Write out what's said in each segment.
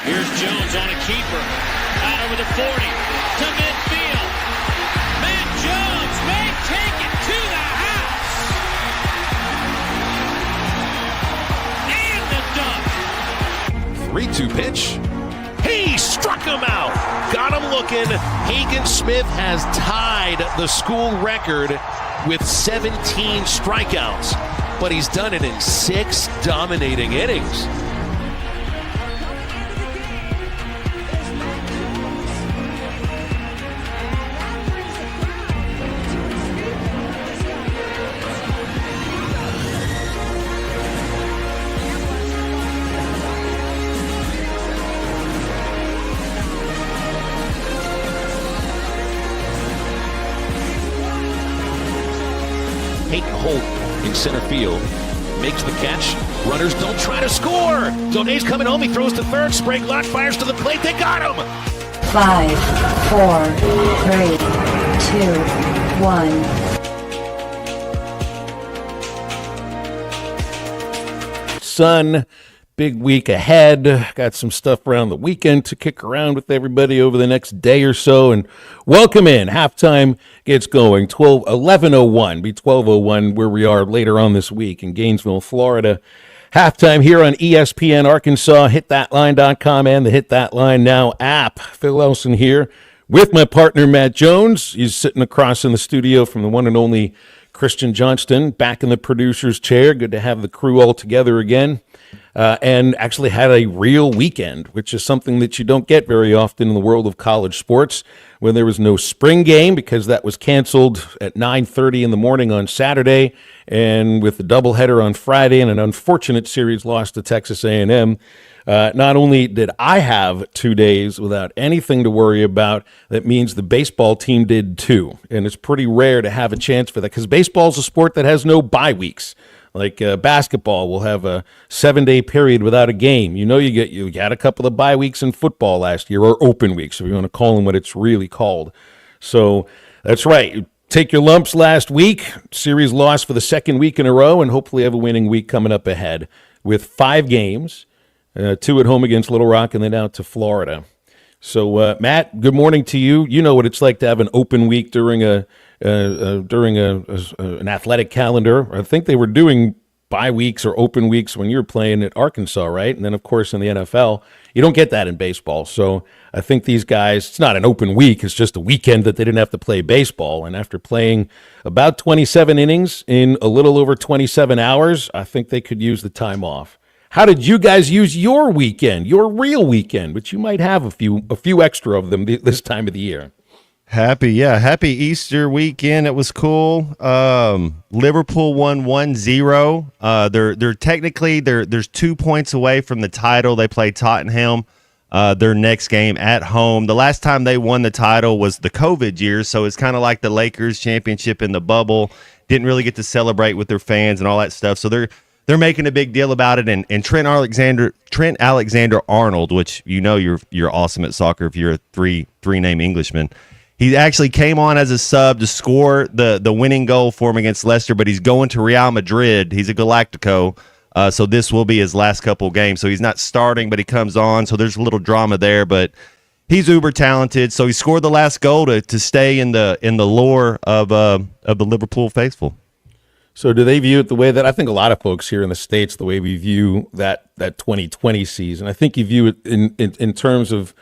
Here's Jones on a keeper. Out over the 40 to midfield. Matt Jones may take it to the house. And the dunk. 3-2 pitch. He struck him out. Got him looking. Hagen Smith has tied the school record with 17 strikeouts, but he's done it in 6 dominating innings. Peyton Holt in center field makes the catch. Runners don't try to score. Donay's coming home. He throws to third. Sprague Lott fires to the plate. They got him. 5, 4, 3, 2, 1. Son, big week ahead. Got some stuff around the weekend to kick around with everybody over the next day or so. And welcome in. Halftime gets going. 11:01, be 12:01 where we are later on this week in Gainesville, Florida. Halftime here on ESPN Arkansas, hitthatline.com, and the Hit That Line Now app. Phil Elson here with my partner, Matt Jones. He's sitting across in the studio from the one and only Christian Johnston, back in the producer's chair. Good to have the crew all together again. And actually had a real weekend, which is something that you don't get very often in the world of college sports, when there was no spring game because that was canceled at 9:30 in the morning on Saturday, and with the doubleheader on Friday and an unfortunate series loss to Texas A&M. Not only did I have 2 days without anything to worry about, that means the baseball team did too. And it's pretty rare to have a chance for that because baseball's a sport that has no bye weeks. Like basketball will have a 7-day period without a game. You know, you got a couple of bye weeks in football last year, or open weeks, if you want to call them what it's really called. So that's right. You take your lumps last week. Series lost for the second week in a row, and hopefully have a winning week coming up ahead with 5 games, 2 at home against Little Rock, and then out to Florida. So, Matt, good morning to you. You know what it's like to have an open week during an athletic calendar. I think they were doing bye weeks or open weeks when you were playing at Arkansas, right? And then, of course, in the NFL, you don't get that in baseball. So I think these guys, it's not an open week. It's just a weekend that they didn't have to play baseball. And after playing about 27 innings in a little over 27 hours, I think they could use the time off. How did you guys use your weekend, your real weekend, which you might have a few extra of them this time of the year? Happy Easter weekend. It was cool. Liverpool won 1-0. They're technically there's 2 points away from the title. They play Tottenham their next game at home. The last time they won the title was the COVID years, so it's kind of like the Lakers championship in the bubble. Didn't really get to celebrate with their fans and all that stuff. So they're making a big deal about it. And Trent Alexander-Arnold, which you know you're awesome at soccer if you're a three name Englishman. He actually came on as a sub to score the winning goal for him against Leicester, but he's going to Real Madrid. He's a Galactico, so this will be his last couple games. So he's not starting, but he comes on, so there's a little drama there. But he's uber talented, so he scored the last goal to stay in the lore of the Liverpool faithful. So do they view it the way that I think a lot of folks here in the States, the way we view that 2020 season? I think you view it in terms of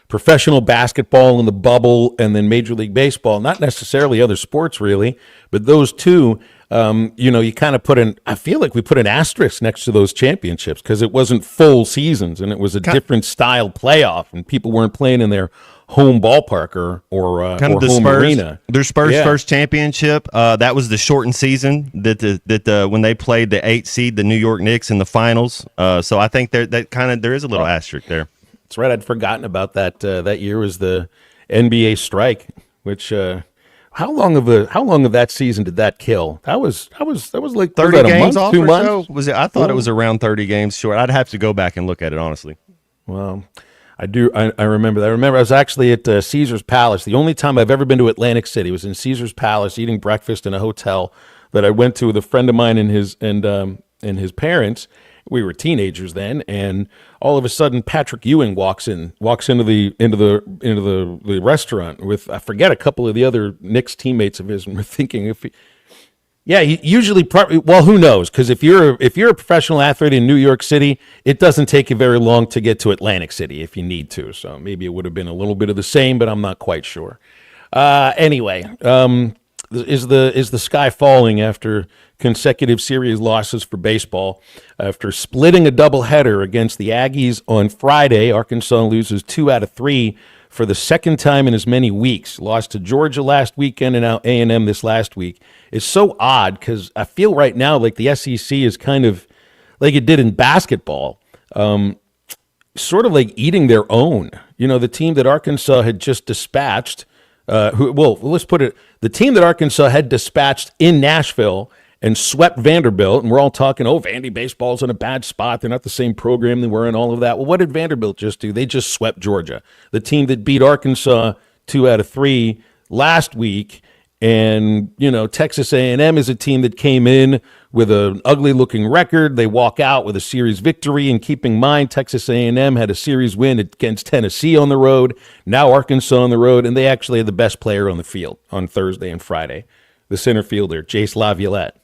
professional basketball in the bubble and then Major League Baseball, not necessarily other sports really, but those two, you kind of I feel like we put an asterisk next to those championships because it wasn't full seasons and it was a different style playoff and people weren't playing in their home ballpark or kind of or the home Spurs, arena. Their Spurs' first championship. That was the shortened season that when they played the 8 seed, the New York Knicks in the finals. So I think there is a little asterisk there. That's right. I'd forgotten about that. That year was the NBA strike, which how long of that season did that kill? That was like 30 games off 2 or months. so? Was it? I thought it was around 30 games short. I'd have to go back and look at it honestly. Well, I do. I remember that. I remember I was actually at Caesar's Palace. The only time I've ever been to Atlantic City was in Caesar's Palace, eating breakfast in a hotel that I went to with a friend of mine and his parents. We were teenagers then, and all of a sudden Patrick Ewing walks into the restaurant with, I forget, a couple of the other Knicks teammates of his, and we're thinking he usually well, who knows? Because if you're a professional athlete in New York City, it doesn't take you very long to get to Atlantic City if you need to. So maybe it would have been a little bit of the same, but I'm not quite sure. Anyway, is the sky falling after consecutive series losses for baseball? After splitting a doubleheader against the Aggies on Friday, Arkansas loses 2 out of 3 for the second time in as many weeks. Lost to Georgia last weekend and now A&M this last week. It's so odd because I feel right now like the SEC is kind of like it did in basketball, sort of like eating their own. You know, the team that Arkansas had just dispatched, let's put it, the team that Arkansas had dispatched in Nashville and swept Vanderbilt, and we're all talking, Vandy baseball's in a bad spot. They're not the same program they were and all of that. Well, what did Vanderbilt just do? They just swept Georgia, the team that beat Arkansas 2 out of 3 last week. And, Texas A&M is a team that came in with an ugly-looking record. They walk out with a series victory, and keep in mind, Texas A&M had a series win against Tennessee on the road, now Arkansas on the road, and they actually had the best player on the field on Thursday and Friday, the center fielder, Jace Laviolette.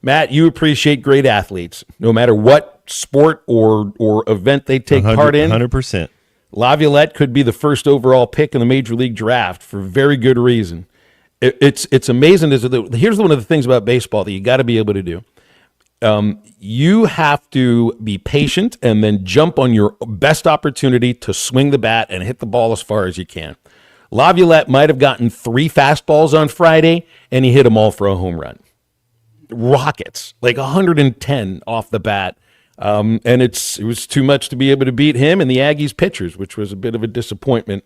Matt, you appreciate great athletes, no matter what sport or event they take part in. 100%. Laviolette could be the first overall pick in the Major League Draft for very good reason. It's amazing. Here's one of the things about baseball that you got to be able to do. You have to be patient and then jump on your best opportunity to swing the bat and hit the ball as far as you can. Laviolette might have gotten 3 fastballs on Friday, and he hit them all for a home run. Rockets, like 110 off the bat. And it was too much to be able to beat him and the Aggies pitchers, which was a bit of a disappointment.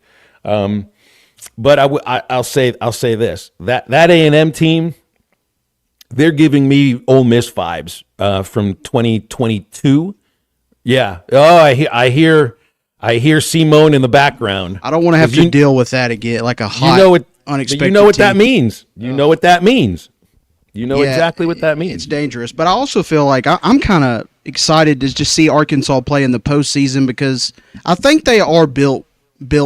But I'll say this, that A&M team, they're giving me Ole Miss vibes from 2022. Yeah. Oh, I hear Simone in the background. I don't want to have to deal with that again, like a hot, unexpected You know what team. that means. You know what that means. You know exactly what that means. It's dangerous. But I also feel like I'm kind of excited to just see Arkansas play in the postseason because I think they are built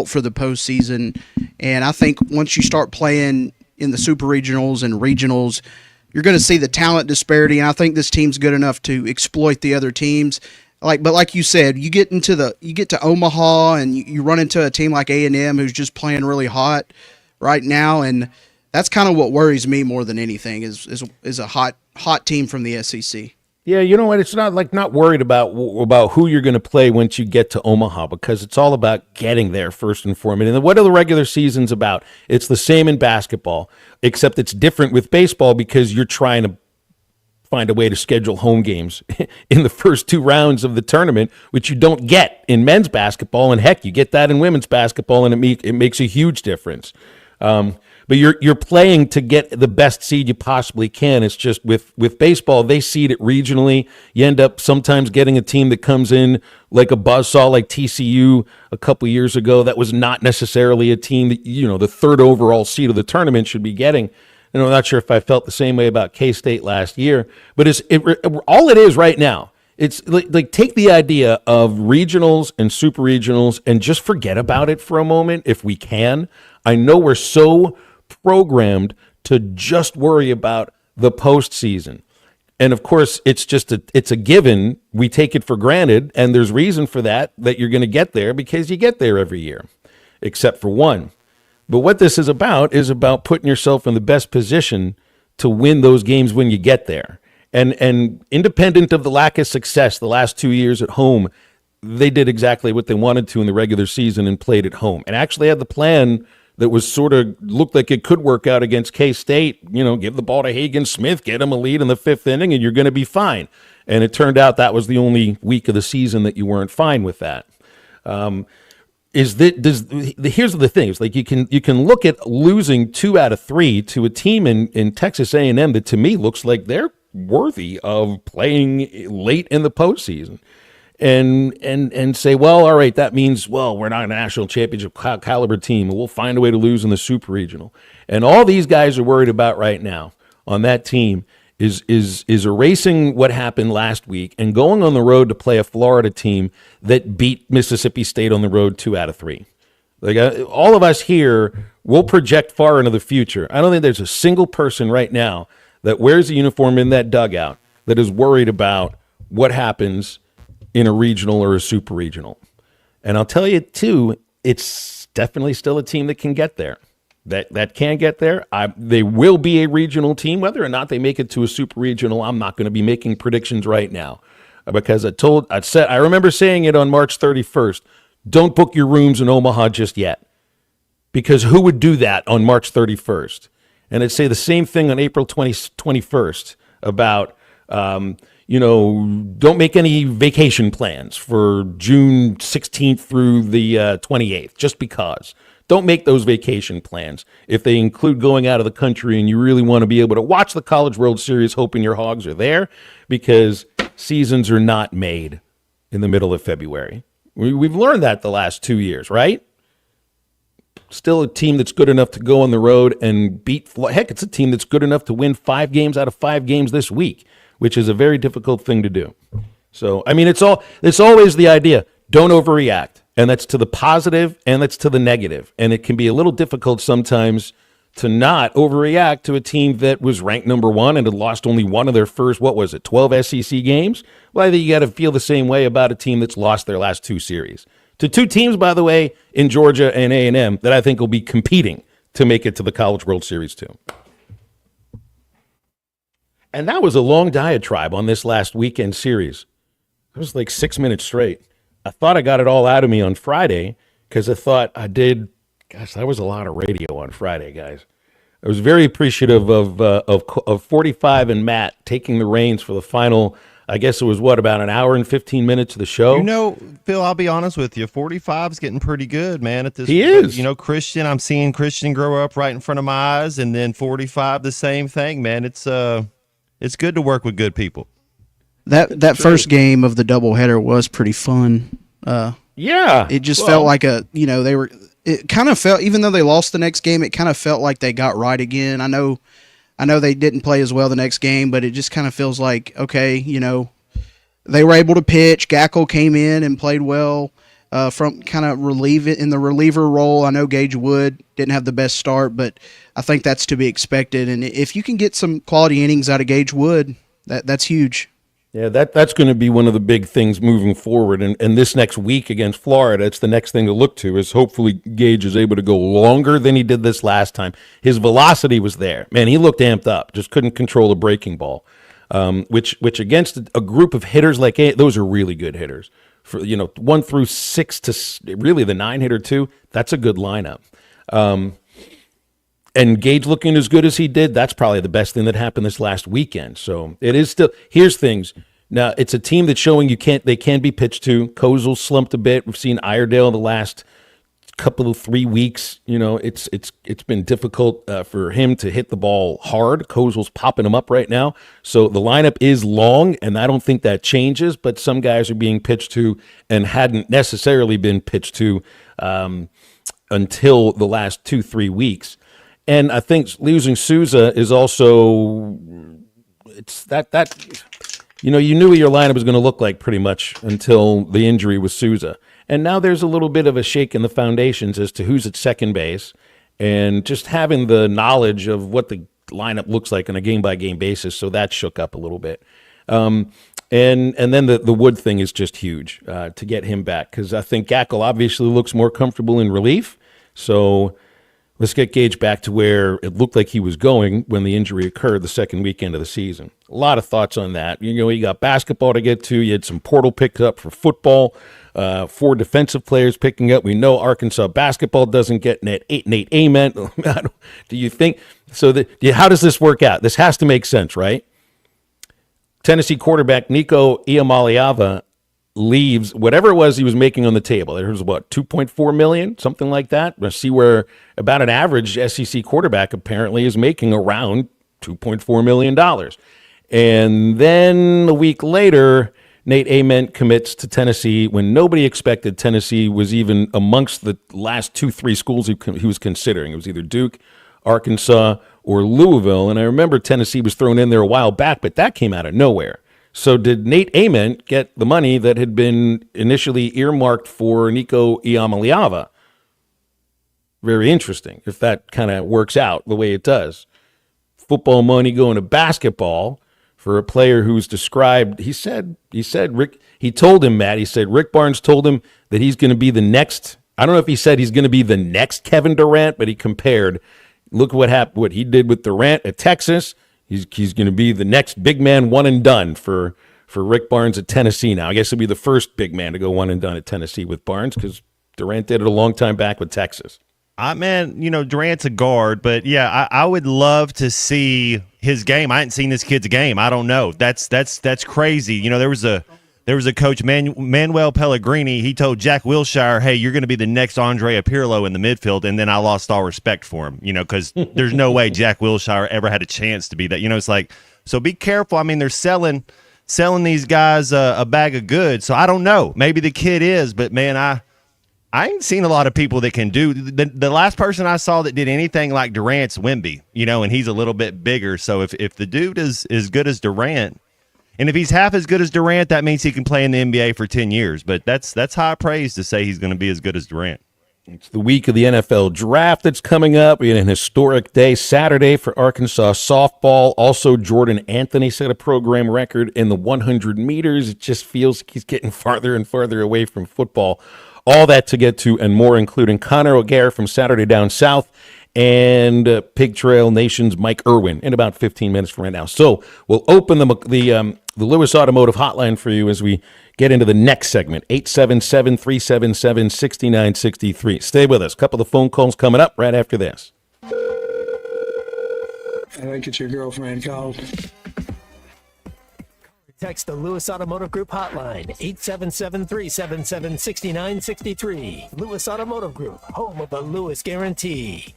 for the postseason. And I think once you start playing in the super regionals and regionals, you're going to see the talent disparity. And I think this team's good enough to exploit the other teams. But like you said, you get to Omaha and you run into a team like A&M who's just playing really hot right now, and that's kind of what worries me more than anything is a hot team from the SEC. Yeah, you know what? It's not worried about who you're going to play once you get to Omaha, because it's all about getting there first and foremost. And what are the regular seasons about? It's the same in basketball, except it's different with baseball because you're trying to find a way to schedule home games in the first 2 rounds of the tournament, which you don't get in men's basketball. And heck, you get that in women's basketball, and it makes a huge difference. But you're playing to get the best seed you possibly can. It's just with baseball, they seed it regionally. You end up sometimes getting a team that comes in like a buzzsaw, like TCU a couple years ago. That was not necessarily a team that, the 3rd overall seed of the tournament should be getting. And I'm not sure if I felt the same way about K-State last year. But all it is right now. It's like take the idea of regionals and super regionals and just forget about it for a moment if we can. I know we're so programmed to just worry about the postseason. And of course, it's a given. We take it for granted, and there's reason for that you're going to get there because you get there every year, except for one. But what this is about putting yourself in the best position to win those games when you get there. And independent of the lack of success the last 2 years at home, they did exactly what they wanted to in the regular season and played at home. And actually had the plan that was sort of looked like it could work out against K-State. Give the ball to Hagen Smith, get him a lead in the 5th inning, and you're going to be fine. And it turned out that was the only week of the season that you weren't fine with that. Here's the thing: it's like you can look at losing 2 out of 3 to a team in Texas A&M that to me looks like they're worthy of playing late in the postseason, and say, well, all right, that means we're not a national championship caliber team, and we'll find a way to lose in the super regional. And all these guys are worried about right now on that team is erasing what happened last week and going on the road to play a Florida team that beat Mississippi State on the road 2 out of 3. Like all of us here will project far into the future. I don't think there's a single person right now that wears a uniform in that dugout that is worried about what happens in a regional or a super regional. And I'll tell you too, it's definitely still a team that can get there. That can get there. They will be a regional team. Whether or not they make it to a super regional, I'm not going to be making predictions right now because I remember saying it on March 31st. Don't book your rooms in Omaha just yet, because who would do that on March 31st? And I'd say the same thing on April 21st about don't make any vacation plans for June 16th through the 28th, just because. Don't make those vacation plans if they include going out of the country and you really want to be able to watch the College World Series hoping your Hogs are there, because seasons are not made in the middle of February. We've learned that the last 2 years, right? Still a team that's good enough to go on the road and beat. Heck, it's a team that's good enough to win 5 games out of 5 games this week, which is a very difficult thing to do. So, I mean, it's always the idea, don't overreact. And that's to the positive and that's to the negative. And it can be a little difficult sometimes to not overreact to a team that was ranked number 1 and had lost only one of their first, 12 SEC games? Well, I think you got to feel the same way about a team that's lost their last 2 series. To 2 teams, by the way, in Georgia and A&M that I think will be competing to make it to the College World Series too. And that was a long diatribe on this last weekend series. It was like 6 minutes straight. I thought I got it all out of me on Friday because I thought I did. Gosh, that was a lot of radio on Friday, guys. I was very appreciative of 45 and Matt taking the reins for the final. I guess it was about an hour and 15 minutes of the show. Phil, I'll be honest with you. 45's getting pretty good, man. At this, he is. Christian. I'm seeing Christian grow up right in front of my eyes, and then 45, the same thing, man. It's good to work with good people. That first game of the doubleheader was pretty fun. Yeah, it just felt like they were. It kind of felt, even though they lost the next game, it kind of felt like they got right again. I know they didn't play as well the next game, but it just kind of feels like, okay, they were able to pitch. Gackle came in and played well from kind of in the reliever role. I know Gage Wood didn't have the best start, but I think that's to be expected. And if you can get some quality innings out of Gage Wood, that's huge. Yeah, that's going to be one of the big things moving forward. And this next week against Florida, it's the next thing to look to, is hopefully Gage is able to go longer than he did this last time. His velocity was there. Man, he looked amped up, just couldn't control a breaking ball, which against a group of hitters like those are really good hitters. For 1 through 6 to really the 9-hitter too, that's a good lineup. And Gage looking as good as he did, that's probably the best thing that happened this last weekend. So it is still, here's things. Now, it's a team that's showing they can be pitched to. Kozel slumped a bit. We've seen Iredale the last couple of 3 weeks. It's been difficult for him to hit the ball hard. Kozel's popping him up right now. So the lineup is long, and I don't think that changes, but some guys are being pitched to and hadn't necessarily been pitched to until the last 2-3 weeks. And I think losing Souza is also, it's that you knew what your lineup was going to look like pretty much until the injury with Souza. And now there's a little bit of a shake in the foundations as to who's at second base, and just having the knowledge of what the lineup looks like on a game-by-game basis, so that shook up a little bit. And then the Wood thing is just huge to get him back, because I think Gackle obviously looks more comfortable in relief, so let's get Gage back to where it looked like he was going when the injury occurred the second weekend of the season. A lot of thoughts on that. You got basketball to get to. You had some portal picks up for football, 4 defensive players picking up. We know Arkansas basketball doesn't get Nate Ament. Do you think so? How does this work out? This has to make sense, right? Tennessee quarterback Nico Iamaleava leaves whatever it was he was making on the table. There was $2.4 million, something like that. I see where about an average SEC quarterback apparently is making around $2.4 million. And then a week later, Nate Ament commits to Tennessee when nobody expected Tennessee was even amongst the last 2-3 schools he was considering. It was either Duke, Arkansas, or Louisville. And I remember Tennessee was thrown in there a while back, but that came out of nowhere. So did Nate Ament get the money that had been initially earmarked for Nico Iamaleava? Very interesting if that kind of works out the way it does. Football money going to basketball for a player who's described, he said Rick Barnes told him that he's going to be the next, I don't know if he said he's going to be the next Kevin Durant, but he compared, look what he did with Durant at Texas. He's going to be the next big man one and done for Rick Barnes at Tennessee now. I guess he'll be the first big man to go one and done at Tennessee with Barnes because Durant did it a long time back with Texas. Durant's a guard, but yeah, I would love to see his game. I hadn't seen this kid's game. I don't know. That's crazy. There was a coach, Manuel Pellegrini. He told Jack Wilshere, "Hey, you're going to be the next Andrea Pirlo in the midfield," and then I lost all respect for him. Because there's no way Jack Wilshere ever had a chance to be that. It's like, so be careful. I mean, they're selling these guys a bag of goods. So I don't know. Maybe the kid is, but man, I ain't seen a lot of people that can do the last person I saw that did anything like Durant's Wemby, and he's a little bit bigger. So if the dude is as good as Durant, and if he's half as good as Durant, that means he can play in the NBA for 10 years. But that's high praise to say he's going to be as good as Durant. It's the week of the NFL draft that's coming up. We had an historic day Saturday for Arkansas softball. Also, Jordan Anthony set a program record in the 100 meters. It just feels like he's getting farther and farther away from football. All that to get to and more, including Connor O'Gare from Saturday Down South and Pig Trail Nation's Mike Irwin in about 15 minutes from right now. So we'll open the Lewis Automotive Hotline for you as we get into the next segment, 877-377-6963. Stay with us. A couple of phone calls coming up right after this. I think it's your girlfriend called. Text the Lewis Automotive Group hotline, 877-377-6963. Lewis Automotive Group, home of the Lewis Guarantee.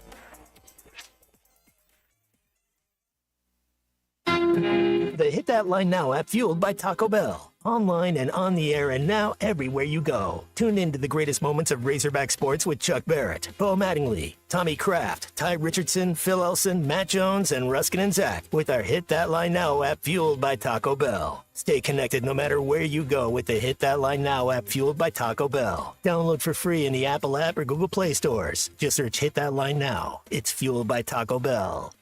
The Hit That Line Now app, fueled by Taco Bell. Online and on the air and now everywhere you go. Tune in to the greatest moments of Razorback sports with Chuck Barrett, Bo Mattingly, Tommy Kraft, Ty Richardson, Phil Elson, Matt Jones, and Ruskin and Zach with our Hit That Line Now app, fueled by Taco Bell. Stay connected no matter where you go with the Hit That Line Now app, fueled by Taco Bell. Download for free in the Apple app or Google Play stores. Just search Hit That Line Now. It's fueled by Taco Bell.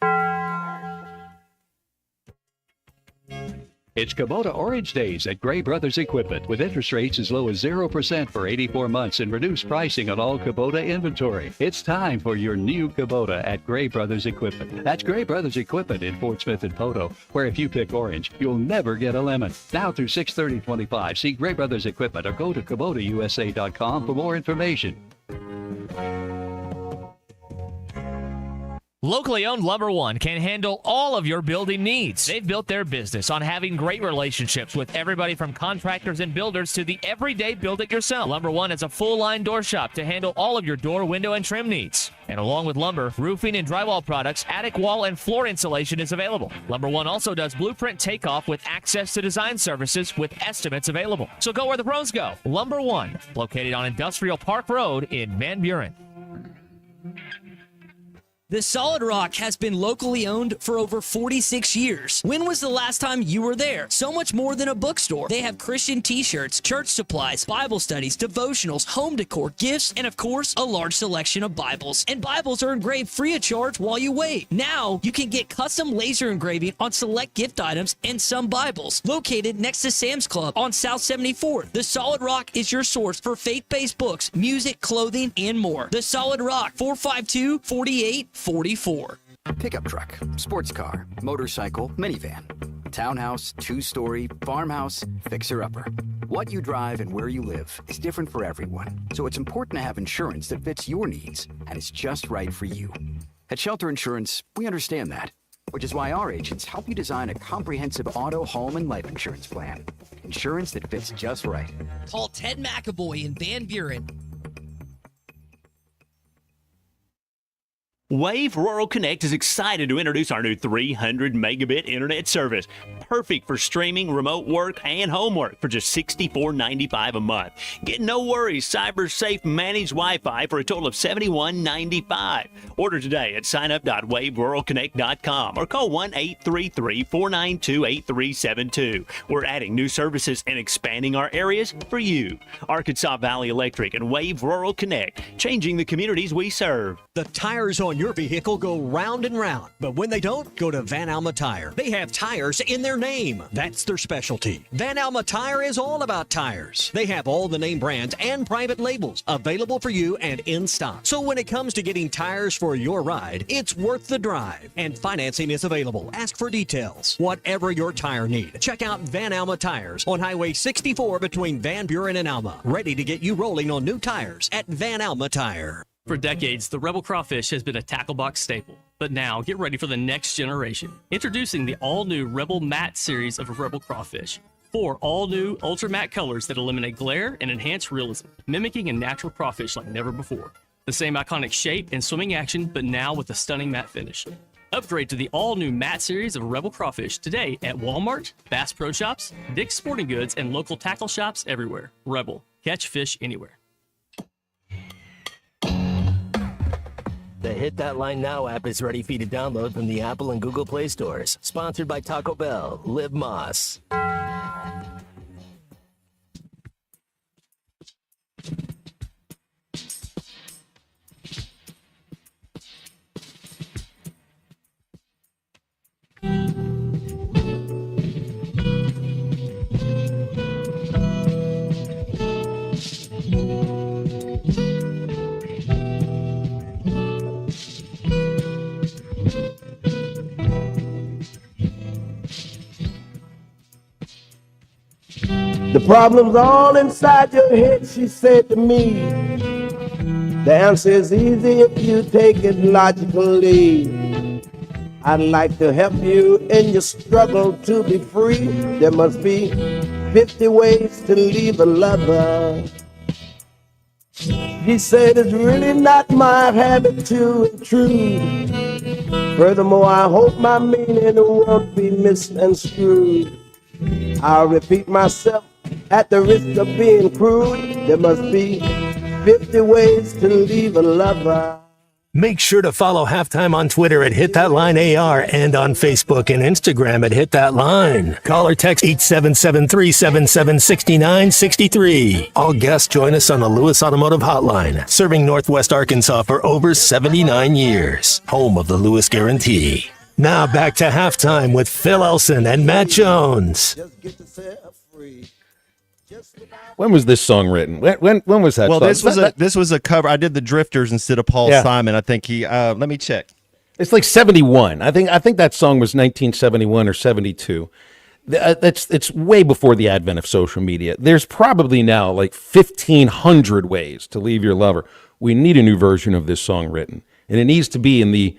It's Kubota Orange Days at Gray Brothers Equipment with interest rates as low as 0% for 84 months and reduced pricing on all Kubota inventory. It's time for your new Kubota at Gray Brothers Equipment. That's Gray Brothers Equipment in Fort Smith and Poto, where if you pick orange, you'll never get a lemon. Now through 6/30/25, see Gray Brothers Equipment or go to KubotaUSA.com for more information. Locally owned Lumber One can handle all of your building needs. They've built their business on having great relationships with everybody from contractors and builders to the everyday build-it-yourself. Lumber One has a full-line door shop to handle all of your door, window, and trim needs. And along with lumber, roofing and drywall products, attic wall and floor insulation is available. Lumber One also does blueprint takeoff with access to design services with estimates available. So go where the pros go. Lumber One, located on Industrial Park Road in Van Buren. The Solid Rock has been locally owned for over 46 years. When was the last time you were there? So much more than a bookstore. They have Christian t-shirts, church supplies, Bible studies, devotionals, home decor, gifts, and of course, a large selection of Bibles. And Bibles are engraved free of charge while you wait. Now, you can get custom laser engraving on select gift items and some Bibles. Located next to Sam's Club on South 74th, The Solid Rock is your source for faith-based books, music, clothing, and more. The Solid Rock, 452-4844. Pickup truck, sports car, motorcycle, minivan, townhouse, two-story, farmhouse, fixer-upper. What you drive and where you live is different for everyone, so it's important to have insurance that fits your needs and is just right for you. At Shelter Insurance, we understand that, which is why our agents help you design a comprehensive auto, home, and life insurance plan. Insurance that fits just right. Call Ted McAvoy in Van Buren. Wave Rural Connect is excited to introduce our new 300 megabit internet service, perfect for streaming, remote work, and homework for just $64.95 a month. Get no worries, cyber safe managed Wi-Fi for a total of $71.95. Order today at signup.waveruralconnect.com or call 1-833-492-8372. We're adding new services and expanding our areas for you. Arkansas Valley Electric and Wave Rural Connect, changing the communities we serve. The tires on your vehicle go round and round, but when they don't, go to Van Alma Tire. They have tires in their name. That's their specialty. Van Alma Tire is all about tires. They have all the name brands and private labels available for you and in stock. So when it comes to getting tires for your ride, it's worth the drive. And financing is available. Ask for details. Whatever your tire need, check out Van Alma Tires on Highway 64 between Van Buren and Alma. Ready to get you rolling on new tires at Van Alma Tire. For decades, the Rebel Crawfish has been a tackle box staple. But now, get ready for the next generation. Introducing the all-new Rebel Matte series of Rebel Crawfish. 4 all-new Ultra Matte colors that eliminate glare and enhance realism, mimicking a natural crawfish like never before. The same iconic shape and swimming action, but now with a stunning matte finish. Upgrade to the all-new Matte series of Rebel Crawfish today at Walmart, Bass Pro Shops, Dick's Sporting Goods, and local tackle shops everywhere. Rebel. Catch fish anywhere. The Hit That Line Now app is ready for you to download from the Apple and Google Play stores. Sponsored by Taco Bell. Live Moss. The problem's all inside your head, she said to me. The answer is easy if you take it logically. I'd like to help you in your struggle to be free. There must be 50 ways to leave a lover. She said it's really not my habit to intrude. Furthermore, I hope my meaning won't be misconstrued. I'll repeat myself at the risk of being crude. There must be 50 ways to leave a lover. Make sure to follow Halftime on Twitter at Hit That Line AR and on Facebook and Instagram at Hit That Line. Call or text 877-377-6963. All guests join us on the Lewis Automotive Hotline, serving Northwest Arkansas for over 79 years. Home of the Lewis Guarantee. Now back to Halftime with Phil Elson and Matt Jones. When was this song written? When was that? Well, song? this was a cover. I did the Drifters instead of Paul Simon. I think he. Let me check. It's like 71. I think that song was 1971 or 72. It's way before the advent of social media. There's probably now like 1,500 ways to leave your lover. We need a new version of this song written, and it needs to be in the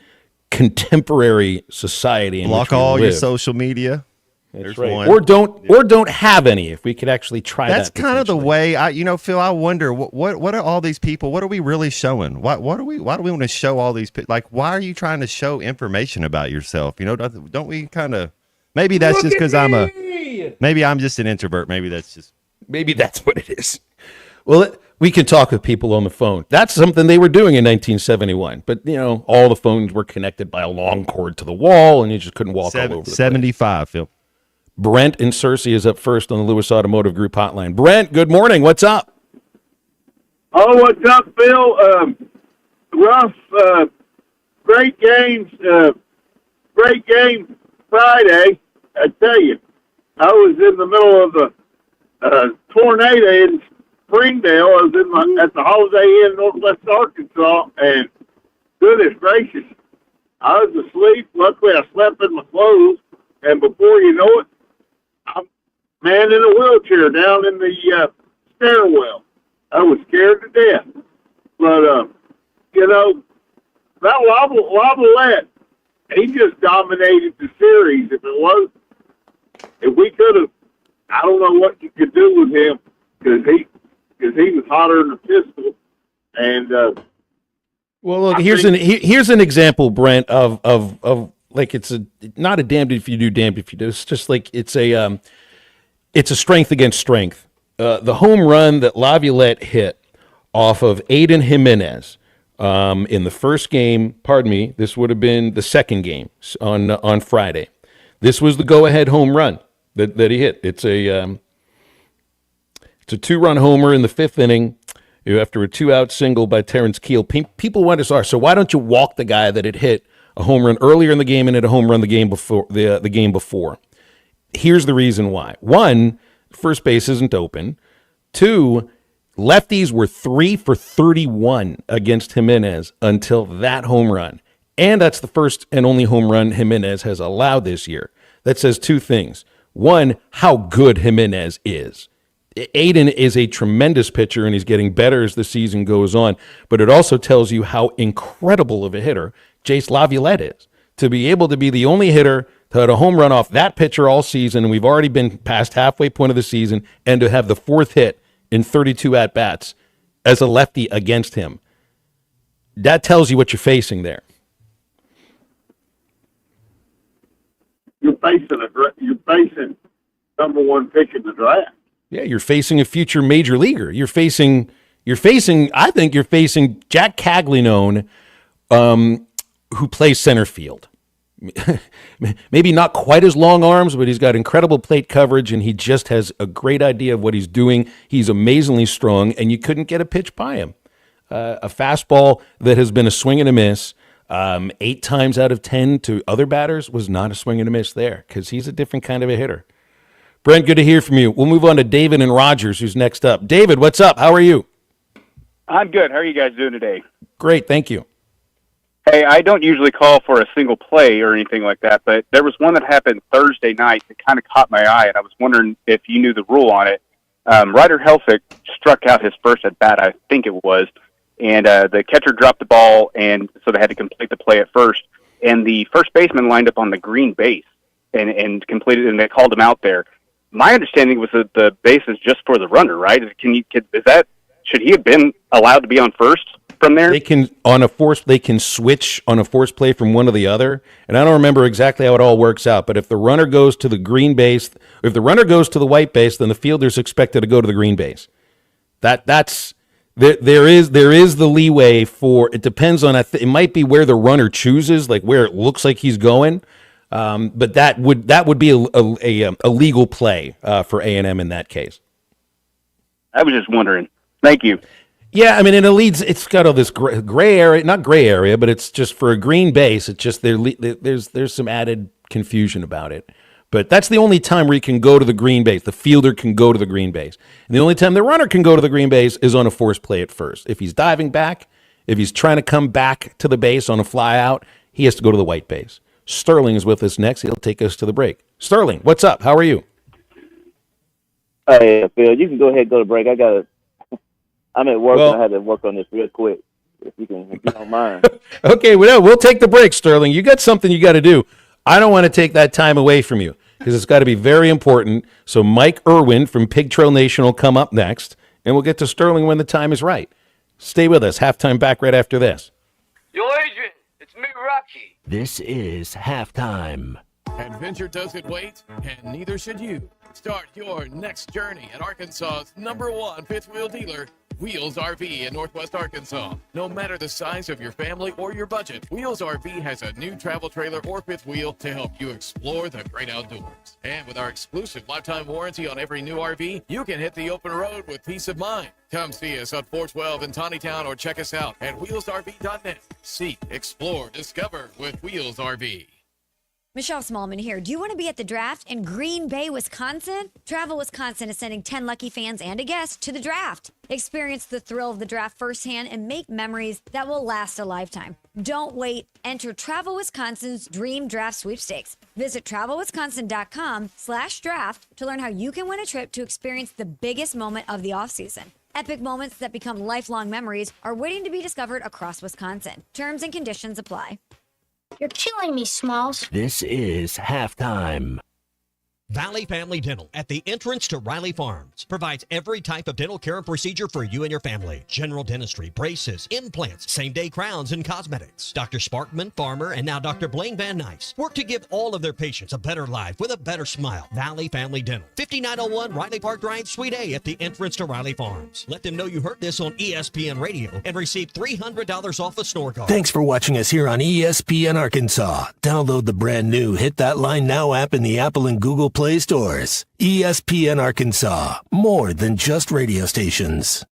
contemporary society. Block all your social media. That's right. One. Or don't have any. If we could actually try that. That's kind of the way. Phil. I wonder what are all these people? What are we really showing? Why do we want to show all these? Like, why are you trying to show information about yourself? Don't we kind of? Maybe that's just because maybe I'm just an introvert. Maybe that's what it is. Well, we can talk with people on the phone. That's something they were doing in 1971. But, all the phones were connected by a long cord to the wall, and you just couldn't walk all over the place. 75, Phil. Brent in Searcy is up first on the Lewis Automotive Group hotline. Brent, good morning. What's up? Oh, what's up, Phil? Rough, great games. Great game Friday. I tell you, I was in the middle of a tornado in Springdale. I was at the Holiday Inn, Northwest Arkansas, and goodness gracious, I was asleep. Luckily, I slept in my clothes, and before you know it, I'm man in a wheelchair down in the stairwell. I was scared to death. But, that Lavalette, he just dominated the series. If we could have, I don't know what you could do with him, because he was hotter than a pistol. And Well, look, here's an example, Brent, of like it's not a damned if you do, damned if you do. It's just like it's a strength against strength. The home run that Laviolette hit off of Aiden Jimenez in the first game. Pardon me, this would have been the second game on Friday. This was the go-ahead home run that he hit. It's a 2-run homer in the 5th inning after a 2-out single by Terrence Keel. People wonder, so why don't you walk the guy that had hit a home run earlier in the game and hit a home run the game before? The game before. Here's the reason why. 1, first base isn't open. 2, lefties were 3 for 31 against Jimenez until that home run. And that's the first and only home run Jimenez has allowed this year. That says 2 things. 1, how good Jimenez is. Aiden is a tremendous pitcher, and he's getting better as the season goes on. But it also tells you how incredible of a hitter Jace Laviolette is. To be able to be the only hitter to hit a home run off that pitcher all season, and we've already been past halfway point of the season, and to have the 4th hit in 32 at-bats as a lefty against him, that tells you what you're facing there. You're facing number 1 pick in the draft. Yeah, you're facing a future major leaguer. You're facing. I think you're facing Jack Caglianone, who plays center field. Maybe not quite as long arms, but he's got incredible plate coverage, and he just has a great idea of what he's doing. He's amazingly strong, and you couldn't get a pitch by him. A fastball that has been a swing and a miss 8 times out of 10 to other batters was not a swing and a miss there, because he's a different kind of a hitter. Brent, good to hear from you. We'll move on to David and Rogers, who's next up. David, what's up? How are you? I'm good. How are you guys doing today? Great, thank you. Hey, I don't usually call for a single play or anything like that, but there was one that happened Thursday night that kind of caught my eye, and I was wondering if you knew the rule on it. Ryder Helfrich struck out his first at-bat, I think it was, and the catcher dropped the ball, and so they had to complete the play at first, and the first baseman lined up on the green base and completed, and they called him out there. My understanding was that the base is just for the runner, right? Should he have been allowed to be on first from there? They can switch on a force play from one to the other, and I don't remember exactly how it all works out. But if the runner goes to the green base, if the runner goes to the white base, then the fielder's expected to go to the green base. There is the leeway for it. Depends on it might be where the runner chooses, like where it looks like he's going. But that would be a legal play for A&M in that case. I was just wondering. Thank you. Yeah, I mean, and it's got all this gray area, not gray area, but it's just for a green base. It's just there's some added confusion about it. But that's the only time where he can go to the green base. The fielder can go to the green base. And the only time the runner can go to the green base is on a force play at first. If he's diving back, if he's trying to come back to the base on a fly out, he has to go to the white base. Sterling is with us next. He'll take us to the break. Sterling, what's up? How are you? Hey, Phil, you can go ahead and go to break. I'm at work and I had to work on this real quick. If you don't mind. Okay, we'll take the break, Sterling. You got something you got to do. I don't want to take that time away from you because it's got to be very important. So Mike Irwin from Pig Trail Nation will come up next, and we'll get to Sterling when the time is right. Stay with us. Halftime back right after this. Yo, Adrian, it's me, Rocky. This is halftime. Adventure doesn't wait, and neither should you. Start your next journey at Arkansas's #1 fifth wheel dealer, Wheels RV in Northwest Arkansas. No matter the size of your family or your budget, Wheels RV has a new travel trailer or fifth wheel to help you explore the great outdoors. And with our exclusive lifetime warranty on every new RV, you can hit the open road with peace of mind. Come see us on 412 in Tawnytown or check us out at wheelsrv.net. Seek, explore, discover with Wheels RV. Michelle Smallman here. Do you want to be at the draft in Green Bay, Wisconsin? Travel Wisconsin is sending 10 lucky fans and a guest to the draft. Experience the thrill of the draft firsthand and make memories that will last a lifetime. Don't wait. Enter Travel Wisconsin's Dream Draft Sweepstakes. Visit travelwisconsin.com/draft to learn how you can win a trip to experience the biggest moment of the offseason. Epic moments that become lifelong memories are waiting to be discovered across Wisconsin. Terms and conditions apply. You're killing me, Smalls. This is halftime. Valley Family Dental at the entrance to Riley Farms provides every type of dental care and procedure for you and your family. General dentistry, braces, implants, same-day crowns, and cosmetics. Dr. Sparkman, Farmer, and now Dr. Blaine Van Nice work to give all of their patients a better life with a better smile. Valley Family Dental, 5901 Riley Park Drive, Suite A at the entrance to Riley Farms. Let them know you heard this on ESPN Radio and receive $300 off a store card. Thanks for watching us here on ESPN Arkansas. Download the brand new Hit That Line Now app in the Apple and Google Play stores. ESPN Arkansas, more than just radio stations.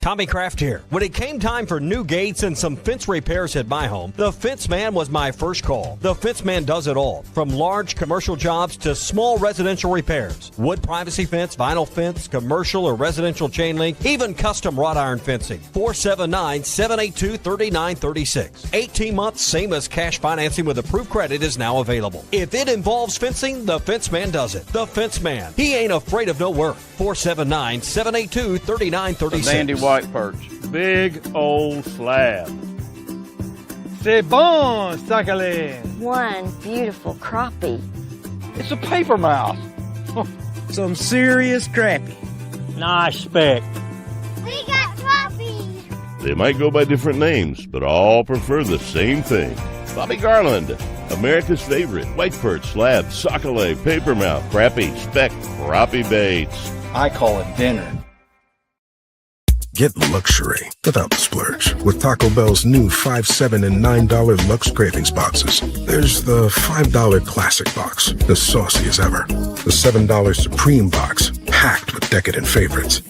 Tommy Kraft here. When it came time for new gates and some fence repairs at my home, the Fence Man was my first call. The Fence Man does it all, from large commercial jobs to small residential repairs. Wood privacy fence, vinyl fence, commercial or residential chain link, even custom wrought iron fencing. 479-782-3936. 18 months, same as cash financing with approved credit is now available. If it involves fencing, the Fence Man does it. The Fence Man. He ain't afraid of no work. 479-782-3936. Sandy White Perch. Big old slab. C'est bon, sacalé. One beautiful crappie. It's a paper mouse. Some serious crappie. Nice speck. We got crappie. They might go by different names, but all prefer the same thing. Bobby Garland, America's favorite. White perch, slab, sockeye, papermouth, crappie, speck, crappie baits. I call it dinner. Get luxury without the splurge with Taco Bell's new $5, $7, and $9 Lux Cravings boxes. There's the $5 Classic box, the saucy as ever. The $7 Supreme box, packed with decadent favorites.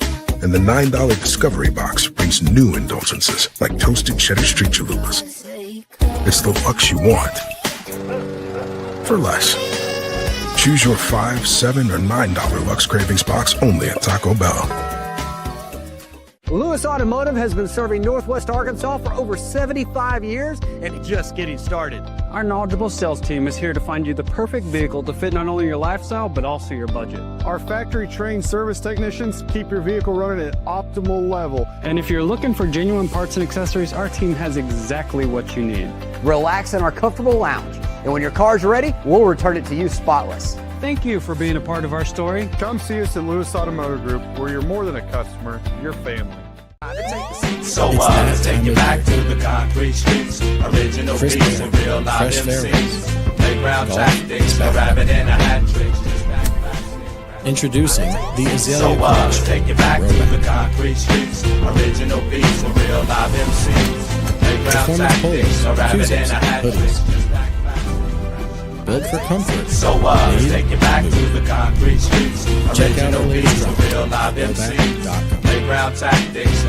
And the $9 Discovery box brings new indulgences like toasted cheddar street chalupas. It's the Lux you want for less. Choose your $5, $7, or $9 Lux Cravings box only at Taco Bell. Lewis Automotive has been serving Northwest Arkansas for over 75 years and just getting started. Our knowledgeable sales team is here to find you the perfect vehicle to fit not only your lifestyle, but also your budget. Our factory-trained service technicians keep your vehicle running at optimal level. And if you're looking for genuine parts and accessories, our team has exactly what you need. Relax in our comfortable lounge. And when your car's ready, we'll return it to you spotless. Thank you for being a part of our story. Come see us at Lewis Automotive Group, where you're more than a customer, you're family. So let's take you back to the concrete streets. Original beats and real live MCs. Playground tactics, a rabbit and a hat trick. Introducing the Azalea So let's take you back to the concrete streets. Original beats and real live MCs. Playground tactics, a rabbit and a hat trick. Built for comfort. So let's take you back to the concrete streets. Original beats and real live MCs. Playground tactics.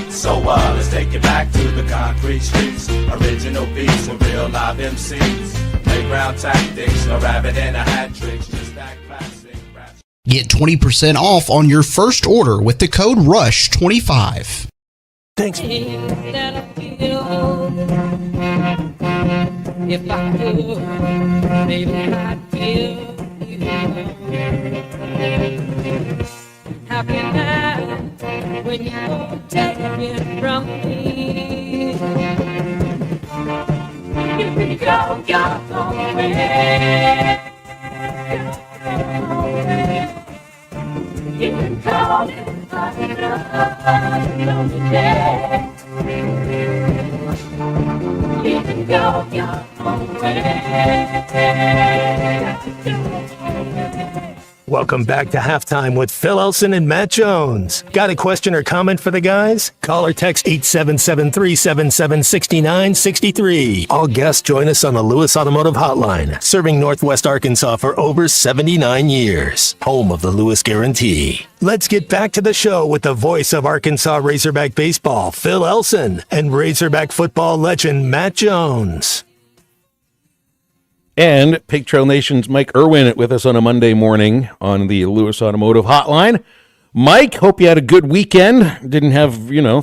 So let's take you back to the concrete streets. Original beats and real live MCs. Playground tactics. A rabbit and a hat trick. Just that classic rap. Get 20% off on your first order with the code RUSH25. Thanks. If I could, maybe I'd give you how can I, when you take it from me? You can go your own way. You can call it another day. You can go your own way. Welcome back to Halftime with Phil Elson and Matt Jones. Got a question or comment for the guys? Call or text 877-377-6963. All guests join us on the Lewis Automotive Hotline, serving Northwest Arkansas for over 79 years. Home of the Lewis Guarantee. Let's get back to the show with the voice of Arkansas Razorback Baseball, Phil Elson, and Razorback football legend Matt Jones. And Pig Trail Nation's Mike Irwin with us on a Monday morning on the Lewis Automotive Hotline. Mike, hope you had a good weekend. Didn't have,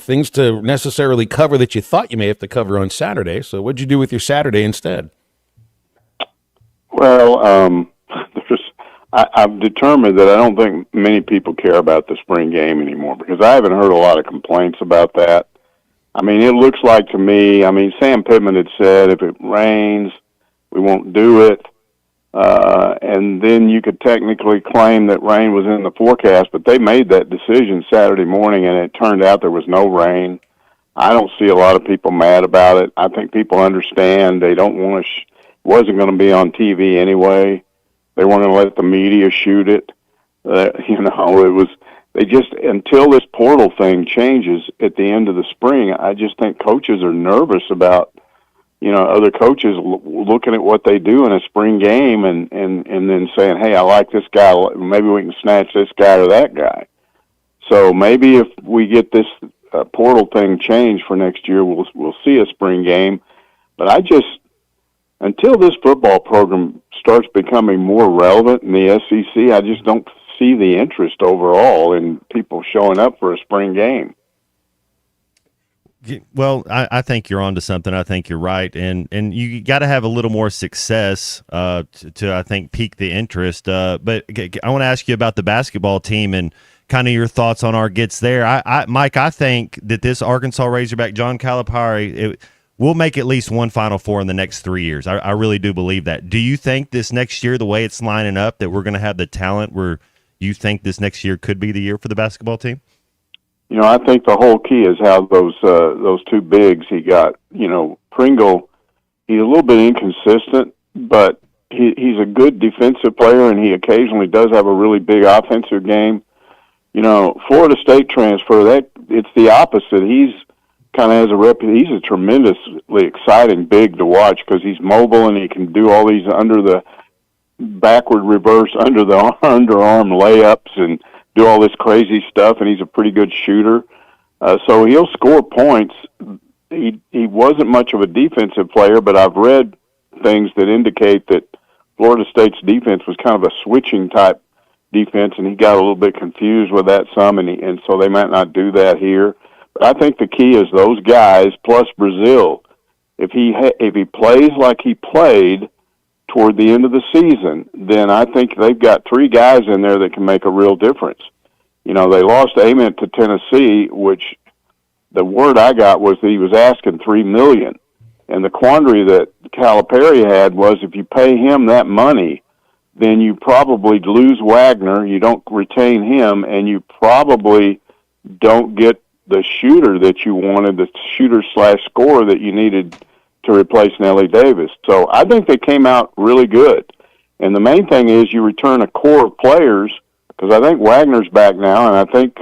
things to necessarily cover that you thought you may have to cover on Saturday. So what'd you do with your Saturday instead? Well, I've determined that I don't think many people care about the spring game anymore because I haven't heard a lot of complaints about that. I mean, it looks like to me, Sam Pittman had said if it rains, we won't do it. And then you could technically claim that rain was in the forecast, but they made that decision Saturday morning, and it turned out there was no rain. I don't see a lot of people mad about it. I think people understand. They don't want to. It wasn't going to be on TV anyway. They weren't going to let the media shoot it. It was. They just, until this portal thing changes at the end of the spring, I just think coaches are nervous about, other coaches looking at what they do in a spring game and then saying, hey, I like this guy. Maybe we can snatch this guy or that guy. So maybe if we get this portal thing changed for next year, we'll see a spring game. But until this football program starts becoming more relevant in the SEC, I just don't see the interest overall in people showing up for a spring game. Well, I think you're onto something. I think you're right, and you got to have a little more success to I think pique the interest. But I want to ask you about the basketball team and kind of your thoughts on our gets there. Mike, I think that this Arkansas Razorback, John Calipari, we'll make at least one Final Four in the next 3 years. I really do believe that. Do you think this next year, the way it's lining up, that we're going to have the talent where you think this next year could be the year for the basketball team? I think the whole key is how those two bigs he got. Pringle, he's a little bit inconsistent, but he's a good defensive player, and he occasionally does have a really big offensive game. Florida State transfer, it's the opposite. He's kind of has he's a tremendously exciting big to watch because he's mobile and he can do all these under the backward reverse, under the underarm layups and do all this crazy stuff, and he's a pretty good shooter. So he'll score points. He wasn't much of a defensive player, but I've read things that indicate that Florida State's defense was kind of a switching type defense, and he got a little bit confused with that some, and so they might not do that here. But I think the key is those guys plus Brazil. If he plays like he played toward the end of the season, then I think they've got three guys in there that can make a real difference. They lost Ament to Tennessee, which the word I got was that he was asking $3 million. And the quandary that Calipari had was if you pay him that money, then you probably lose Wagner, you don't retain him, and you probably don't get the shooter that you wanted, the shooter/scorer that you needed to replace Nellie Davis. So I think they came out really good. And the main thing is you return a core of players, because I think Wagner's back now, and I think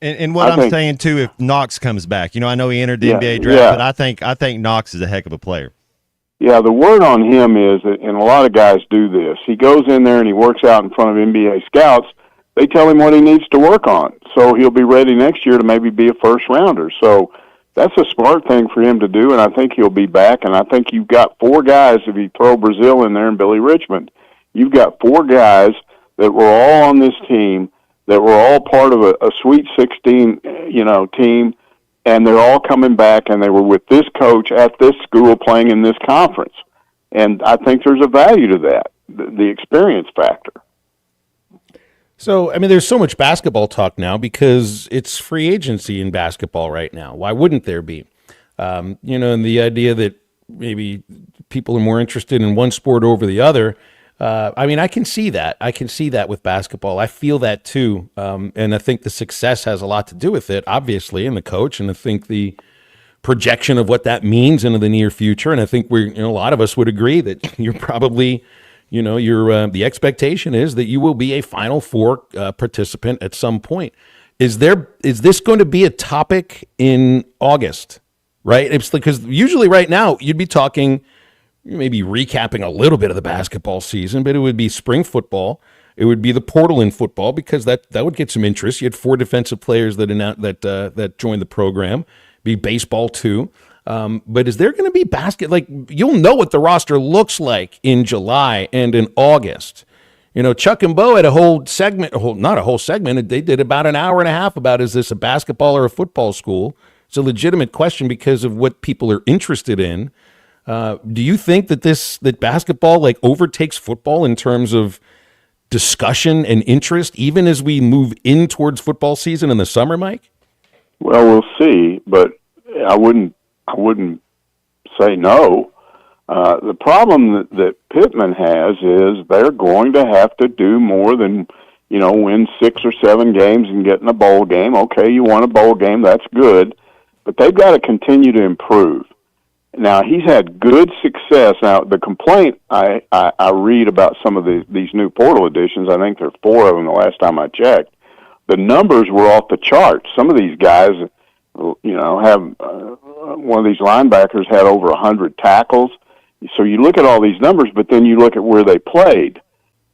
and what I'm saying too, if Knox comes back, I know he entered the NBA draft, but I think Knox is a heck of a player. Yeah, the word on him is, and a lot of guys do this, he goes in there and he works out in front of NBA scouts. They tell him what he needs to work on, so he'll be ready next year to maybe be a first rounder. So that's a smart thing for him to do, and I think he'll be back. And I think you've got four guys, if you throw Brazil in there and Billy Richmond, you've got four guys that were all on this team, that were all part of a Sweet 16, team, and they're all coming back, and they were with this coach at this school playing in this conference. And I think there's a value to that, the experience factor. So, there's so much basketball talk now because it's free agency in basketball right now. Why wouldn't there be? And the idea that maybe people are more interested in one sport over the other. I can see that. I can see that with basketball. I feel that too. And I think the success has a lot to do with it, obviously, and the coach. And I think the projection of what that means into the near future. And I think a lot of us would agree that you're probably, the expectation is that you will be a Final Four participant at some point. Is this going to be a topic in August? Right? It's because usually right now you'd be talking, maybe recapping a little bit of the basketball season, but it would be spring football. It would be the portal in football because that would get some interest. You had four defensive players that joined the program. Be baseball too. But is there going to be you'll know what the roster looks like in July and in August. Chuck and Bo had a whole segment, not a whole segment. They did about an hour and a half about, is this a basketball or a football school? It's a legitimate question because of what people are interested in. Do you think that basketball overtakes football in terms of discussion and interest, even as we move in towards football season in the summer, Mike? Well, we'll see, but I wouldn't say no. The problem that Pittman has is they're going to have to do more than, win 6 or 7 games and get in a bowl game. Okay, you won a bowl game, that's good, but they've got to continue to improve. Now, he's had good success. Now, the complaint I read about some of these new portal additions, I think there are 4 of them the last time I checked, the numbers were off the charts. Some of these guys, have one of these linebackers had over 100 tackles. So you look at all these numbers, but then you look at where they played.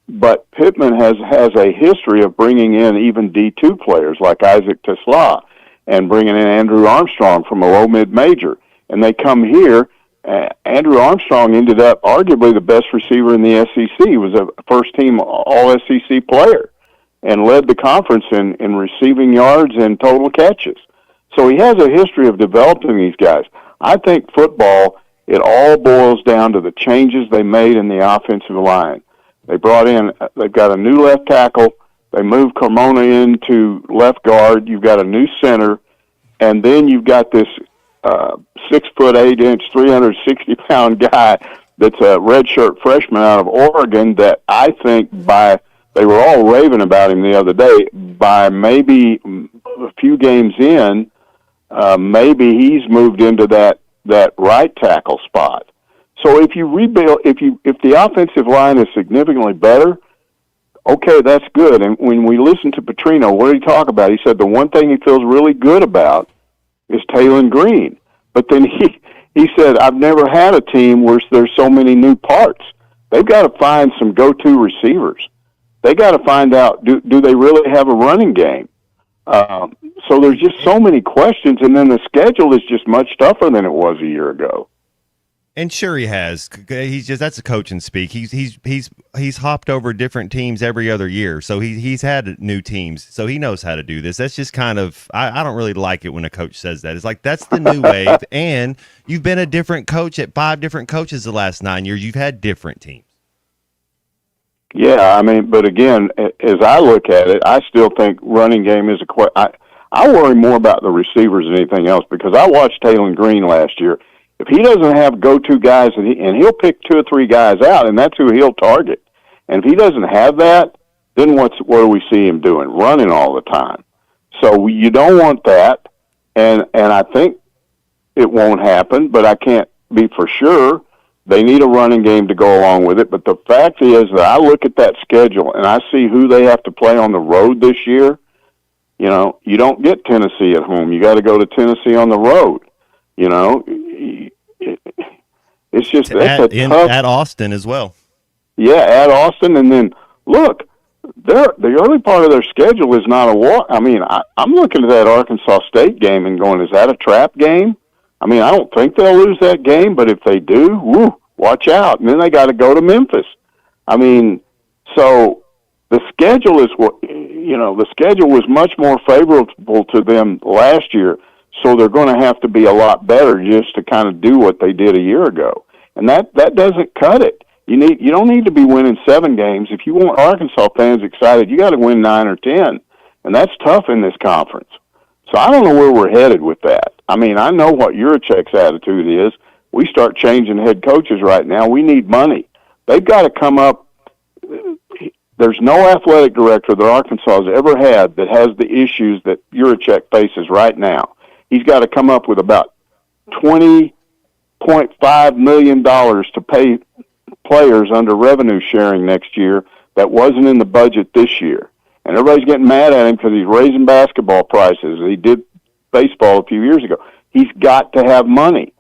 But Pittman has a history of bringing in even D2 players like Isaac Tesla and bringing in Andrew Armstrong from a low-mid major. And they come here. Andrew Armstrong ended up arguably the best receiver in the SEC. He was a first-team All-SEC player and led the conference in receiving yards and total catches. So he has a history of developing these guys. I think football, it all boils down to the changes they made in the offensive line. They've got a new left tackle. They moved Carmona into left guard. You've got a new center. And then you've got this 6'8", 360-pound guy that's a redshirt freshman out of Oregon that I think they were all raving about him the other day, by maybe a few games in, maybe he's moved into that right tackle spot. So if you rebuild, if the offensive line is significantly better, okay, that's good. And when we listened to Petrino, what did he talk about? He said the one thing he feels really good about is Taylon Green. But then he said, I've never had a team where there's so many new parts. They've got to find some go-to receivers. They got to find out, do they really have a running game? So there's just so many questions, and then the schedule is just much tougher than it was a year ago. And sure, he has. That's a coach and speak. He's hopped over different teams every other year, so he's had new teams, so he knows how to do this. That's just kind of I don't really like it when a coach says that. It's like that's the new wave, and you've been a different coach at 5 different coaches the last 9 years. You've had different teams. Yeah, I mean, but again, as I look at it, I still think running game is I worry more about the receivers than anything else, because I watched Taylon Green last year. If he doesn't have go-to guys, and he'll pick 2 or 3 guys out, and that's who he'll target. And if he doesn't have that, then what do we see him doing? Running all the time. So you don't want that, and I think it won't happen, but I can't be for sure. They need a running game to go along with it. But the fact is that I look at that schedule, and I see who they have to play on the road this year. You don't get Tennessee at home. You got to go to Tennessee on the road. It's just that's tough. At Austin as well. Yeah, at Austin, and then look, the early part of their schedule is not a walk. I mean, I'm looking at that Arkansas State game and going, is that a trap game? I mean, I don't think they'll lose that game, but if they do, watch out. And then they got to go to Memphis. I mean, so the schedule is the schedule was much more favorable to them last year. So they're going to have to be a lot better just to kind of do what they did a year ago. And that doesn't cut it. You don't need to be winning 7 games. If you want Arkansas fans excited, you got to win 9 or 10. And that's tough in this conference. So I don't know where we're headed with that. I mean, I know what Yurichek's attitude is. We start changing head coaches right now. We need money. They've got to come up. There's no athletic director that Arkansas has ever had that has the issues that Yurichek faces right now. He's got to come up with about $20.5 million to pay players under revenue sharing next year that wasn't in the budget this year. And everybody's getting mad at him because he's raising basketball prices. He did baseball a few years ago. He's got to have money.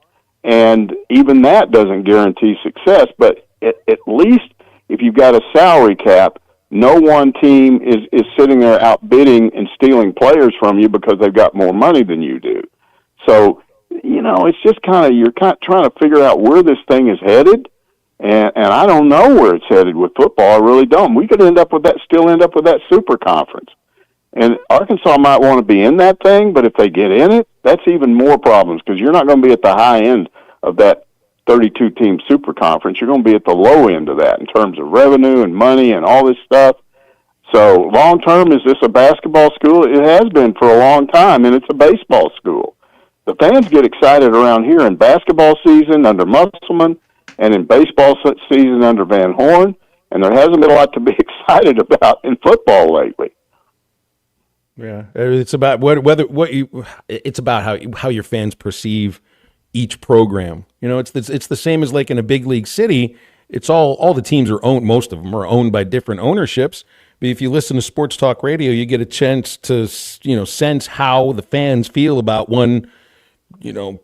And even that doesn't guarantee success. But at least if you've got a salary cap, no one team is sitting there outbidding and stealing players from you because they've got more money than you do. So, it's just you're trying to figure out where this thing is headed. And I don't know where it's headed with football. I really don't. We could still end up with that super conference. And Arkansas might want to be in that thing, but if they get in it, that's even more problems, because you're not going to be at the high end of that 32-team super conference. You're going to be at the low end of that in terms of revenue and money and all this stuff. So long term, is this a basketball school? It has been for a long time, and it's a baseball school. The fans get excited around here in basketball season under Musselman, and in baseball season under Van Horn, and there hasn't been a lot to be excited about in football lately. Yeah, it's about it's about how your fans perceive each program. You know, it's the same as like in a big league city. It's all the teams are owned. Most of them are owned by different ownerships. But if you listen to sports talk radio, you get a chance to sense how the fans feel about one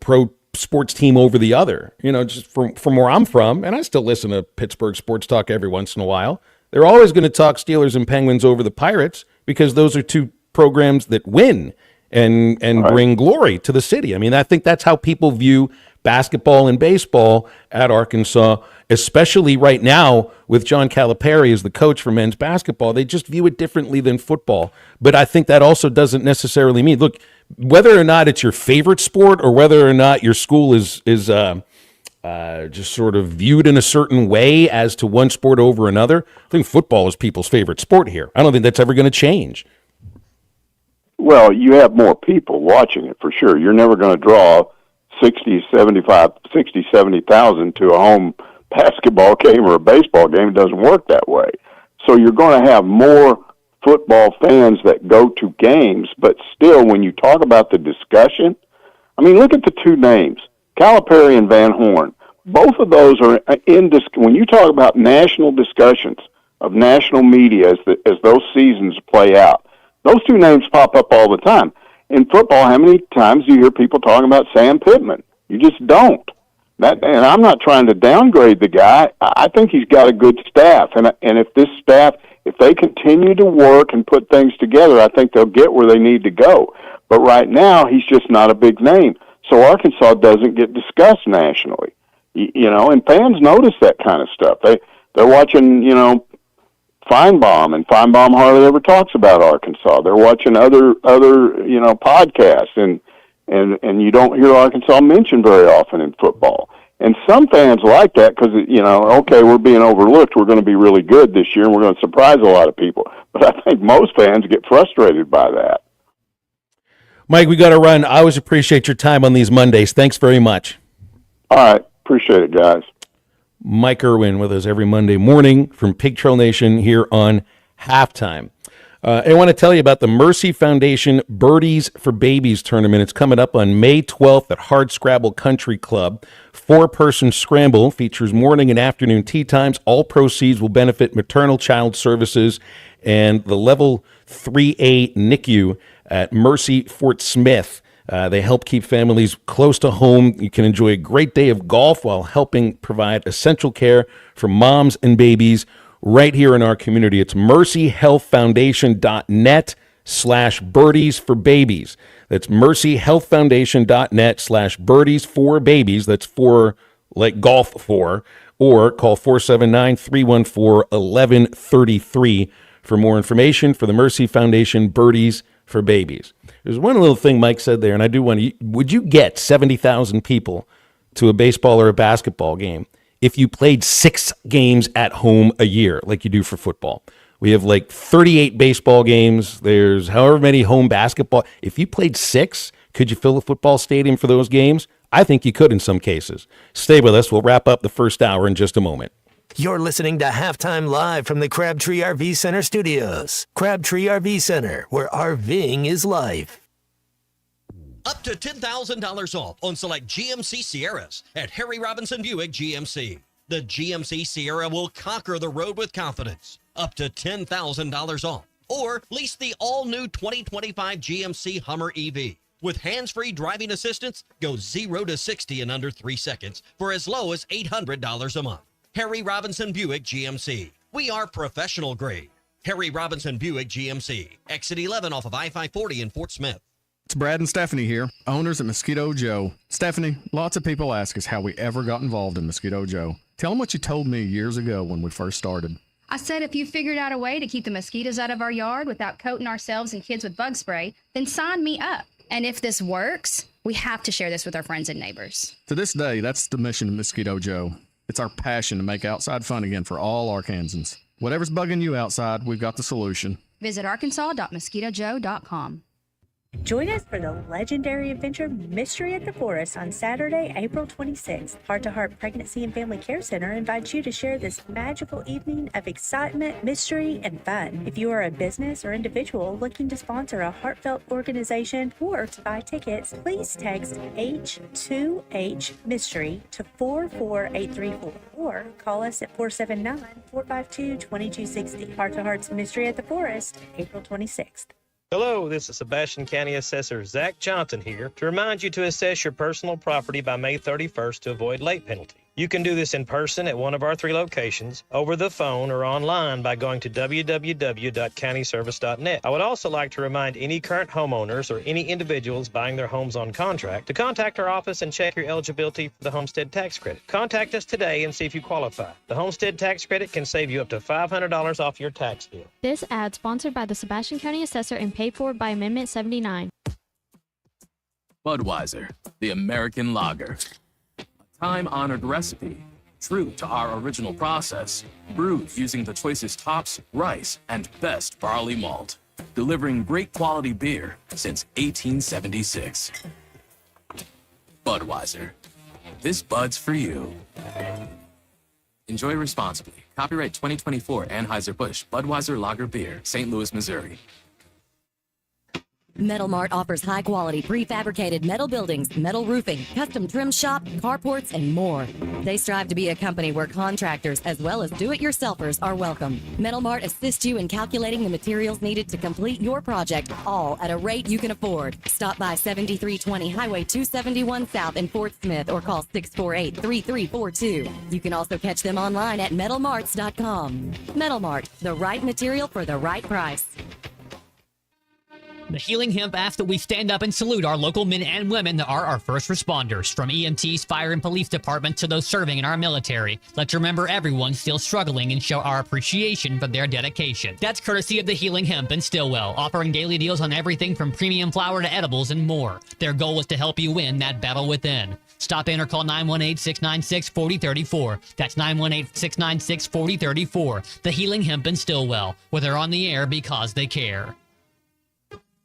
pro sports team over the other. Just from where I'm from, and I still listen to Pittsburgh sports talk every once in a while. They're always going to talk Steelers and Penguins over the Pirates because those are two programs that win and bring glory to the city. I mean, I think that's how people view basketball and baseball at Arkansas, especially right now with John Calipari as the coach for men's basketball. They just view it differently than football. But I think that also doesn't necessarily mean, look, whether or not it's your favorite sport or whether or not your school is just sort of viewed in a certain way as to one sport over another, I think football is people's favorite sport here. I don't think that's ever going to change. Well, you have more people watching it for sure. You're never going to draw 70,000 to a home basketball game or a baseball game. It doesn't work that way. So you're going to have more football fans that go to games, but still, when you talk about the discussion, I mean, look at the two names, Calipari and Van Horn. Both of those are when you talk about national discussions of national media as those seasons play out. Those two names pop up all the time. In football, how many times do you hear people talking about Sam Pittman? You just don't. And I'm not trying to downgrade the guy. I think he's got a good staff. And if this staff, if they continue to work and put things together, I think they'll get where they need to go. But right now, he's just not a big name. So Arkansas doesn't get discussed nationally. And fans notice that kind of stuff. They're watching, Feinbaum, and Feinbaum hardly ever talks about Arkansas. They're watching other podcasts, and you don't hear Arkansas mentioned very often in football. And some fans like that because, okay, we're being overlooked. We're going to be really good this year, and we're going to surprise a lot of people. But I think most fans get frustrated by that. Mike, we got to run. I always appreciate your time on these Mondays. Thanks very much. All right. Appreciate it, guys. Mike Irwin with us every Monday morning from Pig Trail Nation here on Halftime. I want to tell you about the Mercy Foundation Birdies for Babies tournament. It's coming up on May 12th at Hardscrabble Country Club. 4-person scramble features morning and afternoon tea times. All proceeds will benefit maternal child services and the Level 3A NICU at Mercy Fort Smith. They help keep families close to home. You can enjoy a great day of golf while helping provide essential care for moms and babies right here in our community. It's mercyhealthfoundation.net/birdies for babies. That's mercyhealthfoundation.net/birdies for babies. That's for like golf for, or call 479-314-1133 for more information for the Mercy Foundation Birdies for Babies. There's one little thing Mike said there, and I do want to, would you get 70,000 people to a baseball or a basketball game if you played 6 games at home a year like you do for football? We have like 38 baseball games. There's however many home basketball. If you played 6, could you fill a football stadium for those games? I think you could in some cases. Stay with us. We'll wrap up the first hour in just a moment. You're listening to Halftime Live from the Crabtree RV Center studios. Crabtree RV Center, where RVing is life. Up to $10,000 off on select GMC Sierras at Harry Robinson Buick GMC. The GMC Sierra will conquer the road with confidence. Up to $10,000 off. Or lease the all-new 2025 GMC Hummer EV. With hands-free driving assistance, go 0 to 60 in under 3 seconds for as low as $800 a month. Harry Robinson Buick GMC. We are professional grade. Harry Robinson Buick GMC. Exit 11 off of I-540 in Fort Smith. It's Brad and Stephanie here, owners at Mosquito Joe. Stephanie, lots of people ask us how we ever got involved in Mosquito Joe. Tell them what you told me years ago when we first started. I said if you figured out a way to keep the mosquitoes out of our yard without coating ourselves and kids with bug spray, then sign me up. And if this works, we have to share this with our friends and neighbors. To this day, that's the mission of Mosquito Joe. It's our passion to make outside fun again for all Arkansans. Whatever's bugging you outside, we've got the solution. Visit arkansas.mosquitojoe.com. Join us for the legendary adventure Mystery at the Forest on Saturday, April 26th. Heart to Heart Pregnancy and Family Care Center invites you to share this magical evening of excitement, mystery, and fun. If you are a business or individual looking to sponsor a heartfelt organization or to buy tickets, please text H2H Mystery to 44834 or call us at 479-452-2260. Heart to Heart's Mystery at the Forest, April 26th. Hello, this is Sebastian County Assessor Zach Johnson here to remind you to assess your personal property by May 31st to avoid late penalty. You can do this in person at one of our 3 locations, over the phone, or online by going to www.countyservice.net. I would also like to remind any current homeowners or any individuals buying their homes on contract to contact our office and check your eligibility for the homestead tax credit. Contact us today and see if you qualify. The homestead tax credit can save you up to $500 off your tax bill. This ad sponsored by the Sebastian County Assessor and paid for by Amendment 79. Budweiser, the American lager. Time-honored recipe, true to our original process, brewed using the choicest hops, rice, and best barley malt, delivering great quality beer since 1876. Budweiser. This Bud's for you. Enjoy responsibly. Copyright 2024 Anheuser-Busch Budweiser Lager Beer, St. Louis, Missouri. Metal Mart offers high-quality prefabricated metal buildings, metal roofing, custom trim shop, carports, and more. They strive to be a company where contractors as well as do-it-yourselfers are welcome. Metal Mart assists you in calculating the materials needed to complete your project, all at a rate you can afford. Stop by 7320 Highway 271 South in Fort Smith or call 648-3342. You can also catch them online at metalmarts.com. Metal Mart, the right material for the right price. The Healing Hemp asks that we stand up and salute our local men and women that are our first responders, from EMTs, fire and police departments to those serving in our military. Let's remember everyone's still struggling and show our appreciation for their dedication. That's courtesy of the Healing Hemp in Stillwell, offering daily deals on everything from premium flour to edibles and more. Their goal is to help you win that battle within. Stop in or call 918-696-4034. That's 918-696-4034. The Healing Hemp in Stillwell, where they're on the air because they care.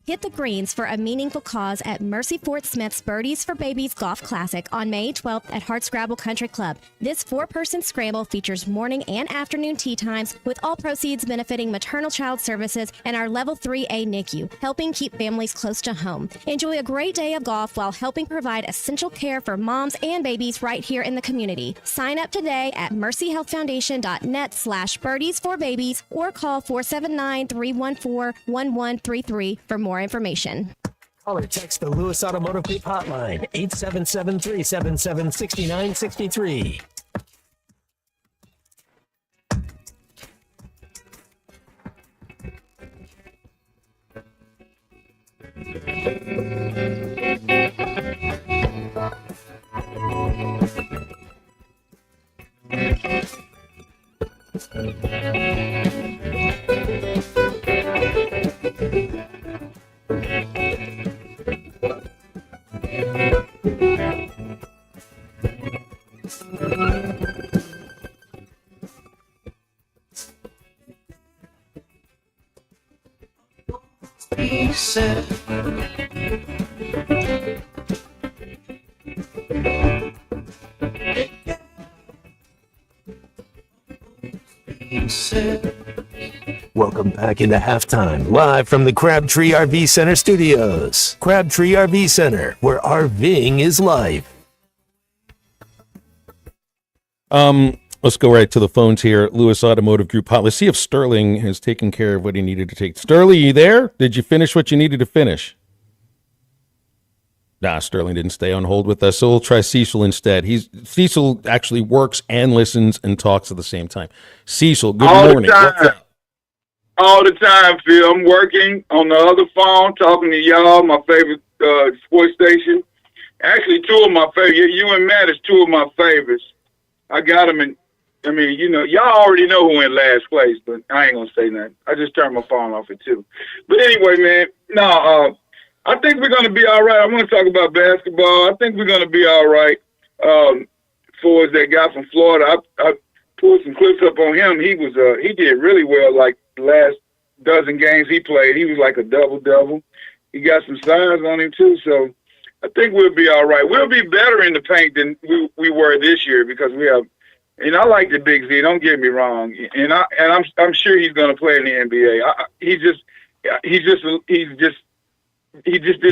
Hit the greens for a meaningful cause at Mercy Fort Smith's Birdies for Babies Golf Classic on May 12th at Hardscrabble Country Club. This 4-person scramble features morning and afternoon tee times, with all proceeds benefiting maternal child services and our Level 3A NICU, helping keep families close to home. Enjoy a great day of golf while helping provide essential care for moms and babies right here in the community. Sign up today at mercyhealthfoundation.net/birdies for babies or call 479-314-1133 for more information. Call or text the Lewis Automotive Group hotline, 877-377-6963. Welcome back into halftime, live from the Crabtree RV Center studios. Crabtree RV Center, where RVing is life. Let's go right to the phones here. Lewis Automotive Group hot. Let's see if Sterling has taken care of what he needed to take. Sterling, you there? Did you finish what you needed to finish? Nah, Sterling didn't stay on hold with us, so we'll try Cecil instead. Cecil actually works and listens and talks at the same time. Cecil, good morning. What's up? All the time, Phil. I'm working on the other phone, talking to y'all, my favorite sports station. Actually, two of my favorites. You and Matt is two of my favorites. I got them in. I mean, you know, y'all already know who in last place, but I ain't gonna say nothing. I just turned my phone off at 2. But anyway, man, no, I think we're gonna be all right. I want to talk about basketball. I think we're gonna be all right. For that guy from Florida, I pulled some clips up on him. He did really well. Like the last dozen games he played, he was like a double-double. He got some size on him too, so I think we'll be all right. We'll be better in the paint than we were this year because we have. And I like the Big Z. Don't get me wrong. And I'm sure he's going to play in the NBA. He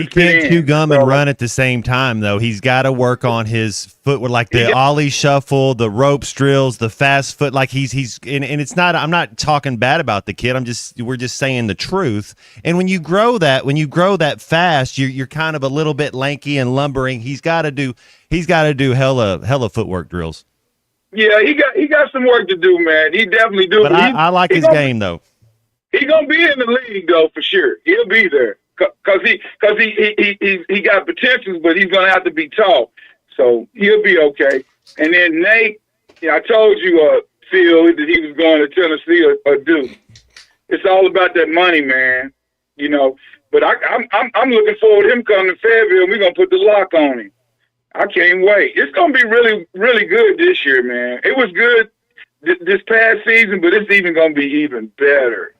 can't chew gum and run at the same time, though. He's got to work on his footwork, like the ollie shuffle, the ropes drills, the fast foot. Like and it's not. I'm not talking bad about the kid. We're just saying the truth. And when you grow that fast, you're kind of a little bit lanky and lumbering. He's got to do hella footwork drills. Yeah, he got some work to do, man. He definitely do. But I like his game, though. He gonna be in the league, though, for sure. He'll be there because he got potentials, but he's gonna have to be tall. So he'll be okay. And then Nate, I told you, Phil, that he was going to Tennessee or Duke. It's all about that money, man. You know. But I'm looking forward to him coming to Fayetteville. We're gonna put the lock on him. I can't wait. It's going to be really, really good this year, man. It was good this past season, but it's even going to be even better.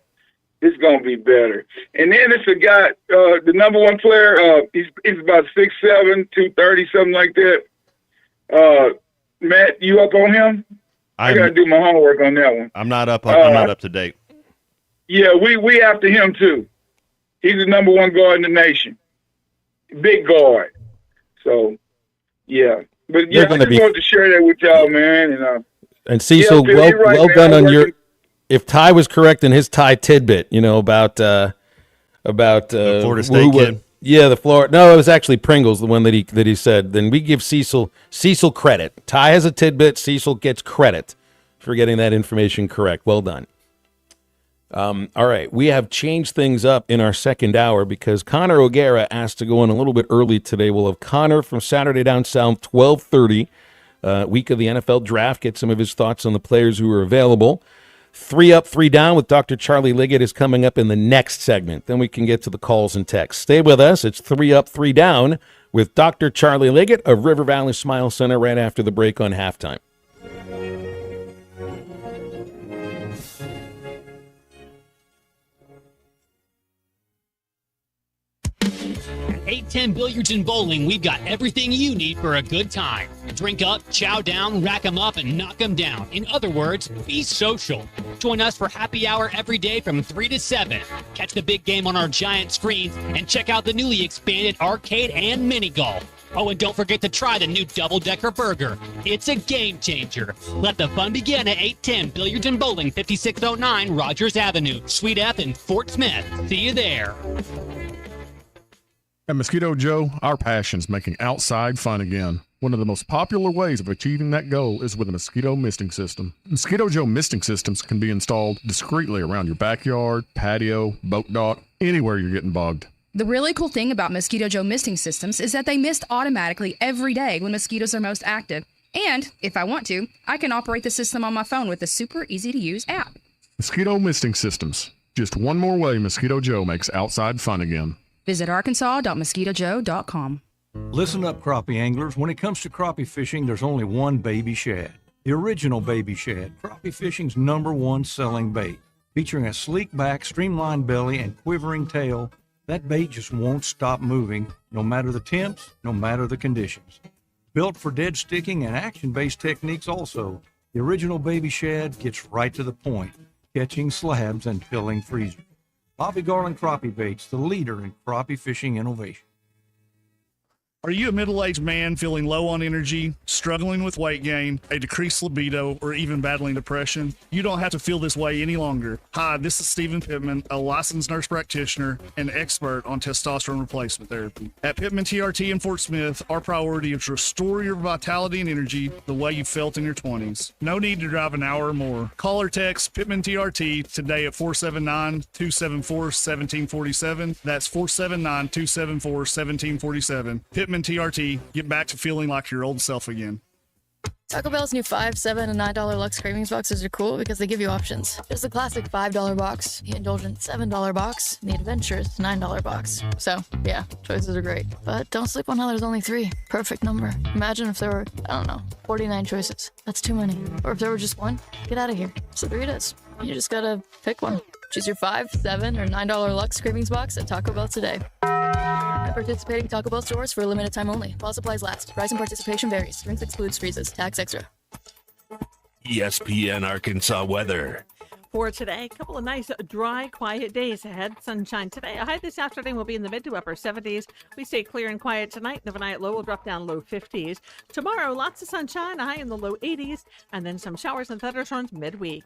It's going to be better. And then it's a guy, the number one player, he's about 6'7", 230, something like that. Matt, you up on him? I got to do my homework on that one. I'm not up to date. Yeah, we after him, too. He's the number one guard in the nation. Big guard. So... yeah, but yeah, I just wanted to share that with y'all, man. And Cecil, well done on your. If Ty was correct in his Ty tidbit, about the Florida State kid. Yeah, the Florida. No, it was actually Pringles, the one that he said. Then we give Cecil credit. Ty has a tidbit. Cecil gets credit for getting that information correct. Well done. All right, we have changed things up in our second hour because Connor O'Gara asked to go in a little bit early today. We'll have Connor from Saturday Down South, 12:30, week of the NFL Draft, get some of his thoughts on the players who are available. 3 Up, 3 Down with Dr. Charlie Liggett is coming up in the next segment. Then we can get to the calls and texts. Stay with us. It's 3 Up, 3 Down with Dr. Charlie Liggett of River Valley Smile Center right after the break on Halftime. 810 Billiards and Bowling, we've got everything you need for a good time. Drink up, chow down, rack 'em up, and knock 'em down. In other words, be social. Join us for happy hour every day from 3 to 7. Catch the big game on our giant screens and check out the newly expanded arcade and mini golf. Oh, and don't forget to try the new double-decker burger. It's a game changer. Let the fun begin at 810 Billiards and Bowling, 5609 Rogers Avenue, Suite F in Fort Smith. See you there. At Mosquito Joe, our passion's making outside fun again. One of the most popular ways of achieving that goal is with a mosquito misting system. Mosquito Joe misting systems can be installed discreetly around your backyard, patio, boat dock, anywhere you're getting bugged. The really cool thing about Mosquito Joe misting systems is that they mist automatically every day when mosquitoes are most active. And, if I want to, I can operate the system on my phone with a super easy-to-use app. Mosquito misting systems. Just one more way Mosquito Joe makes outside fun again. Visit arkansas.mosquitojoe.com. Listen up, crappie anglers. When it comes to crappie fishing, there's only one baby shad. The original baby shad, crappie fishing's #1 selling bait. Featuring a sleek back, streamlined belly, and quivering tail, that bait just won't stop moving, no matter the temps, no matter the conditions. Built for dead sticking and action-based techniques also, the original baby shad gets right to the point, catching slabs and filling freezers. Bobby Garland Crappie Baits, the leader in crappie fishing innovation. Are you a middle-aged man feeling low on energy, struggling with weight gain, a decreased libido, or even battling depression? You don't have to feel this way any longer. Hi, this is Stephen Pittman, a licensed nurse practitioner and expert on testosterone replacement therapy. At Pittman TRT in Fort Smith, our priority is to restore your vitality and energy the way you felt in your 20s. No need to drive an hour or more. Call or text Pittman TRT today at 479-274-1747. That's 479-274-1747. Pittman TRT, get back to feeling like your old self again. Taco Bell's new $5, $7, and $9 Lux Cravings boxes are cool because they give you options. There's the classic $5 box, the indulgent $7 box, and the adventurous $9 box. So, yeah, choices are great. But don't sleep on how there's only 3. Perfect number. Imagine if there were, 49 choices. That's too many. Or if there were just 1, get out of here. So 3 it is. You just gotta pick one. Choose your $5, $7, or $9 Lux Cravings box at Taco Bell today. At participating Taco Bell stores for a limited time only, while supplies last. Price and participation varies. Drinks excludes freezes. Tax extra. ESPN Arkansas weather. For today, a couple of nice, dry, quiet days ahead. Sunshine today. A high this afternoon will be in the mid to upper 70s. We stay clear and quiet tonight. The overnight low will drop down low 50s. Tomorrow, lots of sunshine, a high in the low 80s, and then some showers and thunderstorms midweek.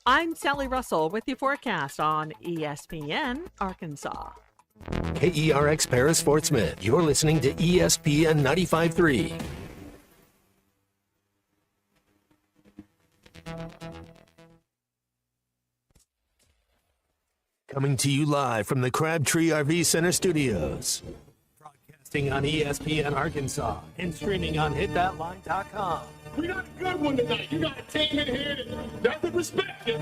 I'm Sally Russell with your forecast on ESPN Arkansas. KERX Paris Fort Smith. You're listening to ESPN 95.3. Coming to you live from the Crabtree RV Center studios. Broadcasting on ESPN Arkansas and streaming on hitthatline.com. We got a good one tonight. You got a team in here that doesn't respect it.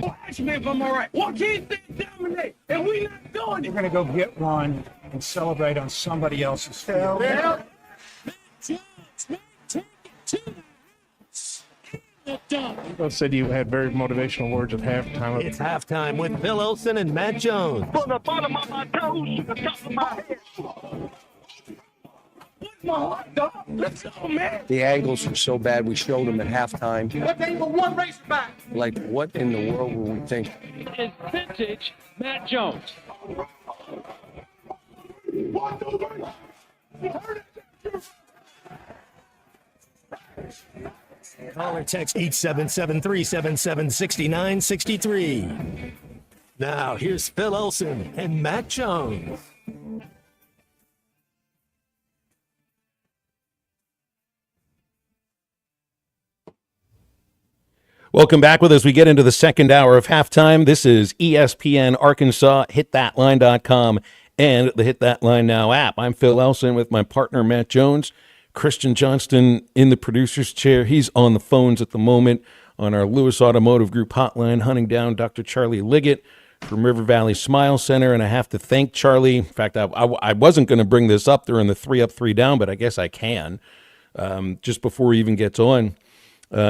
Well, ask me if I'm all right. Why can't they dominate? And we not doing it. We're going to go get one and celebrate on somebody else's field. Yeah. Bill said you had very motivational words at halftime. It's halftime with Bill Olson and Matt Jones. From the bottom of my toes to the top of my head. What's my heart, dog? Let's go, man. The angles were so bad, we showed them at halftime. That ain't but one race back. Like, what in the world were we thinking? It's vintage Matt Jones. Call or text 877-377-6963. Now, here's Phil Olson and Matt Jones. Welcome back with us. We get into the second hour of halftime. This is ESPN Arkansas, hitthatline.com, and the Hit That Line Now app. I'm Phil Elson with my partner, Matt Jones. Christian Johnston in the producer's chair. He's on the phones at the moment on our Lewis Automotive Group hotline, hunting down Dr. Charlie Liggett from River Valley Smile Center. And I have to thank Charlie. In fact, I wasn't going to bring this up during the 3 Up, 3 Down, but I guess I can just before he even gets on.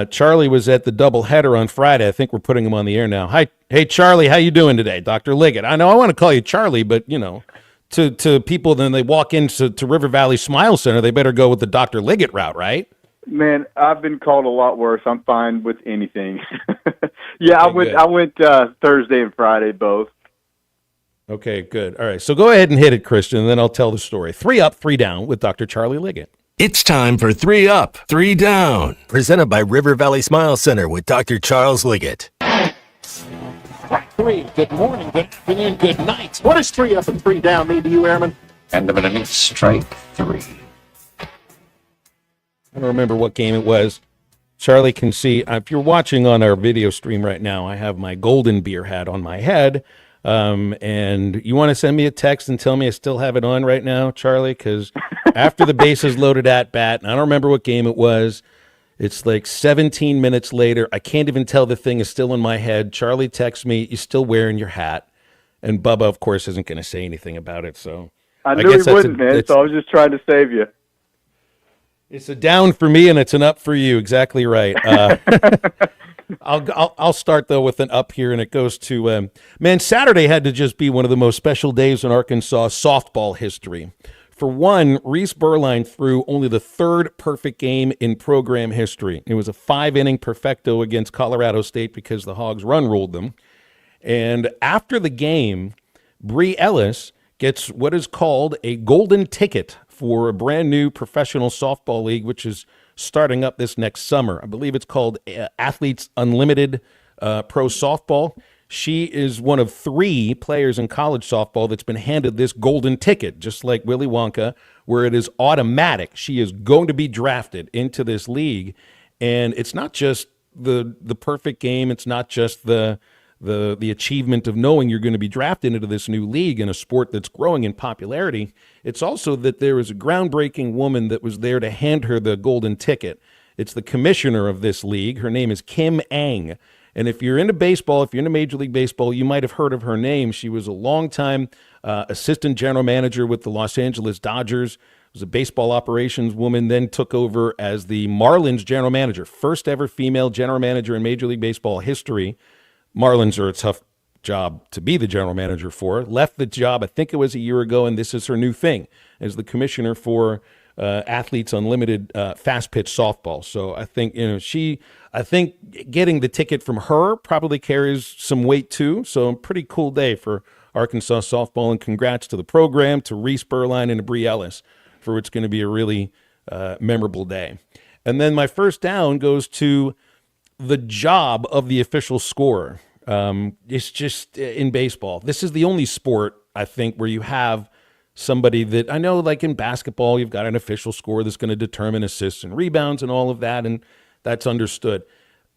Charlie was at the doubleheader on Friday. I think we're putting him on the air now. Hey, Charlie, how you doing today? Dr. Liggett. I know I want to call you Charlie, but, you know, to people, then they walk into River Valley Smile Center, they better go with the Dr. Liggett route, right? Man, I've been called a lot worse. I'm fine with anything. Yeah, Okay, I went Thursday and Friday both. Okay, good. All right, so go ahead and hit it, Christian, and then I'll tell the story. 3 Up, 3 Down with Dr. Charlie Liggett. It's time for 3 Up, 3 Down. Presented by River Valley Smile Center with Dr. Charles Liggett. 3, good morning, good afternoon, good night. What does 3 up and 3 down mean to you, Airman? End of an inning, strike 3. I don't remember what game it was. Charlie can see, if you're watching on our video stream right now, I have my golden beer hat on my head. And you want to send me a text and tell me I still have it on right now, Charlie? Because after the bases loaded at bat, and I don't remember what game it was, it's like 17 minutes later. I can't even tell the thing is still in my head. Charlie texts me, "You still wearing your hat?" And Bubba, of course, isn't going to say anything about it. So I knew he wouldn't, man, so I was just trying to save you. It's a down for me and it's an up for you. Exactly right. I'll start though with an up here, and it goes to man. Saturday had to just be one of the most special days in Arkansas softball history. For one, Reese Berline threw only the 3rd perfect game in program history. It was a 5-inning perfecto against Colorado State because the Hogs run ruled them. And after the game, Bree Ellis gets what is called a golden ticket for a brand new professional softball league, which is starting up this next summer. I believe it's called Athletes Unlimited Pro Softball. She is one of 3 players in college softball that's been handed this golden ticket, just like Willy Wonka, where it is automatic. She is going to be drafted into this league. And it's not just the perfect game. It's not just the achievement of knowing you're going to be drafted into this new league in a sport that's growing in popularity. It's also that there is a groundbreaking woman that was there to hand her the golden ticket. It's the commissioner of this league. Her name is Kim Ang. And if you're into baseball, if you're into Major League Baseball, you might have heard of her name. She was a longtime assistant general manager with the Los Angeles Dodgers, was a baseball operations woman, then took over as the Marlins general manager, first ever female general manager in Major League Baseball history. Marlins are a job to be the general manager for. Left the job, I think it was a year ago, and this is her new thing as the commissioner for Athletes Unlimited fast pitch softball. So I think I think getting the ticket from her probably carries some weight too. So a pretty cool day for Arkansas softball, and congrats to the program, to Reese Burline and to Bree Ellis for what's going to be a really memorable day. And then my first down goes to the job of the official scorer. It's just in baseball. This is the only sport, I think, where you have somebody that, I know like in basketball, you've got an official scorer that's going to determine assists and rebounds and all of that, and that's understood.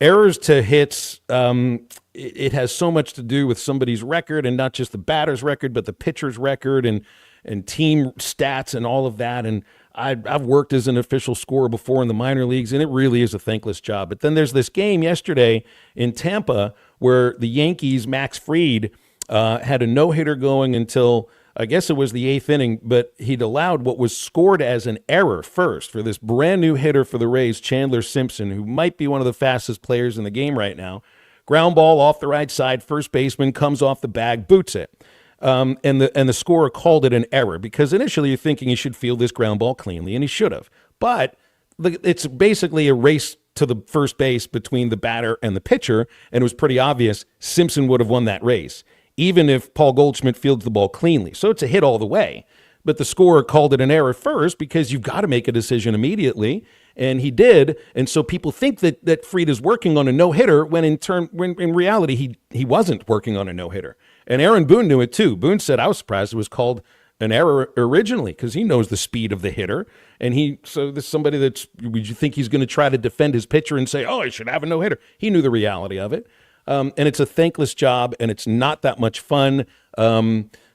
Errors to hits, it has so much to do with somebody's record, and not just the batter's record, but the pitcher's record and team stats and all of that. And I've worked as an official scorer before in the minor leagues, and it really is a thankless job. But then there's this game yesterday in Tampa where the Yankees, Max Fried, had a no-hitter going until, I guess it was the 8th inning, but he'd allowed what was scored as an error first for this brand new hitter for the Rays, Chandler Simpson, who might be one of the fastest players in the game right now. Ground ball off the right side, first baseman comes off the bag, boots it. And the scorer called it an error because initially you're thinking he should field this ground ball cleanly, and he should have. But it's basically a race to the first base between the batter and the pitcher, and it was pretty obvious Simpson would have won that race, even if Paul Goldschmidt fields the ball cleanly. So it's a hit all the way. But the scorer called it an error first because you've got to make a decision immediately, and he did. And so people think that Fried is working on a no-hitter when in reality he wasn't working on a no-hitter. And Aaron Boone knew it too. Boone said, I was surprised it was called an error originally because he knows the speed of the hitter. And so this is somebody would you think he's going to try to defend his pitcher and say, oh, he should have a no-hitter? He knew the reality of it. And it's a thankless job, and it's not that much fun.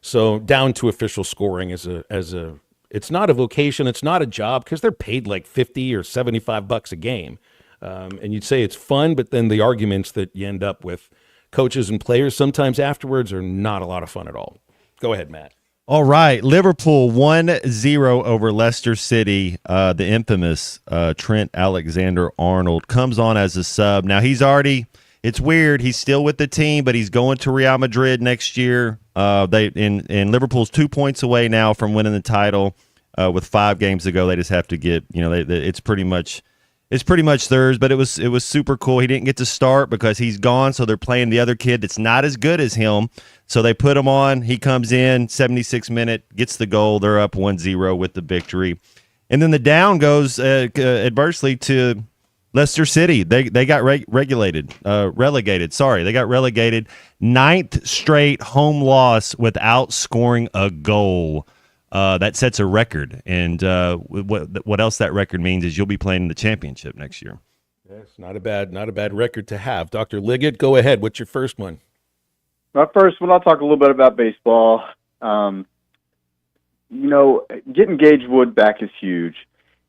So down to official scoring it's not a vocation, it's not a job because they're paid like $50 or $75 a game. And you'd say it's fun, but then the arguments that you end up with coaches and players sometimes afterwards are not a lot of fun at all. Go ahead, Matt. All right, Liverpool 1-0 over Leicester City. The infamous Trent Alexander-Arnold comes on as a sub. Now it's weird. He's still with the team, but he's going to Real Madrid next year. Liverpool's 2 points away now from winning the title. With 5 games to go, they just have to get. It's pretty much theirs. But it was super cool. He didn't get to start because he's gone, so they're playing the other kid that's not as good as him. So they put him on. He comes in 76 minute, gets the goal. They're up 1-0 with the victory, and then the down goes adversely to Leicester City. They got relegated. Sorry, they got relegated. 9th straight home loss without scoring a goal. That sets a record. And what else that record means is you'll be playing in the championship next year. Yes, not a bad record to have. Dr. Liggett, go ahead. What's your first one? My first one, I'll talk a little bit about baseball. Getting Gage Wood back is huge.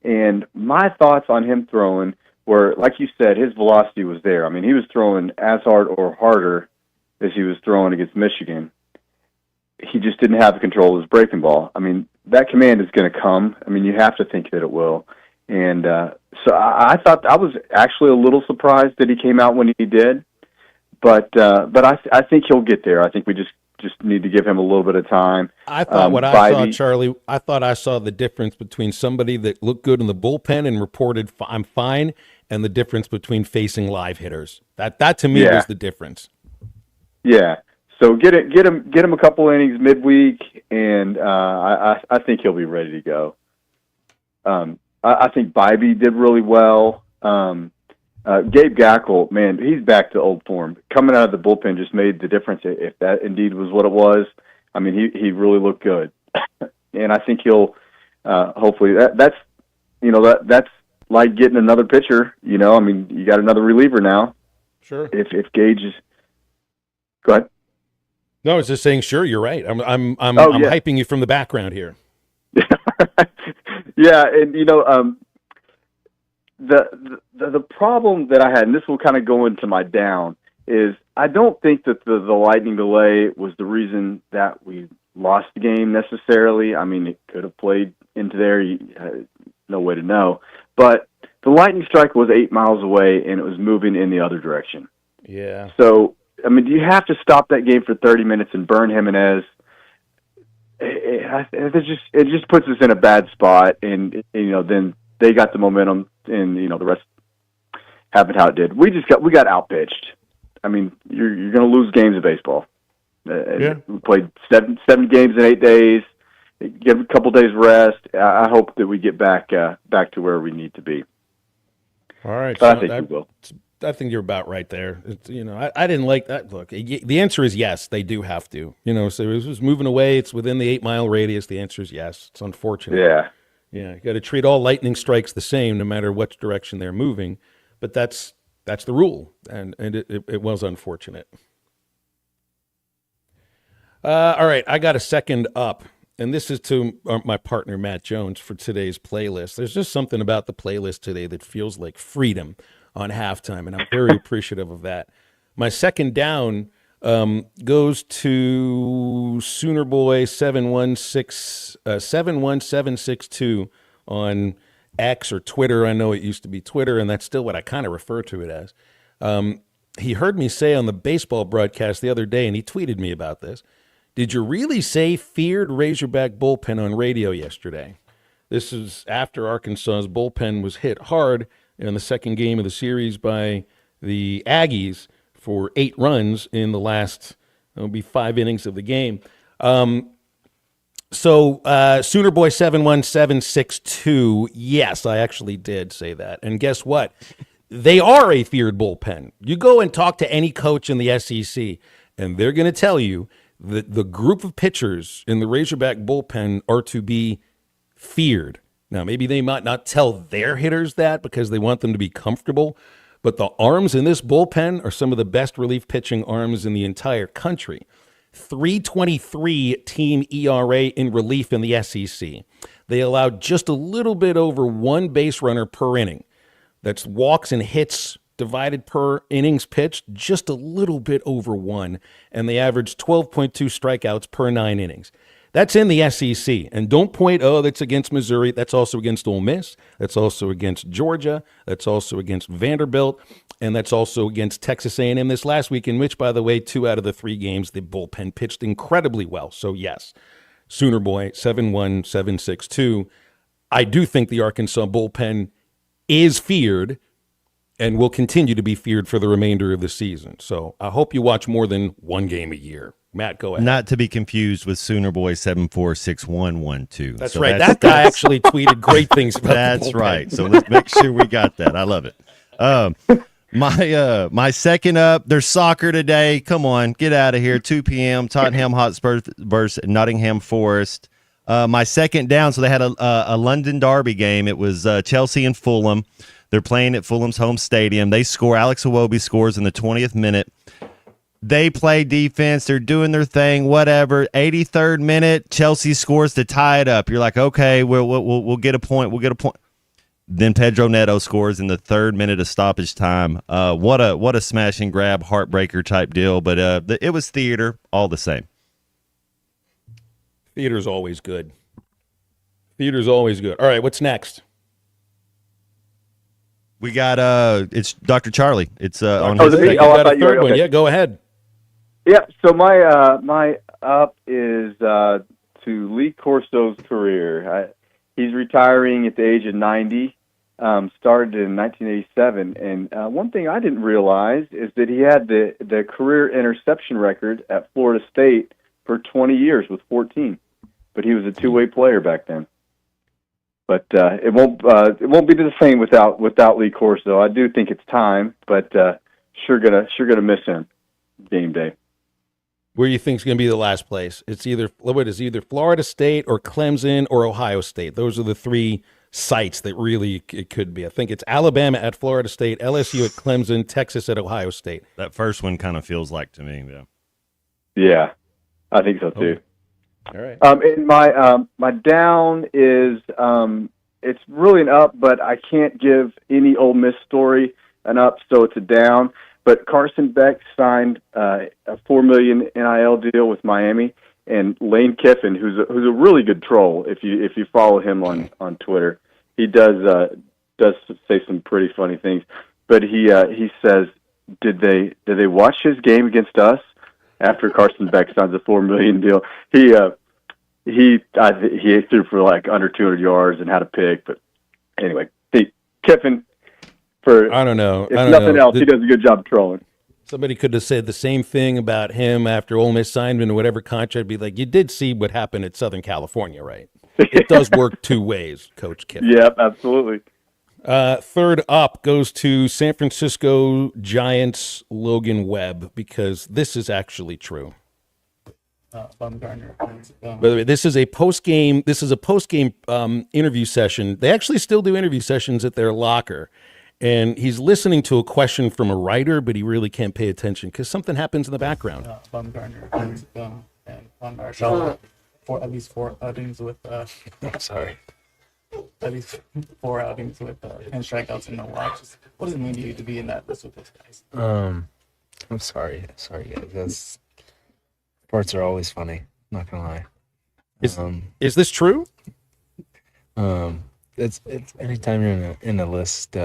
And my thoughts on him throwing were, like you said, his velocity was there. I mean, he was throwing as hard or harder as he was throwing against Michigan. He just didn't have the control of his breaking ball. I mean, that command is going to come. I mean, you have to think that it will. And so I thought I was actually a little surprised that he came out when he did. But I think he'll get there. I think we just need to give him a little bit of time. I thought I saw, Charlie, I saw the difference between somebody that looked good in the bullpen and reported, I'm fine, and the difference between facing live hitters. That to me was the difference. Yeah. So get him a couple innings midweek, and I think he'll be ready to go. I think Bybee did really well. Gabe Gackle, man, he's back to old form. Coming out of the bullpen just made the difference. If that indeed was what it was, I mean, he really looked good, and I think he'll hopefully that's like getting another pitcher. I mean, you got another reliever now. Sure. If Gage is, go ahead. No, I was just saying. Sure, you're right. I'm hyping you from the background here. Yeah, and the problem that I had, and this will kind of go into my down, is I don't think that the lightning delay was the reason that we lost the game necessarily. I mean, it could have played into there. No way to know. But the lightning strike was 8 miles away, and it was moving in the other direction. Yeah. So I mean, do you have to stop that game for 30 minutes and burn Jimenez? It just puts us in a bad spot, and then they got the momentum, and the rest happened how it did. We got outpitched. I mean, you're going to lose games of baseball. We played seven games in 8 days. Give a couple days rest. I hope that we get back to where we need to be. All right, but I think we will. I think you're about right there. I didn't like that. Look, the answer is yes, they do have to. So it was moving away. It's within the 8-mile radius. The answer is yes. It's unfortunate. Yeah. Yeah, you got to treat all lightning strikes the same, no matter which direction they're moving. But that's the rule, and it was unfortunate. All right, I got a second up, and this is to my partner Matt Jones for today's playlist. There's just something about the playlist today that feels like freedom on halftime, and I'm very appreciative of that. My second down goes to Sooner Boy 71762 on X or Twitter. I know it used to be Twitter, and that's still what I kind of refer to it as. He heard me say on the baseball broadcast the other day, and he tweeted me about this. Did you really say feared Razorback bullpen on radio yesterday? This is after Arkansas's bullpen was hit hard in the second game of the series by the Aggies for 8 runs in the last, it'll be 5 innings of the game. So Sooner Boy 71762, yes, I actually did say that. And guess what? They are a feared bullpen. You go and talk to any coach in the SEC, and they're going to tell you that the group of pitchers in the Razorback bullpen are to be feared. Now, maybe they might not tell their hitters that because they want them to be comfortable, but the arms in this bullpen are some of the best relief pitching arms in the entire country. 3.23 team ERA in relief in the SEC. They allowed just a little bit over 1 base runner per inning. That's walks and hits divided per innings pitched, just a little bit over 1, and they averaged 12.2 strikeouts per 9 innings. That's in the SEC. And don't point, that's against Missouri. That's also against Ole Miss. That's also against Georgia. That's also against Vanderbilt. And that's also against Texas A&M this last week, in which, by the way, 2 out of the 3 games, the bullpen pitched incredibly well. So, yes, Sooner Boy 71762. I do think the Arkansas bullpen is feared and will continue to be feared for the remainder of the season. So I hope you watch more than 1 game a year. Matt, go ahead. Not to be confused with Sooner Boy 746112. That's right. That guy actually tweeted great things about That's right. So let's make sure we got that. I love it. My second up, there's soccer today. Come on, get out of here. 2 p.m. Tottenham Hotspur versus Nottingham Forest. My second down, so they had a London derby game. It was Chelsea and Fulham. They're playing at Fulham's home stadium. They score. Alex Iwobi scores in the 20th minute. They play defense. They're doing their thing, whatever. 83rd minute, Chelsea scores to tie it up. You're like, okay, we'll get a point. We'll get a point. Then Pedro Neto scores in the 3rd minute of stoppage time. What a smash and grab, heartbreaker type deal. But it was theater all the same. Theater's always good. Theater's always good. All right, what's next? We got it's Dr. Charlie. It's on his you got a third one. Okay. Yeah, go ahead. Yeah, so my up is to Lee Corso's career. He's retiring at the age of 90. Started in 1987, and one thing I didn't realize is that he had the career interception record at Florida State for 20 years with 14. But he was a two-way player back then. But it won't be the same without Lee Corso. I do think it's time, but sure gonna miss him game day. Where you think is going to be the last place? It's either Florida State or Clemson or Ohio State. Those are the 3 sites that really it could be. I think it's Alabama at Florida State, LSU at Clemson, Texas at Ohio State. That first one kind of feels like to me. Yeah. Yeah, I think so too. All right. And my down is it's really an up, but I can't give any Ole Miss story an up, so it's a down. But Carson Beck signed a $4 million NIL deal with Miami, and Lane Kiffin, who's a really good troll. If you follow him on Twitter, he does say some pretty funny things. But he says did they watch his game against us after Carson Beck signs a $4 million deal? He threw for like under 200 yards and had a pick. But anyway, Kiffin, I don't know. If nothing else, he does a good job trolling. Somebody could have said the same thing about him after Ole Miss signed him or whatever contract. Be like, you did see what happened at Southern California, right? It does work two ways, Coach Kiffin. Yep, absolutely. Third up goes to San Francisco Giants Logan Webb, because this is actually true. By the way, this is a post-game interview session. They actually still do interview sessions at their locker. And he's listening to a question from a writer, but he really can't pay attention because something happens in the background. Bumgarner and Bumgarner for at least 4 outings with sorry. At least 4 outings with 10 strikeouts and no walks. What does it mean to you to be in that list with those guys? I'm sorry guys. That's sports are always funny. Not gonna lie. Is this true? It's anytime you're in a list.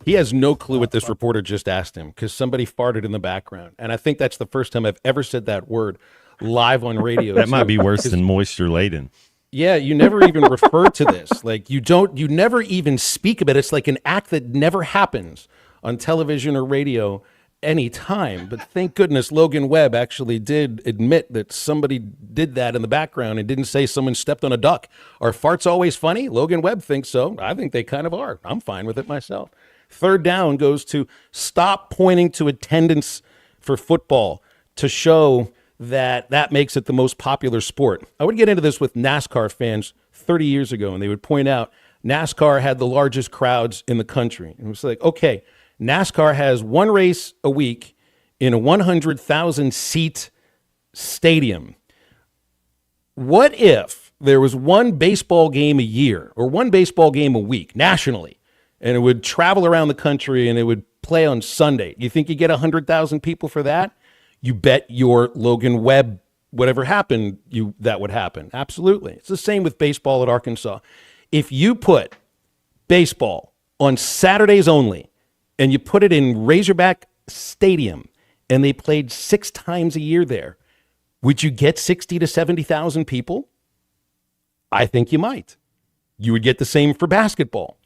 He has no clue what this reporter just asked him because somebody farted in the background, and I think that's the first time I've ever said that word live on radio. That might be worse than moisture laden. Yeah, you never even refer to this. Like you never even speak about it. It's like an act that never happens on television or radio any time. But thank goodness Logan Webb actually did admit that somebody did that in the background and didn't say someone stepped on a duck. Are farts always funny? Logan Webb thinks so. I think they kind of are. I'm fine with it myself. Third down goes to stop pointing to attendance for football to show that makes it the most popular sport. I would get into this with NASCAR fans 30 years ago, and they would point out NASCAR had the largest crowds in the country. And it was like, okay, NASCAR has one race a week in a 100,000 seat stadium. What if there was one baseball game a year or one baseball game a week nationally, and it would travel around the country and it would play on Sunday? You think you get 100,000 people for that? You bet your Logan Webb, whatever happened, that would happen. Absolutely. It's the same with baseball at Arkansas. If you put baseball on Saturdays only and you put it in Razorback Stadium and they played 6 times a year there, would you get 60 to 70,000 people? I think you might. You would get the same for basketball.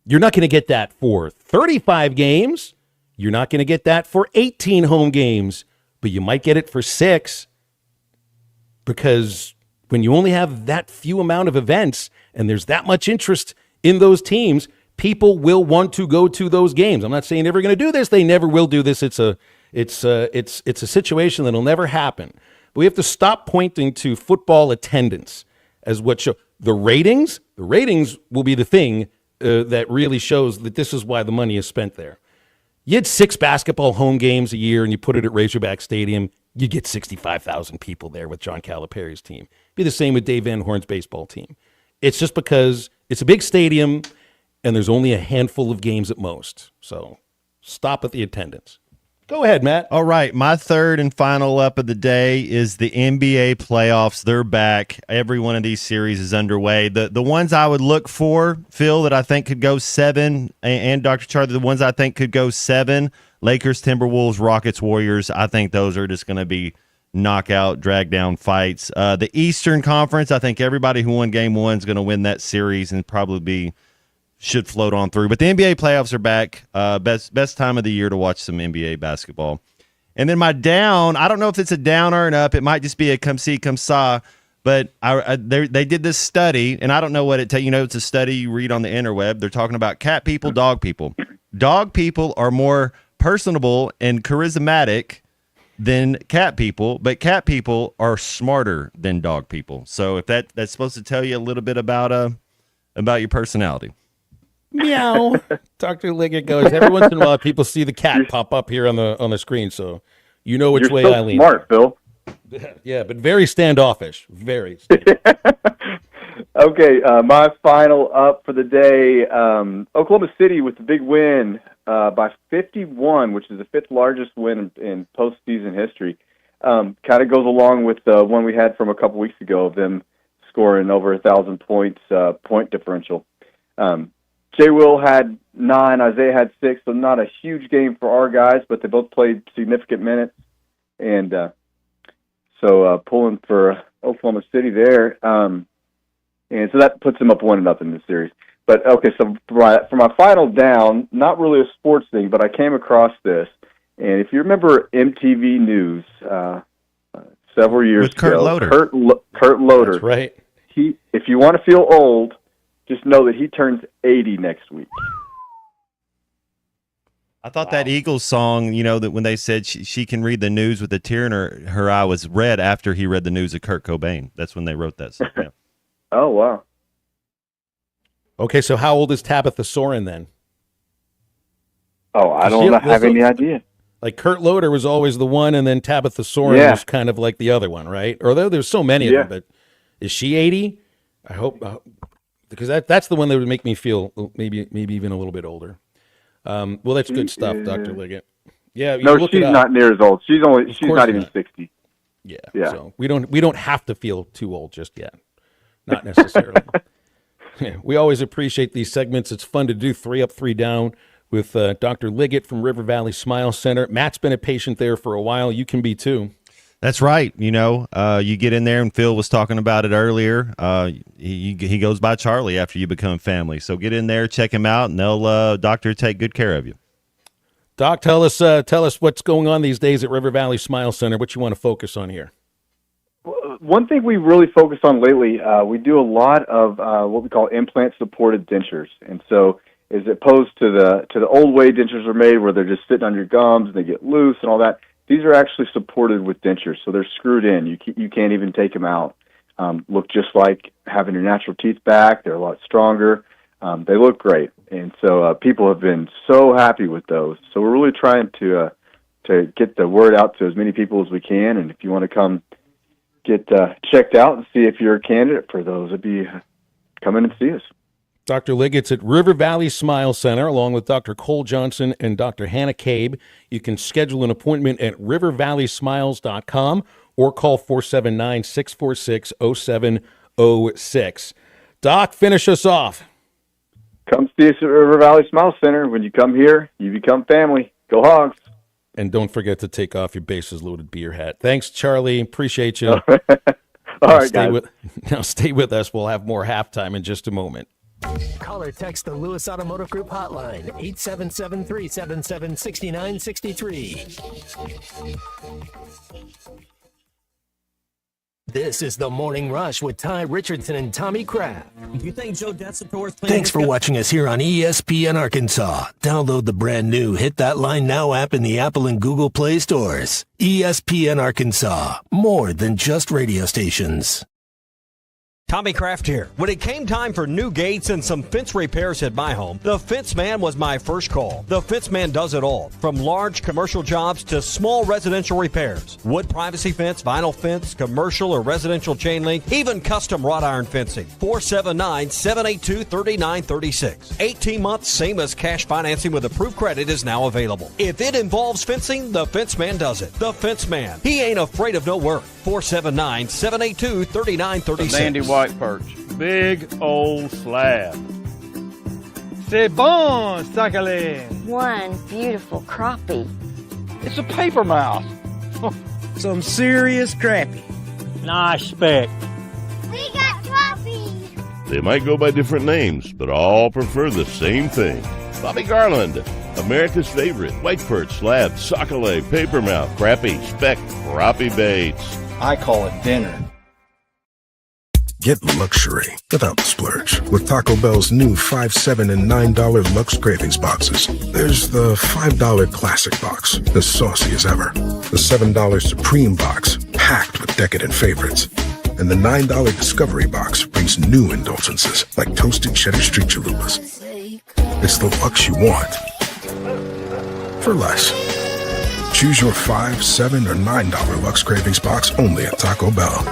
You're not going to get that for 35 games. You're not going to get that for 18 home games, but you might get it for 6, because when you only have that few amount of events and there's that much interest in those teams, people will want to go to those games. I'm not saying they're never going to do this. They never will do this. It's a situation that'll never happen. But we have to stop pointing to football attendance as what show the ratings. The ratings will be the thing that really shows that this is why the money is spent there. You had 6 basketball home games a year and you put it at Razorback Stadium, you get 65,000 people there with John Calipari's team. Be the same with Dave Van Horn's baseball team. It's just because it's a big stadium and there's only a handful of games at most. So stop at the attendance. Go ahead, Matt. All right. My third and final up of the day is the NBA playoffs. They're back. Every one of these series is underway. The ones I would look for, Phil, that I think could go 7, and Dr. Charlie, the ones I think could go 7, Lakers, Timberwolves, Rockets, Warriors. I think those are just going to be knockout, drag down fights. The Eastern Conference, I think everybody who won game 1 is going to win that series and probably should float on through. But the NBA playoffs are back. Best time of the year to watch some NBA basketball. And then my down, I don't know if it's a down or an up. It might just be a come see, come saw. But they did this study, and I don't know what it takes. It's a study you read on the interweb. They're talking about cat people, dog people. Dog people are more personable and charismatic than cat people, but cat people are smarter than dog people. So if that's supposed to tell you a little bit about your personality. Meow. Dr. Liggett goes, every once in a while people see the cat pop up here on the screen, so you know which way I lean. You're smart, Phil. Yeah, but very standoffish. Very. Okay, my final up for the day, Oklahoma City with the big win by 51, which is the 5th largest win in postseason history. Kind of goes along with the one we had from a couple weeks ago of them scoring over 1,000 points, point differential. Jay Will had 9, Isaiah had 6, so not a huge game for our guys, but they both played significant minutes. And so pulling for Oklahoma City there. And so that puts them up 1-0 in the series. But, okay, so for my final down, not really a sports thing, but I came across this. And if you remember MTV News several years with Kurt ago, Loder. Kurt Loder. That's right. If you want to feel old, just know that he turns 80 next week. I thought that Eagles song, that when they said she can read the news with a tear in her eye was read after he read the news of Kurt Cobain. That's when they wrote that song. Yeah. Oh, wow. Okay, so how old is Tabitha Soren then? Oh, I don't have any idea. Like Kurt Loder was always the one, and then Tabitha Soren was kind of like the other one, right? Or there's so many of them, but is she 80? I hope, because that's the one that would make me feel maybe even a little bit older. Well, that's good stuff, Dr. Liggett. Yeah, no, she's not near as old. She's not even 60. Yeah. So we don't have to feel too old just yet. Not necessarily. We always appreciate these segments. It's fun to do 3 Up, 3 Down with Dr. Liggett from River Valley Smile Center. Matt's been a patient there for a while. You can be too. That's right. You get in there, and Phil was talking about it earlier. He goes by Charlie after you become family. So get in there, check him out, and they'll doctor take good care of you. Doc, tell us what's going on these days at River Valley Smile Center. What you want to focus on here? One thing we really focus on lately, we do a lot of what we call implant-supported dentures, and so as opposed to the old way dentures are made, where they're just sitting on your gums and they get loose and all that. These are actually supported with dentures, so they're screwed in. You can't even take them out. Look just like having your natural teeth back. They're a lot stronger. They look great, and so people have been so happy with those. So we're really trying to get the word out to as many people as we can. And if you want to come get checked out and see if you're a candidate for those, come in and see us. Dr. Liggett's at River Valley Smile Center, along with Dr. Cole Johnson and Dr. Hannah Cabe. You can schedule an appointment at rivervalleysmiles.com or call 479-646-0706. Doc, finish us off. Come see us at River Valley Smile Center. When you come here, you become family. Go Hogs. And don't forget to take off your bases-loaded beer hat. Thanks, Charlie. Appreciate you. All right, guys. Now stay with us. We'll have more halftime in just a moment. Call or text the Lewis Automotive Group hotline, 877-377-6963. This is the Morning Rush with Ty Richardson and Tommy Kraft. You think Joe Desatore's Thanks for watching us here on ESPN Arkansas. Download the brand new Hit That Line Now app in the Apple and Google Play stores. ESPN Arkansas, more than just radio stations. Tommy Kraft here. When it came time for new gates and some fence repairs at my home, the Fence Man was my first call. The Fence Man does it all, from large commercial jobs to small residential repairs. Wood privacy fence, vinyl fence, commercial or residential chain link, even custom wrought iron fencing. 479-782-3936. 18 months, same as cash financing with approved credit is now available. If it involves fencing, the Fence Man does it. The Fence Man. He ain't afraid of no work. 479-782-3936. Dandy white perch. Big old slab. C'est bon, sacalé. One beautiful crappie. It's a paper mouse. Some serious crappie. Nice speck. We got crappie. They might go by different names, but all prefer the same thing. Bobby Garland, America's favorite white perch, slab, sockeye, papermouth, crappie, speck, crappie baits. I call it dinner. Get luxury without the splurge with Taco Bell's new $5, $7, and $9 Lux Cravings boxes. There's the $5 Classic box, as saucy as ever. The $7 Supreme box, packed with decadent favorites. And the $9 Discovery box brings new indulgences like toasted cheddar street chalupas. It's the Lux you want for less. Choose your $5, $7, or $9 Lux Cravings box only at Taco Bell.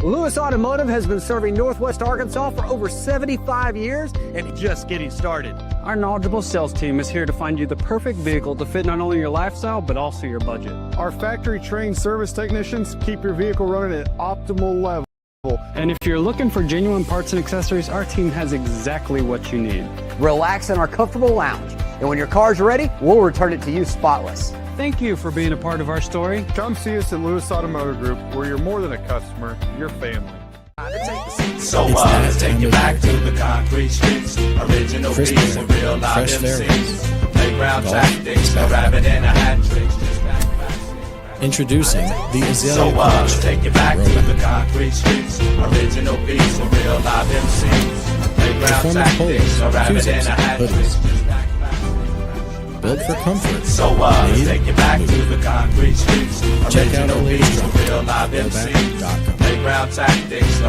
Lewis Automotive has been serving Northwest Arkansas for over 75 years and just getting started. Our knowledgeable sales team is here to find you the perfect vehicle to fit not only your lifestyle, but also your budget. Our factory-trained service technicians keep your vehicle running at optimal level And if you're looking for genuine parts and accessories, our team has exactly what you need. Relax in our comfortable lounge. And when your car's ready, we'll return it to you spotless. Thank you for being a part of our story. Come see us at Lewis Automotive Group, where you're more than a customer, you're family. So let's take you back to the concrete streets. Original beats and real live MCs. Playground tactics, a rabbit and a hat trick. Introducing the Azalea So let's take you back to the concrete streets. Original beats and real live MCs. Playground tactics, a rabbit and a hat trick. Built for comfort. So let's take you back to the concrete streets. Check out our Original latest beats and real live MCs. Playground tactics.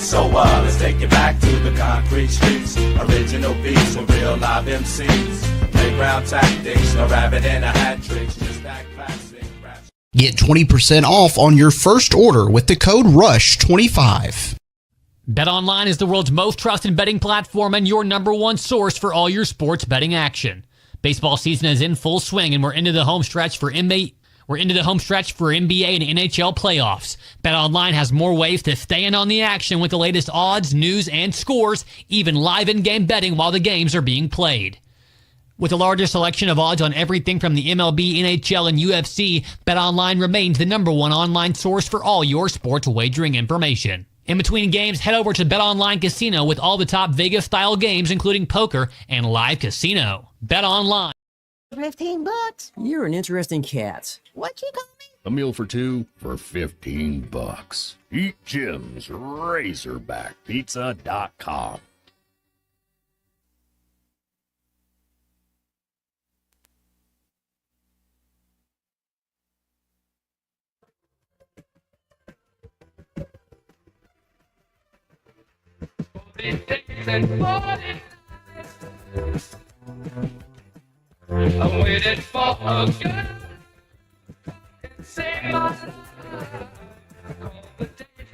So let's take you back to the concrete streets. Original beats and real live MCs. Playground tactics, a rabbit and a hat trick. Just that classic rap. Get 20% off on your first order with the code RUSH25. BetOnline is the world's most trusted betting platform and your number one source for all your sports betting action. Baseball season is in full swing, and we're into the home stretch for NBA. We're into the home stretch for NBA and NHL playoffs. BetOnline has more ways to stay in on the action with the latest odds, news, and scores, even live in-game betting while the games are being played. With the largest selection of odds on everything from the MLB, NHL, and UFC, BetOnline remains the number one online source for all your sports wagering information. In between games, head over to BetOnline Casino with all the top Vegas-style games, including poker and live casino. BetOnline. $15? You're an interesting cat. What you call me? A meal for two for $15. Eat Jim's RazorbackPizza.com. I waited for a girl. Say my love.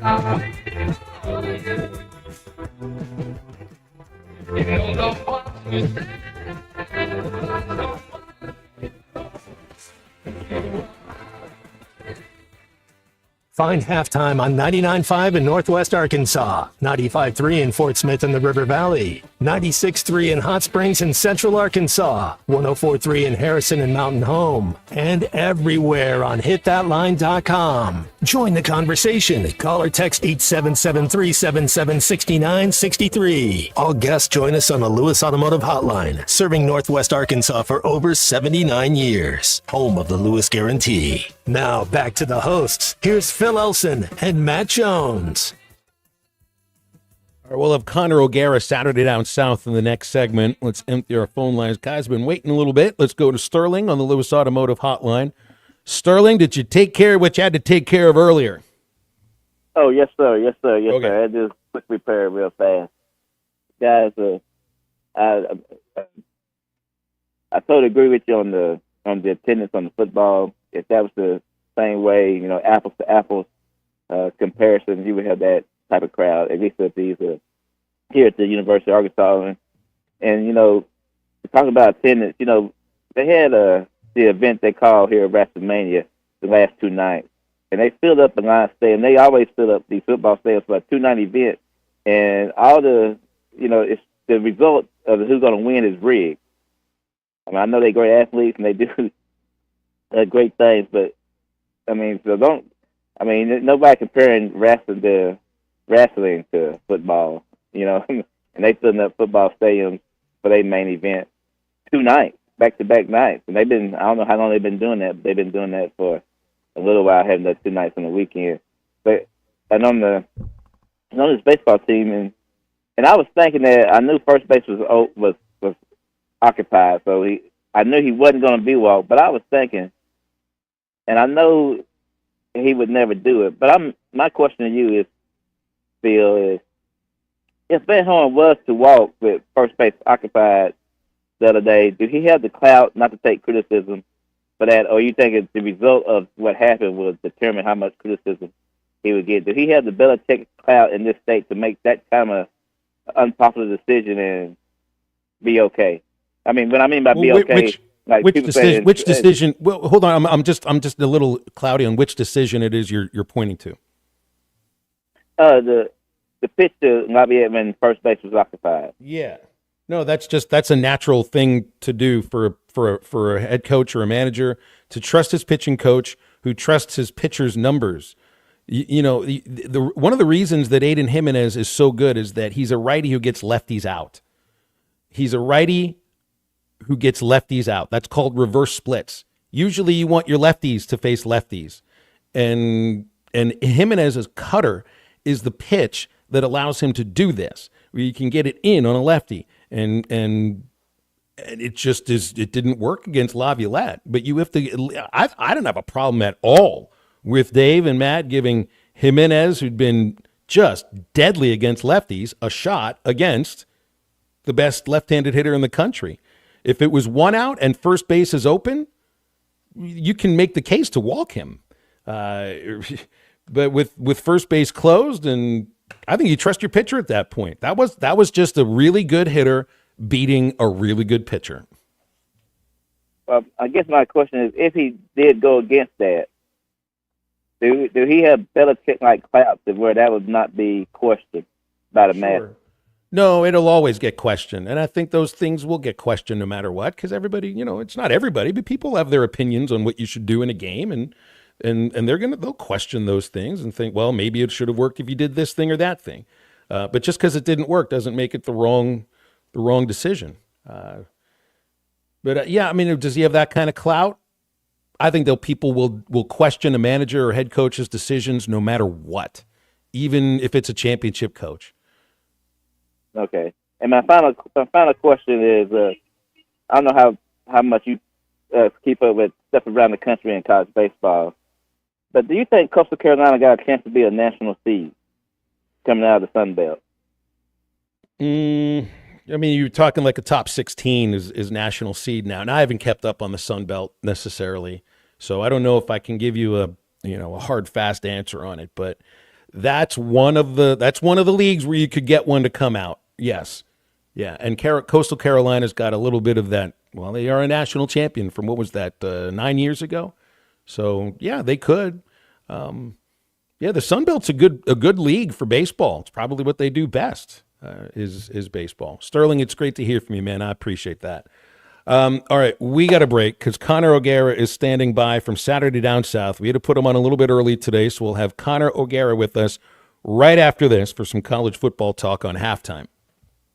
All the days I waited for you. You know the one who said. Find Halftime on 99.5 in Northwest Arkansas, 95.3 in Fort Smith and the River Valley, 96.3 in Hot Springs and Central Arkansas, 104.3 in Harrison and Mountain Home, and everywhere on hitthatline.com. Join the conversation. Call or text 877-377-6963. All guests join us on the Lewis Automotive Hotline, serving Northwest Arkansas for over 79 years. Home of the Lewis Guarantee. Now back to the hosts. Here's Phil Elson and Matt Jones. All right, we'll have Connor O'Gara Saturday Down South in the next segment. Let's empty our phone lines. Guys, been waiting a little bit. Let's go to Sterling on the Lewis Automotive Hotline. Sterling, did you take care of what you had to take care of earlier? Oh, yes, sir. Yes, sir. Yes, Okay. sir. I just quick repair real fast. Guys, I totally agree with you on the attendance on the football. If that was the same way, apples to apples comparison, you would have that type of crowd, at least at these here at the University of Arkansas. And talking about attendance, they had the event they call here WrestleMania the last two nights, and they filled up the Lions Stadium. They always fill up these football stadiums for a two-night event, and all it's the result of who's going to win is rigged. I mean, I know they're great athletes and they do great things, but nobody comparing wrestling to football, and they filling up football stadiums for their main event two nights, back-to-back nights, and I don't know how long they've been doing that, but they've been doing that for a little while, having those two nights on the weekend. But and on this baseball team, and I was thinking that I knew first base was occupied, so I knew he wasn't going to be walked, but I was thinking, and I know he would never do it, but my question to you is, Phil, if Van Horn was to walk with first base occupied the other day, do he have the clout not to take criticism for that, or you think the result of what happened will determine how much criticism he would get? Do he have the Belichick clout in this state to make that kind of unpopular decision and be okay? I mean, what I mean by be okay, which decision? Well, hold on. I'm just a little cloudy on which decision it is you're pointing to. The pitch to Lafayette when first base was occupied. Yeah. No, that's a natural thing to do for a head coach or a manager, to trust his pitching coach who trusts his pitcher's numbers. One of the reasons that Aiden Jimenez is so good is that he's a righty who gets lefties out. He's a righty who gets lefties out. That's called reverse splits. Usually you want your lefties to face lefties. And Jimenez's cutter is the pitch that allows him to do this, where you can get it in on a lefty. And it just is. It didn't work against Laviolette. But you have to. I don't have a problem at all with Dave and Matt giving Jimenez, who'd been just deadly against lefties, a shot against the best left-handed hitter in the country. If it was one out and first base is open, you can make the case to walk him. But with first base closed, and I think you trust your pitcher at that point. That was just a really good hitter beating a really good pitcher. I guess my question is, if he did go against that, do he have Belichick-like clout to where that would not be questioned by the matter? No, it'll always get questioned. And I think those things will get questioned no matter what, because everybody, it's not everybody, but people have their opinions on what you should do in a game, and they'll question those things and think, well, maybe it should have worked if you did this thing or that thing. But just because it didn't work doesn't make it the wrong decision. Does he have that kind of clout? I think people will question a manager or head coach's decisions no matter what, even if it's a championship coach. Okay. And my final question is, I don't know how much you keep up with stuff around the country in college baseball, but do you think Coastal Carolina got a chance to be a national seed coming out of the Sun Belt? You're talking like a top 16 is national seed now. And I haven't kept up on the Sun Belt necessarily, so I don't know if I can give you a hard, fast answer on it. But that's one of the leagues where you could get one to come out. Yes, yeah. And Coastal Carolina's got a little bit of that. Well, they are a national champion from, what was that, 9 years ago? So yeah, they could. The Sun Belt's a good league for baseball. It's probably what they do best. Is baseball. Sterling, it's great to hear from you, man. I appreciate that. All right, we got a break because Connor O'Gara is standing by from Saturday Down South. We had to put him on a little bit early today, so we'll have Connor O'Gara with us right after this for some college football talk on halftime.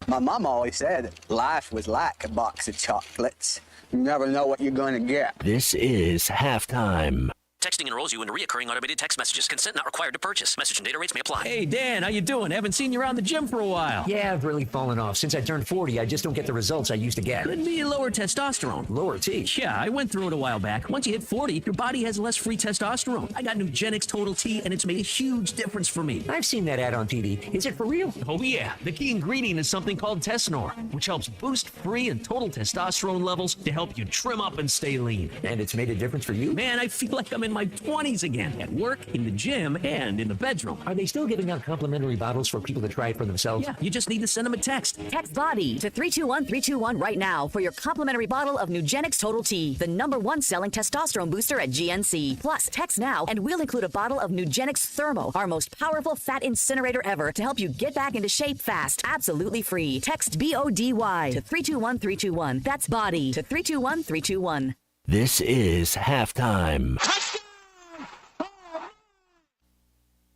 My mom always said life was like a box of chocolates. You never know what you're going to get. This is halftime. Texting enrolls you in recurring automated text messages. Consent not required to purchase. Message and data rates may apply. Hey, Dan, how you doing? Haven't seen you around the gym for a while. Yeah, I've really fallen off. Since I turned 40, I just don't get the results I used to get. Could be lower testosterone. Lower T? Yeah, I went through it a while back. Once you hit 40, your body has less free testosterone. I got Nugenix Total T, and it's made a huge difference for me. I've seen that ad on TV. Is it for real? Oh, yeah. The key ingredient is something called Tesnor, which helps boost free and total testosterone levels to help you trim up and stay lean. And it's made a difference for you? Man, I feel like I'm in my 20s again. At work, in the gym, and in the bedroom. Are they still giving out complimentary bottles for people to try it for themselves? Yeah, you just need to send them a text. Text BODY to 321-321 right now for your complimentary bottle of Nugenix Total T, the #1 selling testosterone booster at GNC. Plus, text now and we'll include a bottle of Nugenix Thermo, our most powerful fat incinerator ever, to help you get back into shape fast. Absolutely free. Text BODY to 321-321. That's BODY to 321-321. This is halftime.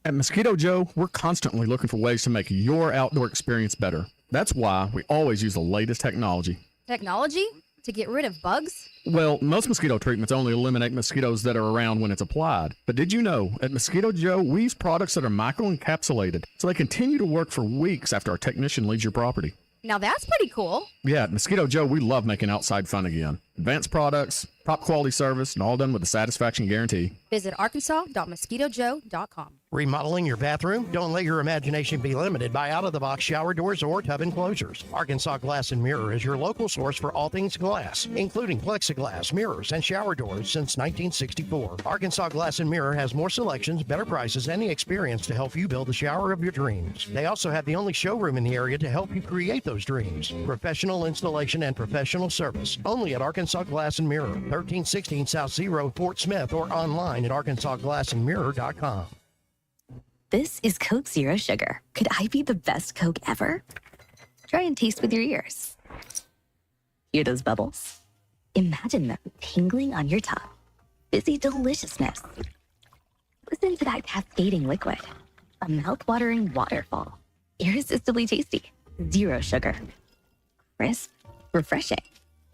At Mosquito Joe, we're constantly looking for ways to make your outdoor experience better. That's why we always use the latest technology. Technology? To get rid of bugs? Well, most mosquito treatments only eliminate mosquitoes that are around when it's applied. But did you know, at Mosquito Joe, we use products that are microencapsulated, so they continue to work for weeks after our technician leaves your property. Now that's pretty cool. Yeah, at Mosquito Joe, we love making outside fun again. Advanced products, top quality service, and all done with a satisfaction guarantee. Visit arkansas.mosquitojoe.com. Remodeling your bathroom? Don't let your imagination be limited by out-of-the-box shower doors or tub enclosures. Arkansas Glass and Mirror is your local source for all things glass, including plexiglass, mirrors, and shower doors since 1964. Arkansas Glass and Mirror has more selections, better prices, and the experience to help you build the shower of your dreams. They also have the only showroom in the area to help you create those dreams. Professional installation and professional service. Only at Arkansas Glass and Mirror, 1316 South Zero, Fort Smith, or online at arkansasglassandmirror.com. This is Coke Zero Sugar. Could I be the best Coke ever? Try and taste with your ears. Hear those bubbles? Imagine them tingling on your tongue. Fizzy deliciousness. Listen to that cascading liquid. A mouth-watering waterfall. Irresistibly tasty. Zero sugar. Crisp, refreshing,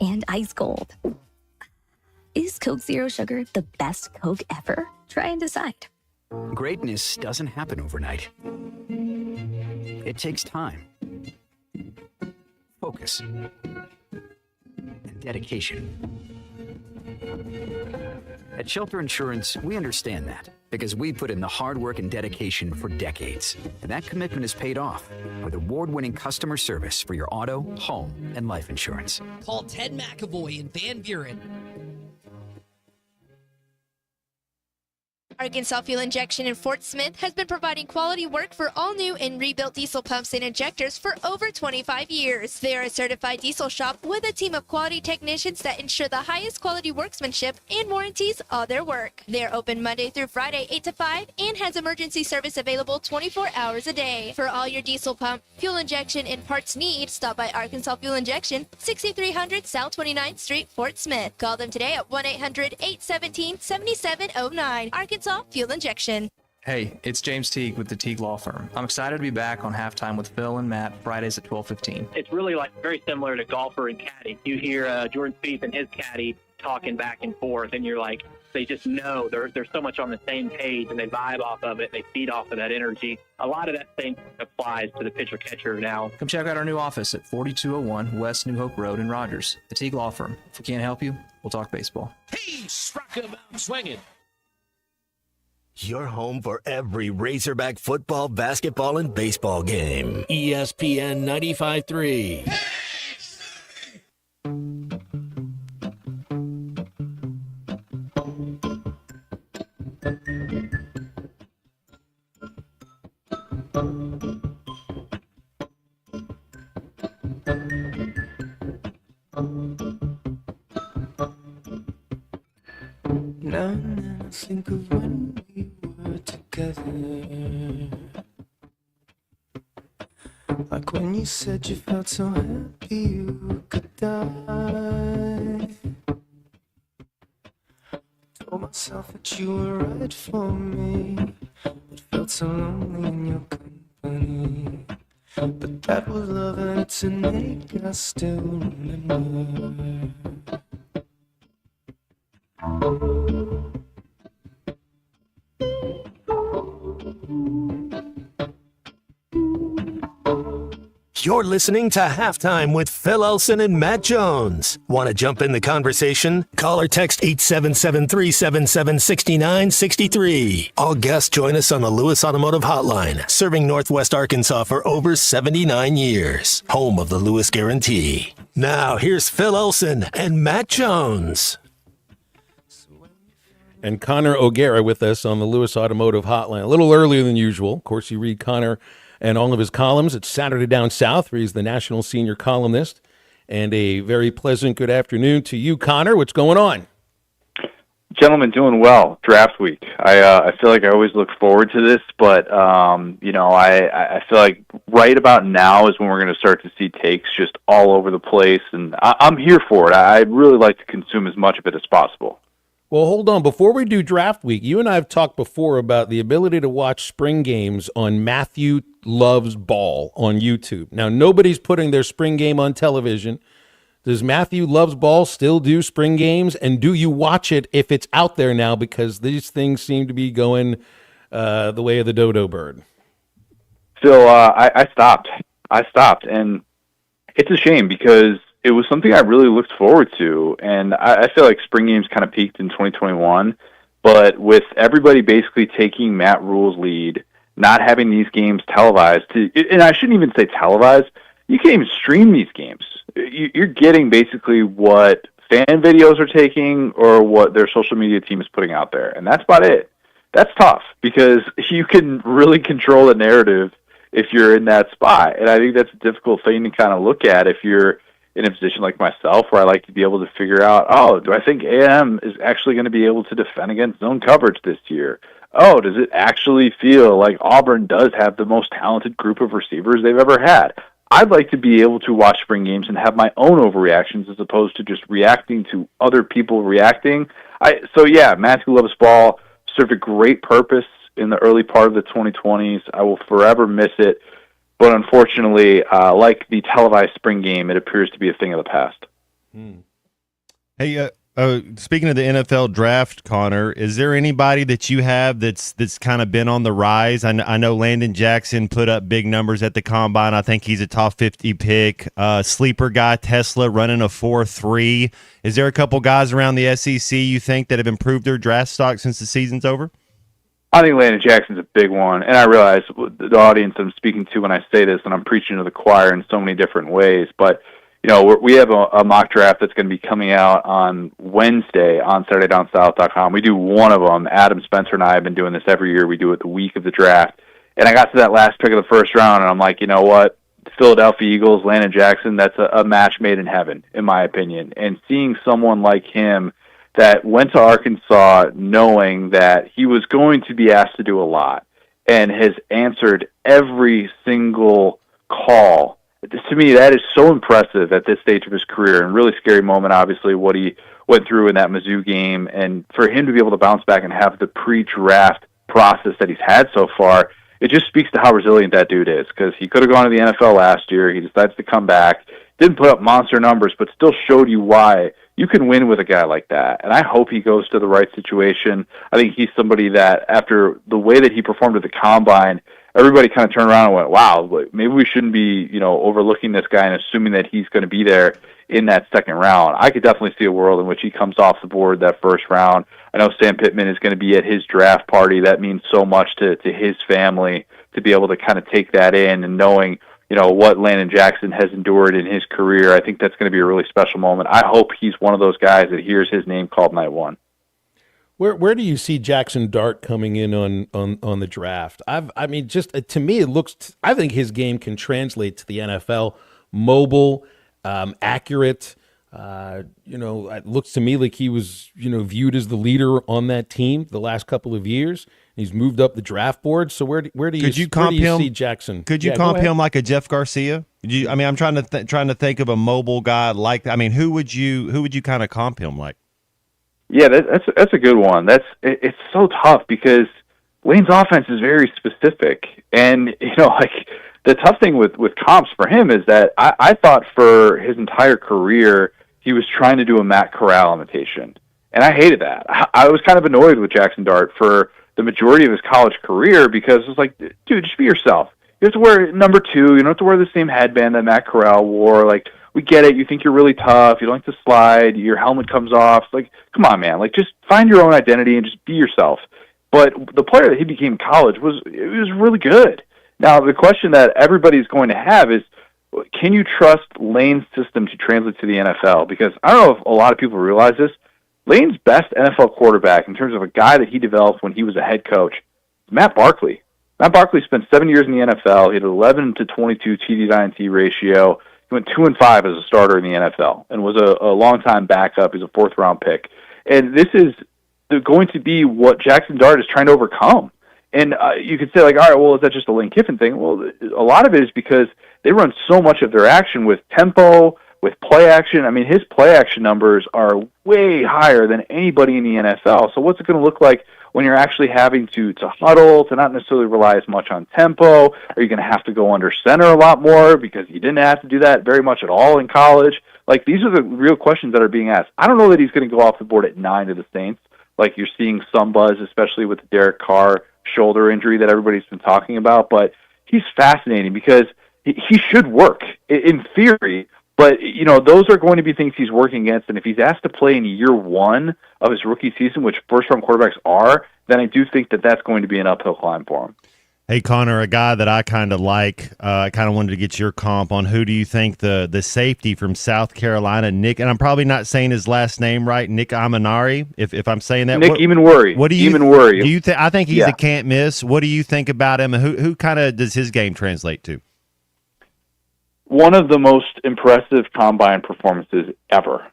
and ice cold. Is Coke Zero Sugar the best Coke ever? Try and decide. Greatness doesn't happen overnight. It takes time, focus, and dedication. At Shelter Insurance, we understand that because we put in the hard work and dedication for decades. And that commitment is paid off with award-winning customer service for your auto, home, and life insurance. Call Ted McAvoy in Van Buren. Arkansas Fuel Injection in Fort Smith has been providing quality work for all new and rebuilt diesel pumps and injectors for over 25 years. They are a certified diesel shop with a team of quality technicians that ensure the highest quality workmanship and warranties all their work. They are open Monday through Friday 8 to 5 and has emergency service available 24 hours a day. For all your diesel pump, fuel injection, and parts needs, stop by Arkansas Fuel Injection, 6300 South 29th Street, Fort Smith. Call them today at 1-800-817-7709. Arkansas Fuel Injection. Hey, it's James Teague with the Teague Law Firm. I'm excited to be back on Halftime with Phil and Matt Fridays at 12:15. It's really very similar to golfer and caddy. You hear Jordan Spieth and his caddy talking back and forth, and you're like, they just know they're so much on the same page, and they vibe off of it. They feed off of that energy. A lot of that same applies to the pitcher catcher now. Come check out our new office at 4201 West New Hope Road in Rogers. The Teague Law Firm. If we can't help you, we'll talk baseball. Peace, rock'em, swinging. Your home for every Razorback football, basketball, and baseball game. ESPN 95.3. Now and then I think of when we were together. Like when you said you felt so happy you could die. Told myself that you were right for me, but felt so lonely in your company. But that was love and it's innate, I still remember. You're listening to Halftime with Phil Elson and Matt Jones. Want to jump in the conversation? Call or text 877-377-6963. All guests join us on the Lewis Automotive Hotline, serving Northwest Arkansas for over 79 years. Home of the Lewis Guarantee. Now, here's Phil Elson and Matt Jones. And Connor O'Gara with us on the Lewis Automotive Hotline. A little earlier than usual. Of course, you read Connor and all of his columns. It's Saturday Down South, where he's the national senior columnist. And a very pleasant good afternoon to you, Connor. What's going on? Gentlemen, doing well. Draft week. I feel like I always look forward to this, but I feel like right about now is when we're going to start to see takes just all over the place, and I'm here for it. I'd really like to consume as much of it as possible. Well, hold on. Before we do draft week, you and I have talked before about the ability to watch spring games on Matthew Loves Ball on YouTube. Now, nobody's putting their spring game on television. Does Matthew Loves Ball still do spring games? And do you watch it if it's out there now? Because these things seem to be going the way of the dodo bird. So I stopped. And it's a shame because it was something I really looked forward to, and I feel like spring games kind of peaked in 2021, but with everybody basically taking Matt Rule's lead, not having these games televised, and I shouldn't even say televised, you can't even stream these games. You're getting basically what fan videos are taking or what their social media team is putting out there, and that's about it. That's tough because you can really control the narrative if you're in that spot, and I think that's a difficult thing to kind of look at if you're in a position like myself where I like to be able to figure out, do I think A&M is actually going to be able to defend against zone coverage this year? oh, does it actually feel like Auburn does have the most talented group of receivers they've ever had? I'd like to be able to watch spring games and have my own overreactions as opposed to just reacting to other people reacting. Matthew Levis Ball served a great purpose in the early part of the 2020s. I will forever miss it. But unfortunately, like the televised spring game, it appears to be a thing of the past. Hey, speaking of the NFL draft, Connor, is there anybody that you have that's kind of been on the rise? I know Landon Jackson put up big numbers at the Combine. I think he's a top 50 pick. Sleeper guy, Tesla, running a 4.3. Is there a couple guys around the SEC you think that have improved their draft stock since the season's over? I think Landon Jackson's a big one, and I realize the audience I'm speaking to when I say this, and I'm preaching to the choir in so many different ways, but we have a mock draft that's going to be coming out on Wednesday on SaturdayDownSouth.com. We do one of them. Adam Spencer and I have been doing this every year. We do it the week of the draft. And I got to that last pick of the first round, and I'm like, you know what? Philadelphia Eagles, Landon Jackson, that's a match made in heaven, in my opinion. And seeing someone like him that went to Arkansas knowing that he was going to be asked to do a lot and has answered every single call. To me, that is so impressive at this stage of his career, and really scary moment, obviously, what he went through in that Mizzou game. And for him to be able to bounce back and have the pre-draft process that he's had so far, it just speaks to how resilient that dude is, because he could have gone to the NFL last year. He decides to come back, didn't put up monster numbers, but still showed you why you can win with a guy like that. And I hope he goes to the right situation. I think he's somebody that, after the way that he performed at the Combine, everybody kind of turned around and went, wow, maybe we shouldn't be, overlooking this guy and assuming that he's going to be there in that second round. I could definitely see a world in which he comes off the board that first round. I know Sam Pittman is going to be at his draft party. That means so much to his family to be able to kind of take that in, and knowing, what Landon Jackson has endured in his career. I think that's going to be a really special moment. I hope he's one of those guys that hears his name called night one. Where do you see Jackson Dart coming in on the draft? To me, it looks. I think his game can translate to the NFL. Mobile, accurate. It looks to me like he was viewed as the leader on that team the last couple of years. He's moved up the draft board. So where do you see Jackson? Could you comp him like a Jeff Garcia? I'm trying to think of a mobile guy like that. Who would you kind of comp him like? Yeah, that's a good one. It's so tough because Lane's offense is very specific, and the tough thing with comps for him is that I thought for his entire career he was trying to do a Matt Corral imitation, and I hated that. I was kind of annoyed with Jackson Dart for the majority of his college career because it was like, dude, just be yourself. You have to wear number 2. You don't have to wear the same headband that Matt Corral wore. Like, we get it. You think you're really tough. You don't like to slide. Your helmet comes off. It's like, come on, man. Like, just find your own identity and just be yourself. But the player that he became in college was really good. Now, the question that everybody's going to have is, can you trust Lane's system to translate to the NFL? Because I don't know if a lot of people realize this. Lane's best NFL quarterback in terms of a guy that he developed when he was a head coach, Matt Barkley. Matt Barkley spent 7 years in the NFL. He had an 11-22 TD-INT ratio. He went 2-5 as a starter in the NFL and was a long-time backup. He's a 4th-round pick. And this is going to be what Jackson Dart is trying to overcome. And you could say, like, all right, well, is that just a Lane Kiffin thing? Well, a lot of it is because they run so much of their action with tempo, with play action. His play action numbers are way higher than anybody in the NFL. So what's it going to look like when you're actually having to huddle, to not necessarily rely as much on tempo? Are you going to have to go under center a lot more because you didn't have to do that very much at all in college? Like, these are the real questions that are being asked. I don't know that he's going to go off the board at 9 to the Saints, like you're seeing some buzz, especially with the Derek Carr shoulder injury that everybody's been talking about. But he's fascinating because he should work in theory. But, those are going to be things he's working against. And if he's asked to play in year 1 of his rookie season, which first-round quarterbacks are, then I do think that that's going to be an uphill climb for him. Hey, Connor, a guy that I kind of like, I kind of wanted to get your comp on. Who do you think the safety from South Carolina, Nick, and I'm probably not saying his last name right, Nick Imanari, if I'm saying that. Nick Imanari. What do you Imanari. Do you think? I think he's a can't miss. What do you think about him? Who kind of does his game translate to? One of the most impressive combine performances ever.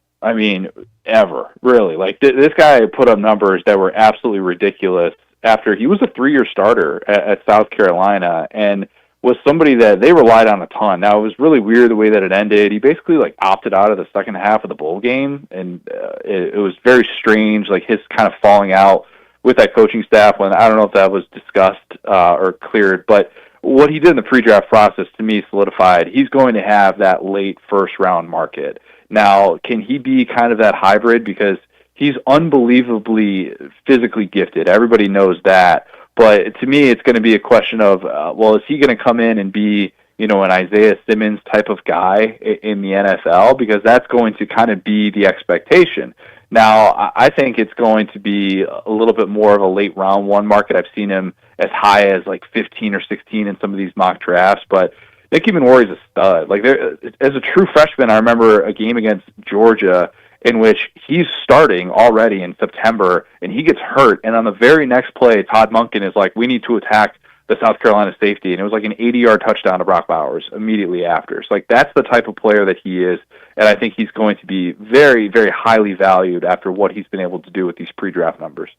Ever, really. Like, this guy put up numbers that were absolutely ridiculous. after he was a 3-year starter at South Carolina and was somebody that they relied on a ton. Now, it was really weird the way that it ended. He basically like opted out of the second half of the bowl game, and it was very strange, like his kind of falling out with that coaching staff when I don't know if that was discussed or cleared, but what he did in the pre-draft process to me solidified he's going to have that late first-round market. Now, can he be kind of that hybrid? Because he's unbelievably physically gifted. Everybody knows that. But to me, it's going to be a question of, well, is he going to come in and be, an Isaiah Simmons type of guy in the NFL? Because that's going to kind of be the expectation. Now, I think it's going to be a little bit more of a late round one market. I've seen him as high as like 15 or 16 in some of these mock drafts, but Nick Ebenwari's a stud. Like, as a true freshman, I remember a game against Georgia in which he's starting already in September, and he gets hurt, and on the very next play, Todd Monken is like, we need to attack the South Carolina safety, and it was like an 80-yard touchdown to Brock Bowers immediately after. So, like, that's the type of player that he is, and I think he's going to be very, very highly valued after what he's been able to do with these pre-draft numbers.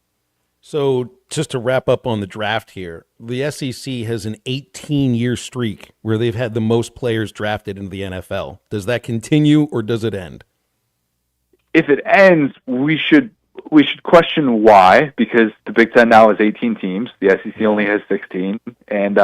So just to wrap up on the draft here, the SEC has an 18-year streak where they've had the most players drafted into the NFL. Does that continue, or does it end? If it ends, we should question why, because the Big Ten now has 18 teams. The SEC only has 16. And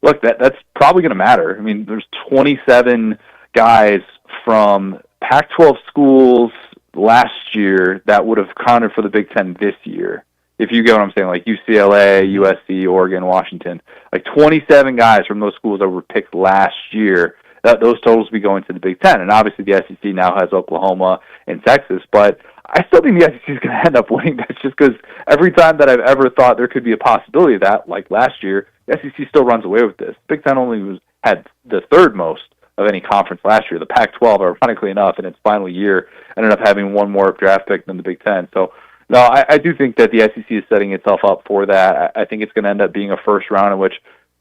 look, that's probably going to matter. I mean, there's 27 guys from Pac-12 schools last year that would have counted for the Big Ten this year. If you get what I'm saying, like UCLA, USC, Oregon, Washington, like 27 guys from those schools that were picked last year, those totals will be going to the Big Ten. And obviously the SEC now has Oklahoma and Texas, but I still think the SEC is going to end up winning. That's just because every time that I've ever thought there could be a possibility of that, like last year, the SEC still runs away with this. Big Ten only had the third most of any conference last year. The Pac-12, ironically enough, in its final year, ended up having one more draft pick than the Big Ten. So, no, I do think that the SEC is setting itself up for that. I think it's going to end up being a first round in which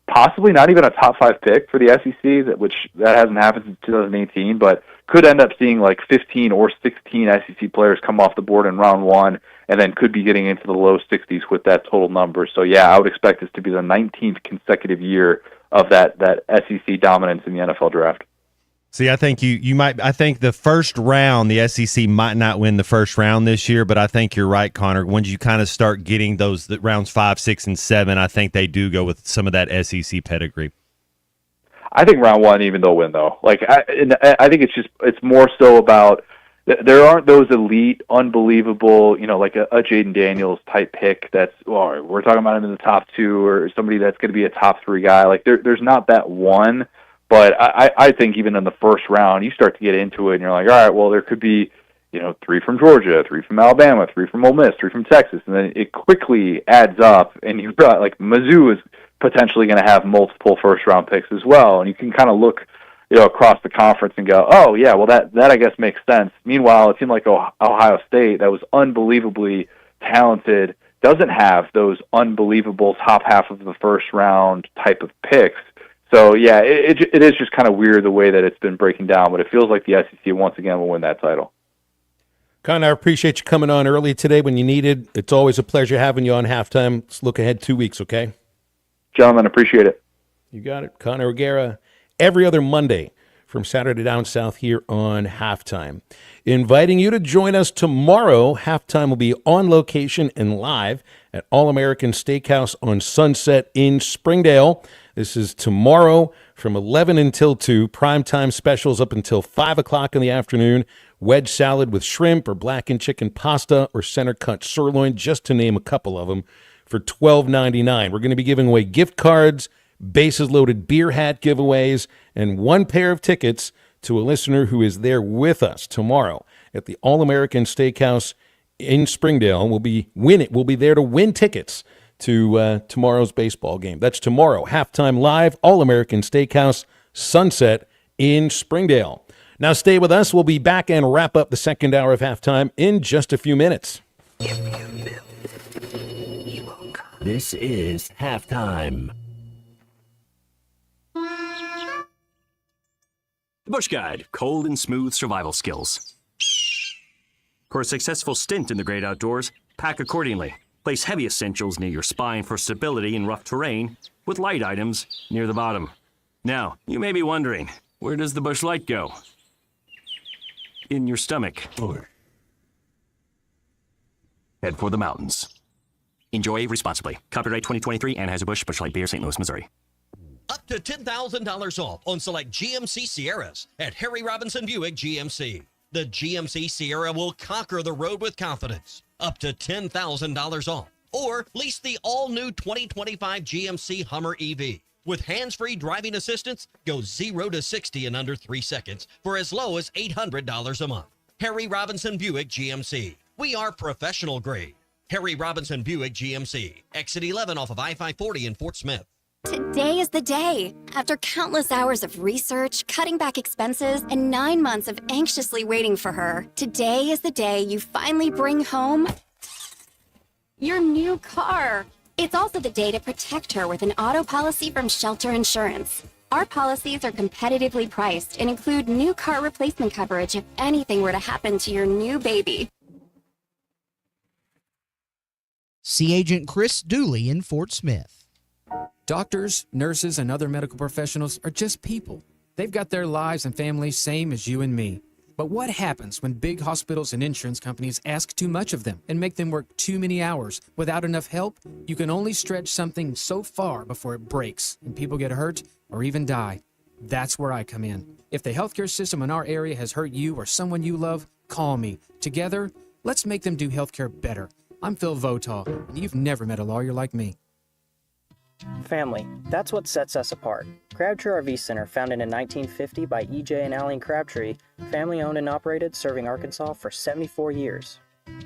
possibly not even a top 5 pick for the SEC, which hasn't happened since 2018, but could end up seeing like 15 or 16 SEC players come off the board in round one, and then could be getting into the low 60s with that total number. So yeah, I would expect this to be the 19th consecutive year of that SEC dominance in the NFL draft. See, I think you might. I think the first round, the SEC might not win the first round this year, but I think you're right, Connor. Once you kind of start getting those rounds 5, 6, and 7, I think they do go with some of that SEC pedigree. I think round one, even they'll win though. Like I think it's more so about there aren't those elite, unbelievable, like a Jaden Daniels type pick. That's we're talking about him in the top 2 or somebody that's going to be a top 3 guy. Like there's not that one. But I think even in the first round, you start to get into it, and you're like, all right, well, there could be, 3 from Georgia, 3 from Alabama, 3 from Ole Miss, 3 from Texas, and then it quickly adds up, and you've got, like, Mizzou is potentially going to have multiple first-round picks as well, and you can kind of look, across the conference and go, oh, yeah, well, that I guess makes sense. Meanwhile, it seemed like Ohio State, that was unbelievably talented, doesn't have those unbelievable top half of the first round type of picks. So, yeah, it is just kind of weird the way that it's been breaking down, but it feels like the SEC once again will win that title. Connor, I appreciate you coming on early today when you needed. It's always a pleasure having you on Halftime. Let's look ahead 2 weeks, okay? Gentlemen, appreciate it. You got it. Connor O'Gara, every other Monday from Saturday Down South here on Halftime. Inviting you to join us tomorrow. Halftime will be on location and live at All-American Steakhouse on Sunset in Springdale. This is tomorrow from 11 until 2. Primetime specials up until 5 o'clock in the afternoon. Wedge salad with shrimp or blackened chicken pasta or center-cut sirloin, just to name a couple of them, for $12.99. We're going to be giving away gift cards, bases-loaded beer hat giveaways, and 1 pair of tickets to a listener who is there with us tomorrow at the All-American Steakhouse in Springdale. We'll be there to win tickets to tomorrow's baseball game. That's tomorrow, Halftime Live, All-American Steakhouse, Sunset in Springdale. Now stay with us. We'll be back and wrap up the second hour of Halftime in just a few minutes. If you live, you will come. This is Halftime. The Bush Guide, cold and smooth survival skills. For a successful stint in the great outdoors, pack accordingly. Place heavy essentials near your spine for stability in rough terrain, with light items near the bottom. Now, you may be wondering, where does the Busch Light go? In your stomach. Head for the mountains. Enjoy responsibly. Copyright 2023, Anheuser-Busch, Busch Light Beer, St. Louis, Missouri. Up to $10,000 off on select GMC Sierras at Harry Robinson Buick GMC. The GMC Sierra will conquer the road with confidence. Up to $10,000 off. Or lease the all-new 2025 GMC Hummer EV. With hands-free driving assistance, go 0 to 60 in under 3 seconds for as low as $800 a month. Harry Robinson Buick GMC. We are professional grade. Harry Robinson Buick GMC. Exit 11 off of I-540 in Fort Smith. Today is the day. After countless hours of research, cutting back expenses, and 9 months of anxiously waiting for her, today is the day you finally bring home your new car. It's also the day to protect her with an auto policy from Shelter Insurance. Our policies are competitively priced and include new car replacement coverage if anything were to happen to your new baby. See Agent Chris Dooley in Fort Smith. Doctors, nurses, and other medical professionals are just people. They've got their lives and families same as you and me. But what happens when big hospitals and insurance companies ask too much of them and make them work too many hours without enough help? You can only stretch something so far before it breaks and people get hurt or even die. That's where I come in. If the healthcare system in our area has hurt you or someone you love, call me. Together, let's make them do healthcare better. I'm Phil Votaw, and you've never met a lawyer like me. Family, that's what sets us apart. Crabtree RV Center, founded in 1950 by E.J. and Allen Crabtree, family owned and operated, serving Arkansas for 74 years.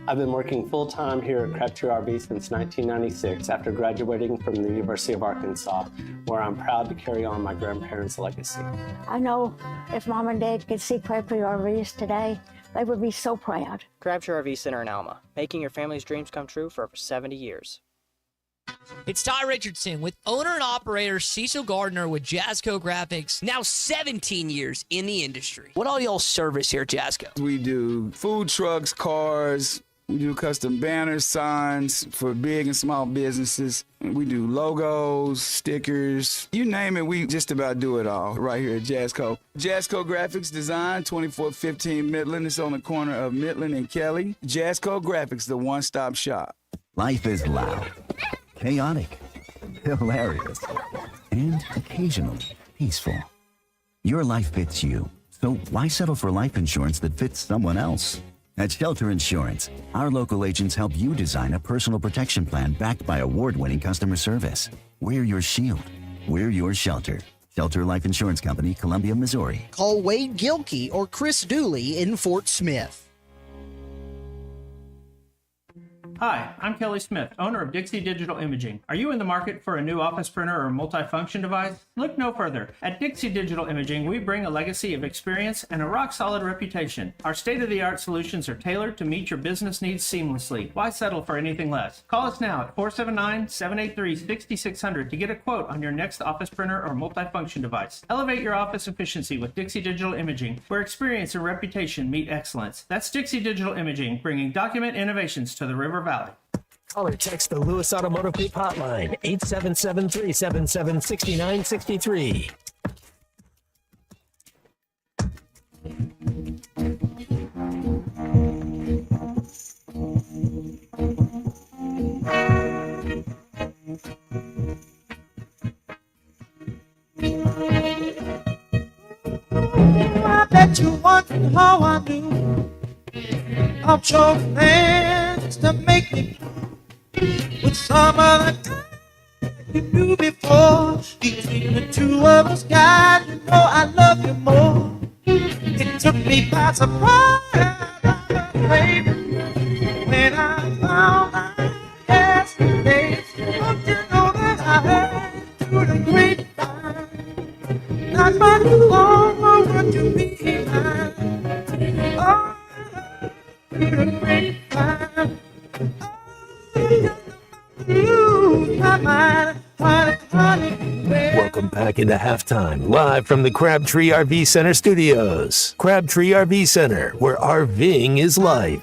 I've been working full-time here at Crabtree RV since 1996 after graduating from the University of Arkansas, where I'm proud to carry on my grandparents' legacy. I know if Mom and Dad could see Crabtree RVs today, they would be so proud. Crabtree RV Center in Alma, making your family's dreams come true for over 70 years. It's Ty Richardson with owner and operator Cecil Gardner with Jazzco Graphics, now 17 years in the industry. What all y'all service here at Jazzco? We do food trucks, cars, we do custom banners, signs for big and small businesses. We do logos, stickers, you name it, we just about do it all right here at Jazzco. Jazzco Graphics Design, 2415 Midland. It's on the corner of Midland and Kelly. Jazzco Graphics, the one-stop shop. Life is loud, chaotic, hilarious, and occasionally peaceful. Your life fits you, so why settle for life insurance that fits someone else? At Shelter Insurance, our local agents help you design a personal protection plan backed by award-winning customer service. We're your shield. We're your shelter. Shelter Life Insurance Company, Columbia, Missouri. Call Wade Gilkey or Chris Dooley in Fort Smith. Hi, I'm Kelly Smith, owner of Dixie Digital Imaging. Are you in the market for a new office printer or multifunction device? Look no further. At Dixie Digital Imaging, we bring a legacy of experience and a rock-solid reputation. Our state-of-the-art solutions are tailored to meet your business needs seamlessly. Why settle for anything less? Call us now at 479-783-6600 to get a quote on your next office printer or multifunction device. Elevate your office efficiency with Dixie Digital Imaging, where experience and reputation meet excellence. That's Dixie Digital Imaging, bringing document innovations to the River Valley. Call or text the Lewis Automotive Group hotline, 877-377-6963. I bet you wonder how I knew of your plans to make me with some other guy you knew before. Between the two of us, God, you know I love you more. It took me by surprise, baby, when I found out yesterday. Don't you know that I heard through the grapevine? Not much longer would you be mine. Oh, through the grapevine. Welcome back into halftime, live from the Crabtree RV Center studios. Crabtree RV Center, where RVing is life.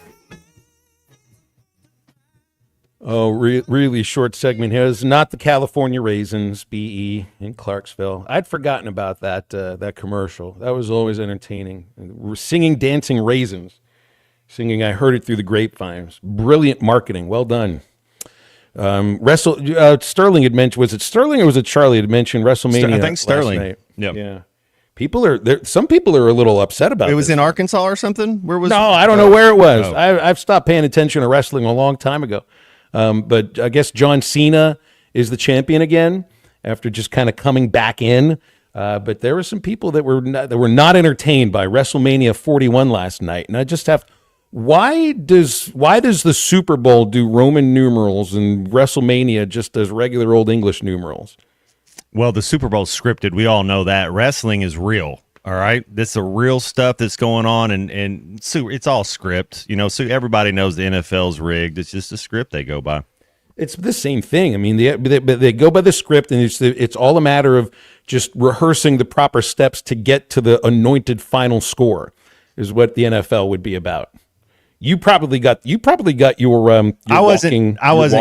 Oh, really short segment here. It's not the California Raisins, BE in Clarksville. I'd forgotten about that commercial. That was always entertaining. We're singing Dancing Raisins. Singing, I heard it through the grapevines. Brilliant marketing. Well done. Sterling had mentioned, was it Sterling or was it Charlie had mentioned WrestleMania? I think Sterling. Last night. Yep. Yeah. People are there. Some people are a little upset about it. It was in Arkansas or something? Where was No, I don't know where it was. I've stopped paying attention to wrestling a long time ago. But I guess John Cena is the champion again after just kind of coming back in. But there were some people that were not entertained by WrestleMania 41 last night. And I just have, why does the Super Bowl do Roman numerals and WrestleMania just does regular old English numerals? Well, the Super Bowl's scripted. We all know that. Wrestling is real. All right, this is real stuff that's going on, and it's all script. So everybody knows the NFL's rigged. It's just a script they go by. It's the same thing. I mean, they go by the script, and it's all a matter of just rehearsing the proper steps to get to the anointed final score. Is what the NFL would be about. You probably got your I wasn't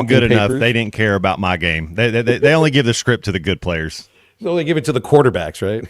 good enough. papers. They didn't care about my game. They only give the script to the good players. So they give it to the quarterbacks, right?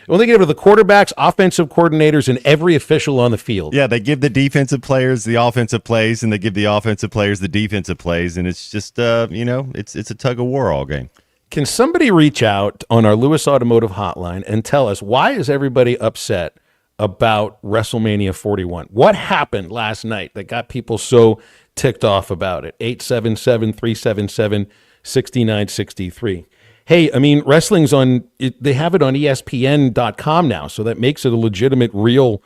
Well, they give it to the quarterbacks, offensive coordinators, and every official on the field. Yeah, they give the defensive players the offensive plays, and they give the offensive players the defensive plays, and it's just it's a tug of war all game. Can somebody reach out on our Lewis Automotive hotline and tell us why is everybody upset about WrestleMania 41? What happened last night that got people so ticked off about it? 877-377-6963. Hey, I mean, wrestling's they have it on ESPN.com now, so that makes it a legitimate, real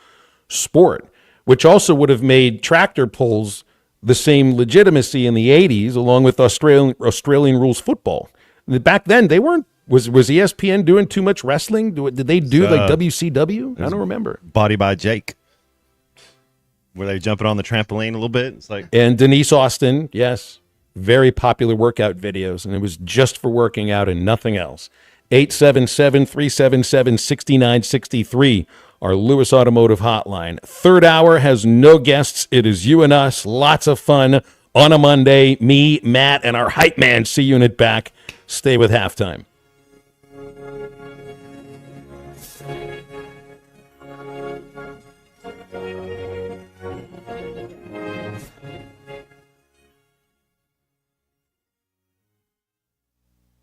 sport, which also would have made tractor pulls the same legitimacy in the 80s, along with Australian rules football. Back then, they weren't. Was ESPN doing too much wrestling? Did they do like WCW? I don't remember. Body by Jake. Were they jumping on the trampoline a little bit? It's like And Denise Austin, yes. Very popular workout videos, and it was just for working out and nothing else. 877-377-6963, our Lewis Automotive hotline. Third hour has no guests. It is you and us. Lots of fun on a Monday. Me, Matt, and our hype man C-Unit back. Stay with halftime.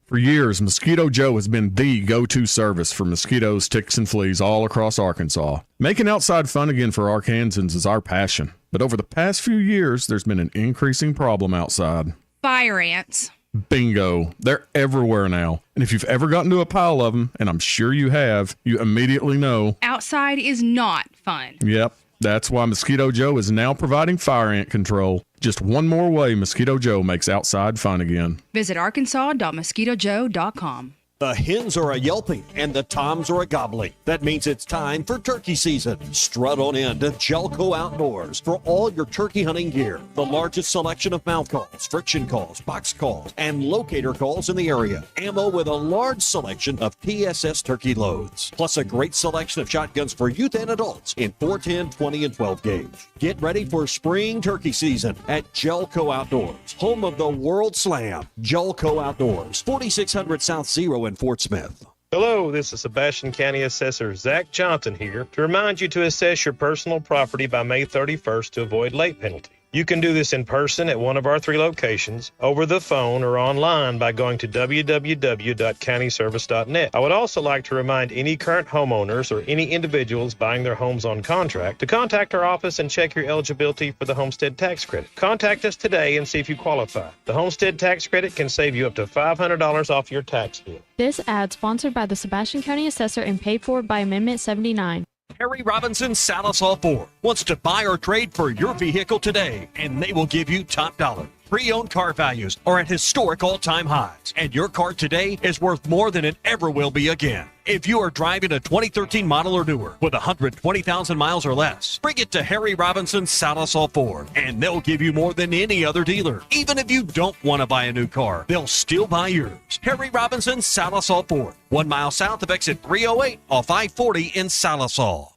For years, Mosquito Joe has been the go-to service for mosquitoes, ticks, and fleas all across Arkansas. Making outside fun again for Arkansans is our passion. But over the past few years, there's been an increasing problem outside. Fire ants. Bingo. They're everywhere now. And if you've ever gotten to a pile of them, and I'm sure you have, you immediately know. Outside is not fun. Yep. That's why Mosquito Joe is now providing fire ant control. Just one more way Mosquito Joe makes outside fun again. Visit arkansas.mosquitojoe.com. The hens are a yelping and the toms are a gobbling. That means it's time for turkey season. Strut on in to Jelco Outdoors for all your turkey hunting gear. The largest selection of mouth calls, friction calls, box calls, and locator calls in the area. Ammo with a large selection of TSS turkey loads. Plus a great selection of shotguns for youth and adults in 410, 20, and 12 gauge. Get ready for spring turkey season at Jelco Outdoors, home of the World Slam. Jelco Outdoors, 4600 South Zero in Fort Smith. Hello, this is Sebastian County Assessor Zach Johnson here to remind you to assess your personal property by May 31st to avoid late penalty. You can do this in person at one of our 3 locations, over the phone, or online by going to www.countyservice.net. I would also like to remind any current homeowners or any individuals buying their homes on contract to contact our office and check your eligibility for the homestead tax credit. Contact us today and see if you qualify. The homestead tax credit can save you up to $500 off your tax bill. This ad sponsored by the Sebastian County Assessor and paid for by Amendment 79. Harry Robinson Salisal Ford wants to buy or trade for your vehicle today, and they will give you top dollar. Pre-owned car values are at historic all-time highs, and your car today is worth more than it ever will be again. If you are driving a 2013 model or newer with 120,000 miles or less, bring it to Harry Robinson Salisal Ford, and they'll give you more than any other dealer. Even if you don't want to buy a new car, they'll still buy yours. Harry Robinson Salisal Ford, 1 mile south of exit 308 off I-40 in Salisal.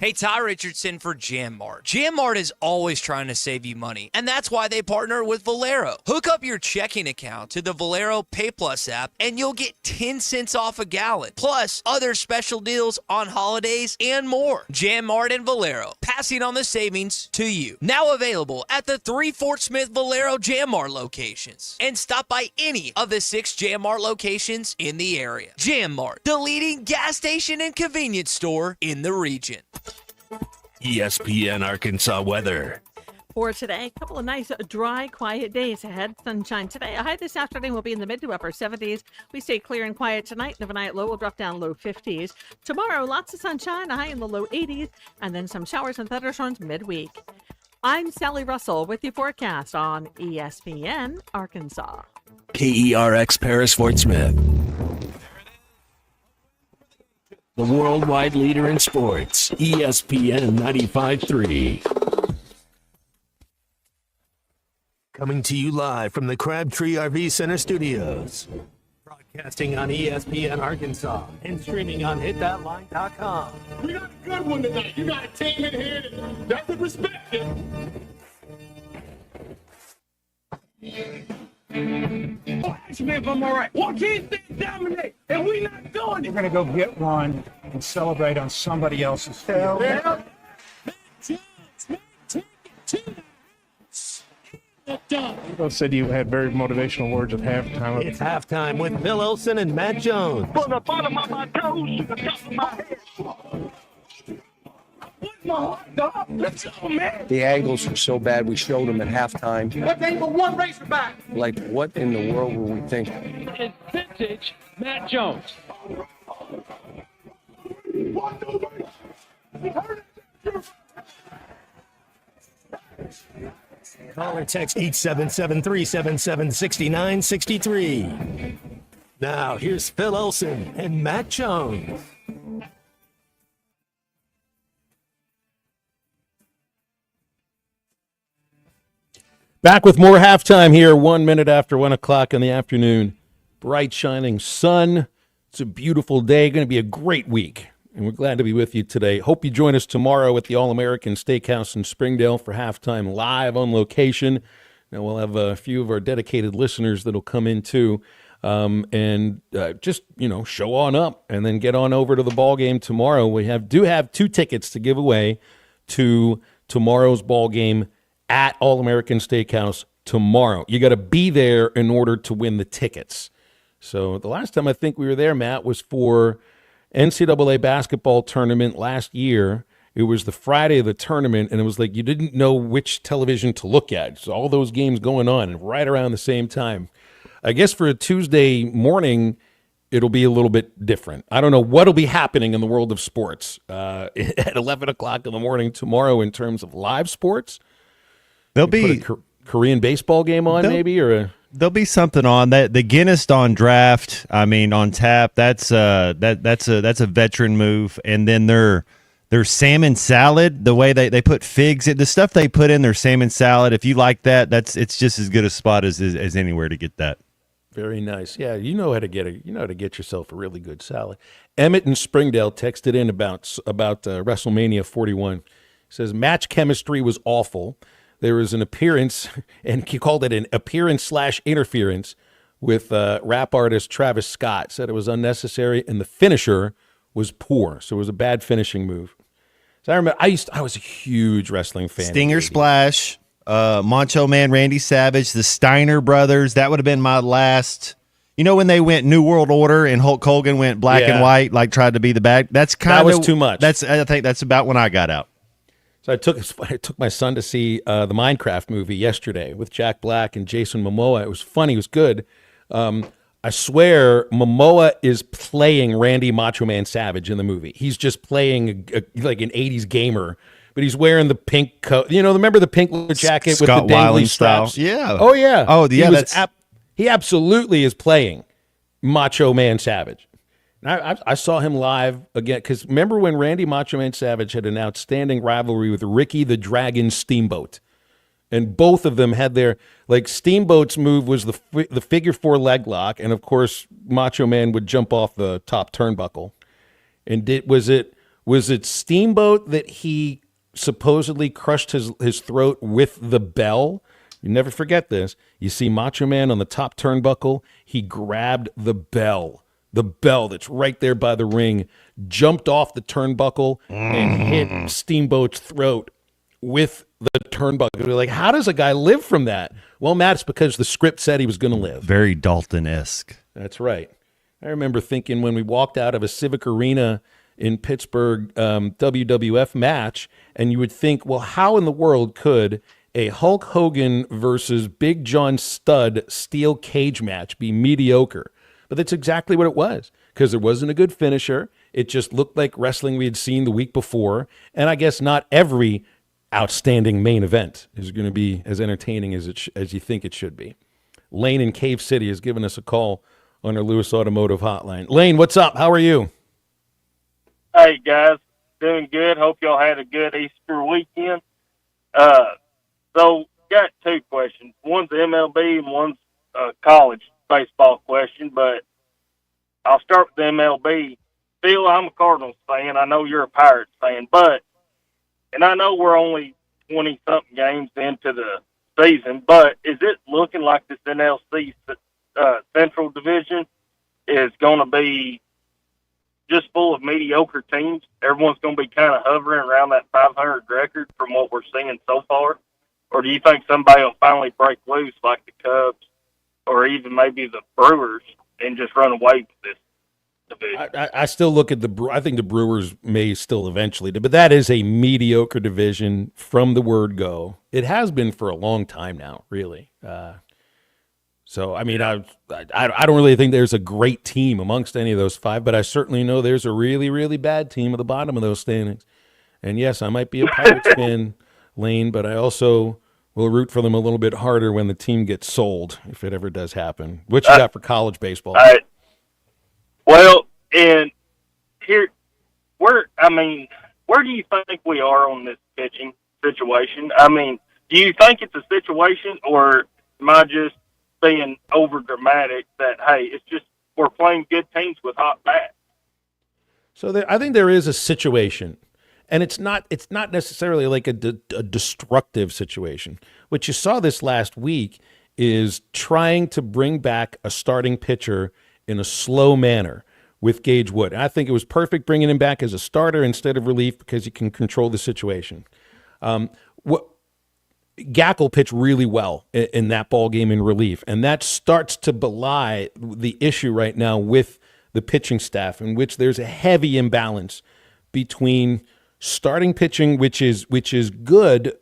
Hey, Ty Richardson for Jam Mart. Jam Mart is always trying to save you money, and that's why they partner with Valero. Hook up your checking account to the Valero Pay Plus app, and you'll get 10 cents off a gallon, plus other special deals on holidays and more. Jam Mart and Valero, passing on the savings to you. Now available at the 3 Fort Smith Valero Jam Mart locations. And stop by any of the 6 Jam Mart locations in the area. Jam Mart, the leading gas station and convenience store in the region. ESPN Arkansas weather. For today, a couple of nice, dry, quiet days ahead. Sunshine today. A high this afternoon will be in the mid to upper 70s. We stay clear and quiet tonight. And overnight low will drop down low 50s. Tomorrow, lots of sunshine, a high in the low 80s, and then some showers and thunderstorms midweek. I'm Sally Russell with your forecast on ESPN Arkansas. KERX Paris Fort Smith. The worldwide leader in sports, ESPN 95.3. Coming to you live from the Crabtree RV Center studios. Broadcasting on ESPN Arkansas and streaming on hitthatline.com. We got a good one tonight. You got a team in here that doesn't respect it. Ask me if I'm all right. Why can't they dominate? And we not doing it. We're going to go get one and celebrate on somebody else's field. People said you had very motivational words at halftime. It's halftime with Bill Olsen and Matt Jones. From the bottom of my toes to the top of my head. What's my heart, dog? Let's go, man. The angles were so bad, we showed them at halftime. What they were one Razorback. Like, what in the world were we thinking? It's vintage Matt Jones. Call or text 877-377-6963. Now, here's Phil Olsen and Matt Jones. Back with more halftime here, 1 minute after 1 o'clock in the afternoon. Bright, shining sun. It's a beautiful day. Going to be a great week. And we're glad to be with you today. Hope you join us tomorrow at the All-American Steakhouse in Springdale for halftime live on location. Now, we'll have a few of our dedicated listeners that'll come in too. Just show on up and then get on over to the ball game tomorrow. We do have 2 tickets to give away to tomorrow's ball game at All-American Steakhouse tomorrow. You got to be there in order to win the tickets. So the last time I think we were there, Matt, was for NCAA basketball tournament last year. It was the Friday of the tournament, and it was like you didn't know which television to look at. So all those games going on and right around the same time. I guess for a Tuesday morning, it'll be a little bit different. I don't know what'll be happening in the world of sports at 11 o'clock in the morning tomorrow in terms of live sports. There'll be a Korean baseball game on maybe, or there'll be something on that. The Guinness on draft, on tap. That's a veteran move. And then their salmon salad, the way they put figs in the stuff they put in their salmon salad. If you like that, it's just as good a spot as anywhere to get that. Very nice. Yeah, you know how to get yourself a really good salad. Emmett in Springdale texted in about WrestleMania 41. He says match chemistry was awful. There was an appearance, and he called it an appearance/interference with rap artist Travis Scott. Said it was unnecessary, and the finisher was poor. So it was a bad finishing move. So I remember I was a huge wrestling fan. Stinger Splash, Macho Man Randy Savage, the Steiner brothers. That would have been my last. You know when they went New World Order and Hulk Hogan went black and white, like tried to be the bad. That was too much. I think that's about when I got out. So I took my son to see the Minecraft movie yesterday with Jack Black and Jason Momoa. It was funny. It was good. I swear Momoa is playing Randy Macho Man Savage in the movie. He's just playing like an 80s gamer, but he's wearing the pink coat. Remember the pink leather jacket with the dangly straps? Yeah. Oh, yeah. Oh, yeah. He absolutely is playing Macho Man Savage. I saw him live again because remember when Randy Macho Man Savage had an outstanding rivalry with Ricky the Dragon Steamboat, and both of them had their Steamboat's move was the figure 4 leg lock, and of course Macho Man would jump off the top turnbuckle. And was it Was it Steamboat that he supposedly crushed his throat with the bell? You never forget this. You see Macho Man on the top turnbuckle. He grabbed the bell that's right there by the ring, jumped off the turnbuckle, and hit Steamboat's throat with the turnbuckle. We're like, how does a guy live from that? Well, Matt, it's because the script said he was going to live. Very Dalton-esque. That's right. I remember thinking when we walked out of a Civic Arena in Pittsburgh WWF match, and you would think, well, how in the world could a Hulk Hogan versus Big John Studd steel cage match be mediocre? But that's exactly what it was, because there wasn't a good finisher. It just looked like wrestling we had seen the week before, and I guess not every outstanding main event is going to be as entertaining as you think it should be. Lane in Cave City has given us a call on our Lewis Automotive hotline. Lane, what's up? How are you? Hey, guys. Doing good. Hope y'all had a good Easter weekend. So, got two questions. One's MLB and one's a college baseball question, but I'll start with the MLB. Phil, I'm a Cardinals fan. I know you're a Pirates fan, and I know we're only 20-something games into the season, but is it looking like this NLC Central Division is going to be just full of mediocre teams? Everyone's going to be kind of hovering around that 500 record from what we're seeing so far? Or do you think somebody will finally break loose like the Cubs or even maybe the Brewers and just run away with this division? I still look at I think the Brewers may still eventually, but that is a mediocre division from the word go. It has been for a long time now, really. So, I mean, I don't really think there's a great team amongst any of those five, but I certainly know there's a really, really bad team at the bottom of those standings. And yes, I might be a Pirates fan, Lane, but I also will root for them a little bit harder when the team gets sold, if it ever does happen. What you got for college baseball? Well, and here, where do you think we are on this pitching situation? I mean, do you think it's a situation, or am I just being over dramatic that, hey, it's just we're playing good teams with hot bats? So I think there is a situation, and it's not necessarily like a destructive situation. What you saw this last week is trying to bring back a starting pitcher in a slow manner with Gage Wood. And I think it was perfect bringing him back as a starter instead of relief because you can control the situation. Gackle pitched really well in that ball game in relief, and that starts to belie the issue right now with the pitching staff, in which there's a heavy imbalance between starting pitching, which is good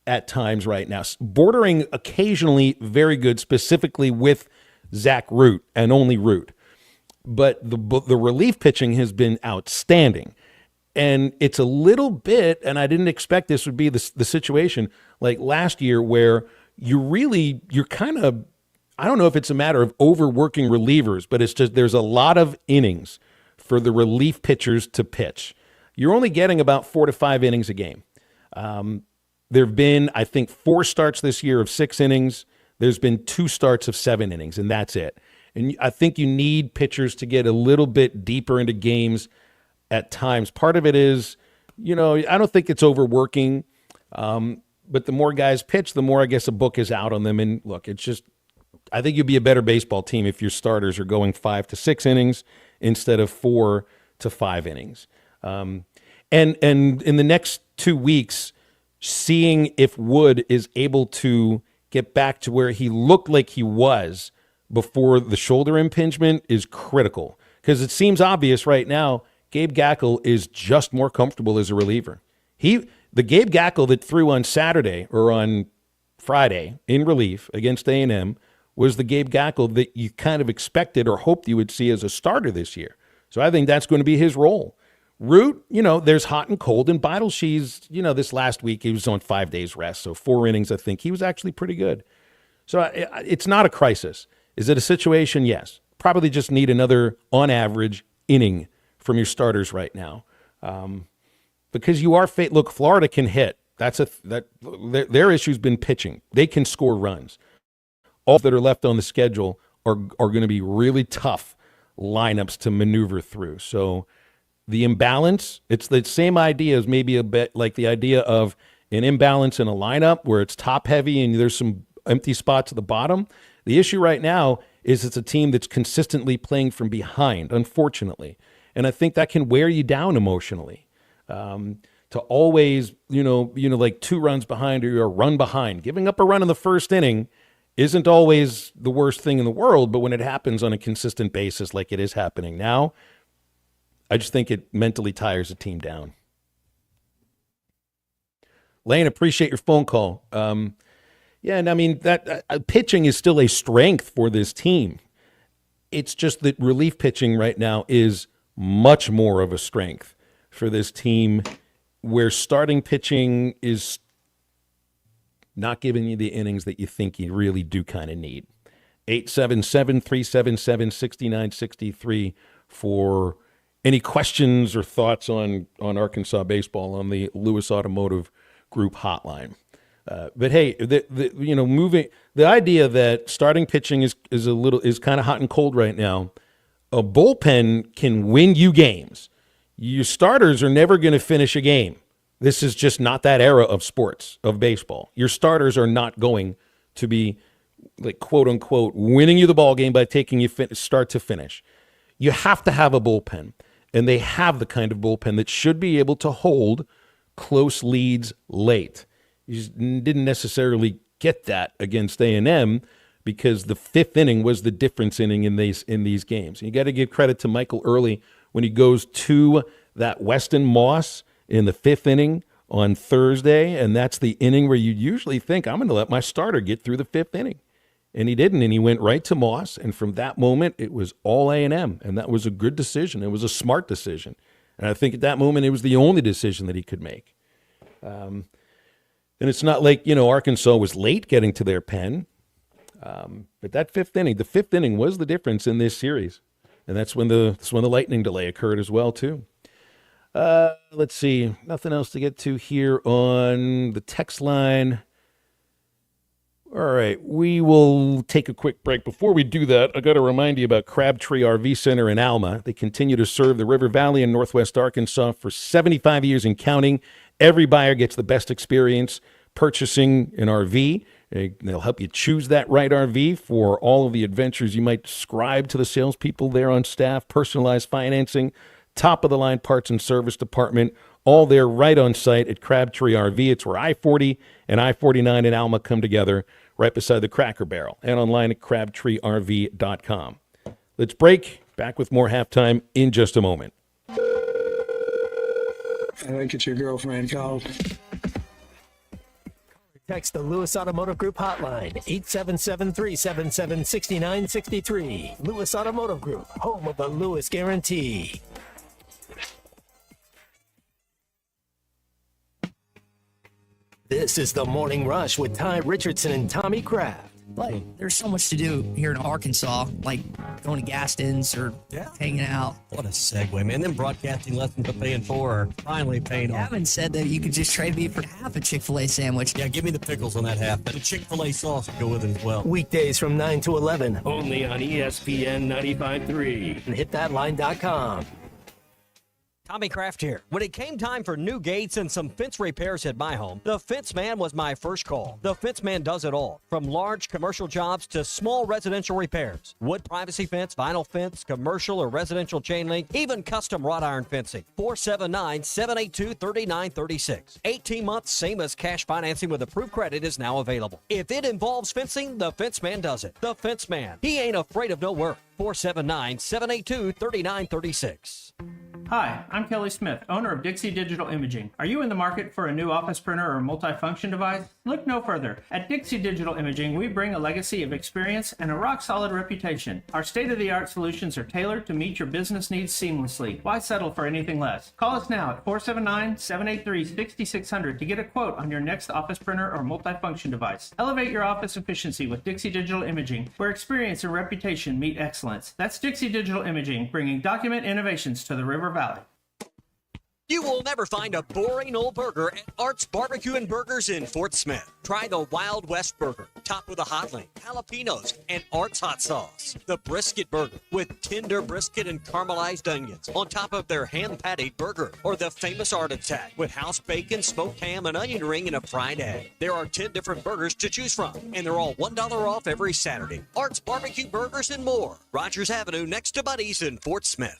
at times right now, bordering occasionally very good, specifically with Zach Root and only Root. But the relief pitching has been outstanding. And it's a little bit, and I didn't expect this would be the situation like last year, where you're kind of, I don't know if it's a matter of overworking relievers, but it's just there's a lot of innings for the relief pitchers to pitch. You're only getting about 4 to 5 innings a game. There have been, I think, 4 starts this year of 6 innings. There's been 2 starts of 7 innings, and that's it. And I think you need pitchers to get a little bit deeper into games at times. Part of it is, I don't think it's overworking, but the more guys pitch, the more, I guess, a book is out on them. And look, it's just, I think you'd be a better baseball team if your starters are going 5 to 6 innings instead of 4 to 5 innings. And in the next 2 weeks, seeing if Wood is able to get back to where he looked like he was before the shoulder impingement is critical, because it seems obvious right now Gabe Gackle is just more comfortable as a reliever. The Gabe Gackle that threw on Saturday or on Friday in relief against A&M was the Gabe Gackle that you kind of expected or hoped you would see as a starter this year. So I think that's going to be his role. Root, there's hot and cold, and Beidelshe's, this last week he was on 5 days rest, so 4 innings, I think. He was actually pretty good. So it's not a crisis. Is it a situation? Yes. Probably just need another, on average, inning from your starters right now. Because you are look, Florida can hit. Their issue's been pitching. They can score runs. All that are left on the schedule are going to be really tough lineups to maneuver through. So the imbalance. It's the same idea as maybe a bit like the idea of an imbalance in a lineup where it's top heavy and there's some empty spots at the bottom. The issue right now is it's a team that's consistently playing from behind, unfortunately. And I think that can wear you down emotionally. To always, like 2 runs behind or a run behind. Giving up a run in the first inning isn't always the worst thing in the world, but when it happens on a consistent basis like it is happening now, I just think it mentally tires a team down. Lane, appreciate your phone call. Yeah, and I mean, that pitching is still a strength for this team. It's just that relief pitching right now is much more of a strength for this team, where starting pitching is not giving you the innings that you think you really do kind of need. 877-377-6963 for any questions or thoughts on Arkansas baseball on the Lewis Automotive Group hotline. But hey, moving the idea that starting pitching is kind of hot and cold right now. A bullpen can win you games. Your starters are never going to finish a game. This is just not that era of sports, of baseball. Your starters are not going to be, like, quote unquote, winning you the ball game by taking you start to finish. You have to have a bullpen, and they have the kind of bullpen that should be able to hold close leads late. You just didn't necessarily get that against A&M because the 5th inning was the difference inning in these games. You got to give credit to Michael Early when he goes to that Weston Moss in the 5th inning on Thursday, and that's the inning where you usually think, I'm going to let my starter get through the 5th inning. And he didn't, and he went right to Moss, and from that moment, it was all A&M, and that was a good decision. It was a smart decision. And I think at that moment, it was the only decision that he could make. And it's not like, Arkansas was late getting to their pen. But that 5th inning, the 5th inning was the difference in this series. And that's when the lightning delay occurred as well, too. Let's see. Nothing else to get to here on the text line. All right. We will take a quick break. Before we do that, I got to remind you about Crabtree RV Center in Alma. They continue to serve the River Valley and Northwest Arkansas for 75 years and counting. Every buyer gets the best experience purchasing an RV. They'll help you choose that right RV for all of the adventures you might describe to the salespeople there on staff. Personalized financing, top-of-the-line parts and service department, all there right on site at Crabtree RV. It's where I-40 and I-49 in Alma come together, right beside the Cracker Barrel, and online at crabtreerv.com. Let's break. Back with more Halftime in just a moment. I think it's your girlfriend called. Text the Lewis Automotive Group hotline, 877-377-6963. Lewis Automotive Group, home of the Lewis Guarantee. This is the Morning Rush with Ty Richardson and Tommy Kraft. Like, there's so much to do here in Arkansas, like going to Gaston's or hanging out. What a segue, man. Them broadcasting lessons I'm paying for are finally paying off. Gavin said that you could just trade me for half a Chick-fil-A sandwich. Yeah, give me the pickles on that half, but the Chick-fil-A sauce will go with it as well. Weekdays from 9 to 11. Only on ESPN 95.3. And hitthatline.com. Tommy Kraft here. When it came time for new gates and some fence repairs at my home, the Fence Man was my first call. The Fence Man does it all, from large commercial jobs to small residential repairs. Wood privacy fence, vinyl fence, commercial or residential chain link, even custom wrought iron fencing. 479-782-3936. 18 months, same as cash financing with approved credit is now available. If it involves fencing, the Fence Man does it. The Fence Man. He ain't afraid of no work. 479-782-3936. Hi, I'm Kelly Smith, owner of Dixie Digital Imaging. Are you in the market for a new office printer or multifunction device? Look no further. At Dixie Digital Imaging, we bring a legacy of experience and a rock-solid reputation. Our state-of-the-art solutions are tailored to meet your business needs seamlessly. Why settle for anything less? Call us now at 479-783-6600 to get a quote on your next office printer or multifunction device. Elevate your office efficiency with Dixie Digital Imaging, where experience and reputation meet excellence. That's Dixie Digital Imaging, bringing document innovations to the River Valley. You will never find a boring old burger at Art's Barbecue and Burgers in Fort Smith. Try the Wild West Burger, topped with a hot link, jalapenos, and Art's hot sauce. The Brisket Burger, with tender brisket and caramelized onions on top of their hand-patted burger. Or the famous Art Attack, with house bacon, smoked ham, an onion ring, and a fried egg. There are 10 different burgers to choose from, and they're all $1 off every Saturday. Art's Barbecue Burgers and more. Rogers Avenue, next to Buddy's in Fort Smith.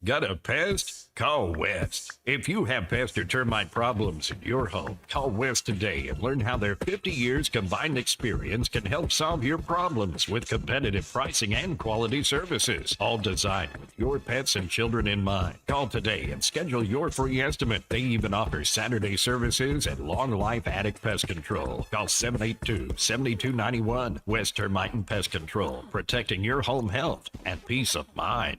Got a pest? Call West. If you have pest or termite problems in your home, call West today and learn how their 50 years combined experience can help solve your problems with competitive pricing and quality services, all designed with your pets and children in mind. Call today and schedule your free estimate. They even offer Saturday services and long life attic pest control. Call 782-7291. West Termite and Pest Control, protecting your home health and peace of mind.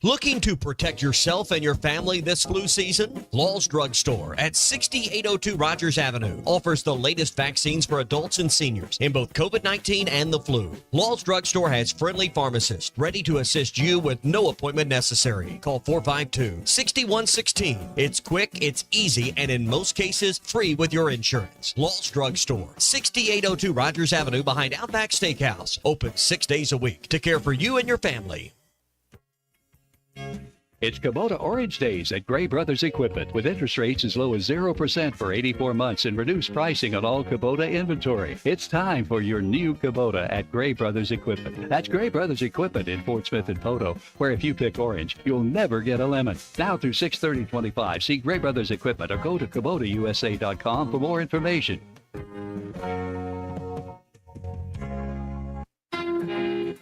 Looking to protect yourself and your family this flu season? Law's Drug Store at 6802 Rogers Avenue offers the latest vaccines for adults and seniors in both COVID-19 and the flu. Law's Drug Store has friendly pharmacists ready to assist you with no appointment necessary. Call 452-6116. It's quick, it's easy, and in most cases, free with your insurance. Law's Drug Store, 6802 Rogers Avenue behind Outback Steakhouse. Open 6 days a week to care for you and your family. It's Kubota Orange Days at Gray Brothers Equipment with interest rates as low as 0% for 84 months and reduced pricing on all Kubota inventory. It's time for your new Kubota at Gray Brothers Equipment. That's Gray Brothers Equipment in Fort Smith and Poto, where if you pick orange, you'll never get a lemon. Now through 6/30/25, see Gray Brothers Equipment or go to KubotaUSA.com for more information.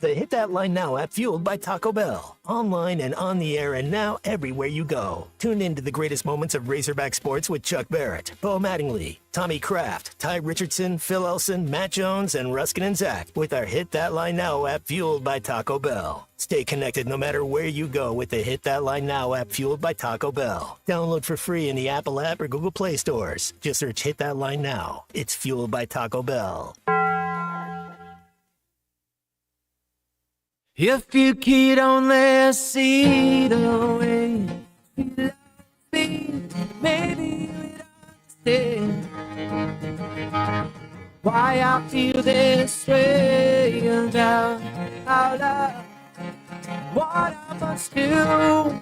The Hit That Line Now app, fueled by Taco Bell. Online and on the air and now everywhere you go. Tune in to the greatest moments of Razorback sports with Chuck Barrett, Bo Mattingly, Tommy Kraft, Ty Richardson, Phil Elson, Matt Jones, and Ruskin and Zach with our Hit That Line Now app, fueled by Taco Bell. Stay connected no matter where you go with the Hit That Line Now app, fueled by Taco Bell. Download for free in the Apple app or Google Play stores. Just search Hit That Line Now. It's fueled by Taco Bell. If you could only see the way you love me, maybe you'd understand why I feel this way about our love, what I must do.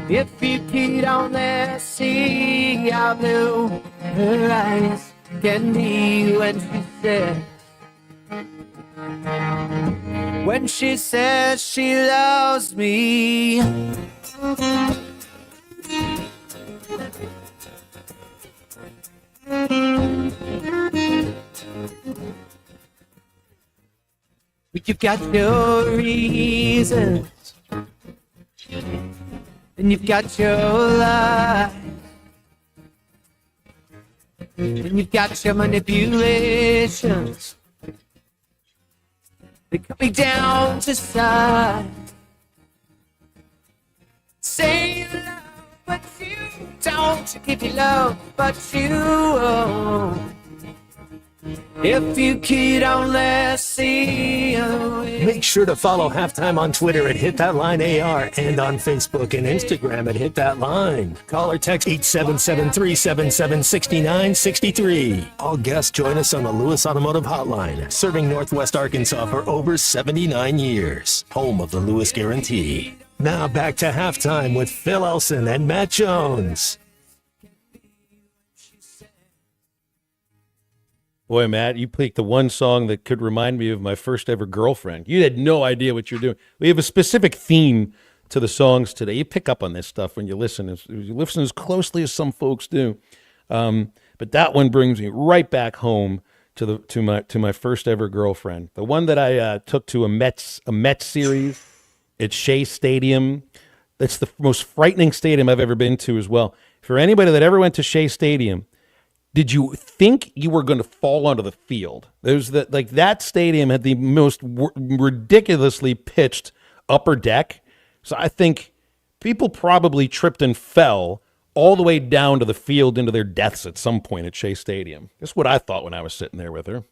If you could only see how blue her eyes can be when she says she loves me. But you've got your reasons, and you've got your lies, and you've got your manipulations. They cut me down to size. Say you love, but you don't. Give you love, but you won't. If you could only see. Make sure to follow Halftime on Twitter at Hit That Line AR and on Facebook and Instagram at Hit That Line. Call or text 877-377-6963. All guests join us on the Lewis Automotive Hotline, serving Northwest Arkansas for over 79 years. Home of the Lewis Guarantee. Now back to Halftime with Phil Elson and Matt Jones. Boy, Matt, you picked the one song that could remind me of my first ever girlfriend. You had no idea what you're doing. We have a specific theme to the songs today. You pick up on this stuff when you listen. You listen as closely as some folks do. But that one brings me right back home to my first ever girlfriend. The one that I took to a Mets series at Shea Stadium. That's the most frightening stadium I've ever been to as well. For anybody that ever went to Shea Stadium, did you think you were going to fall onto the field? That stadium had the most ridiculously pitched upper deck. So I think people probably tripped and fell all the way down to the field into their deaths at some point at Shea Stadium. That's what I thought when I was sitting there with her.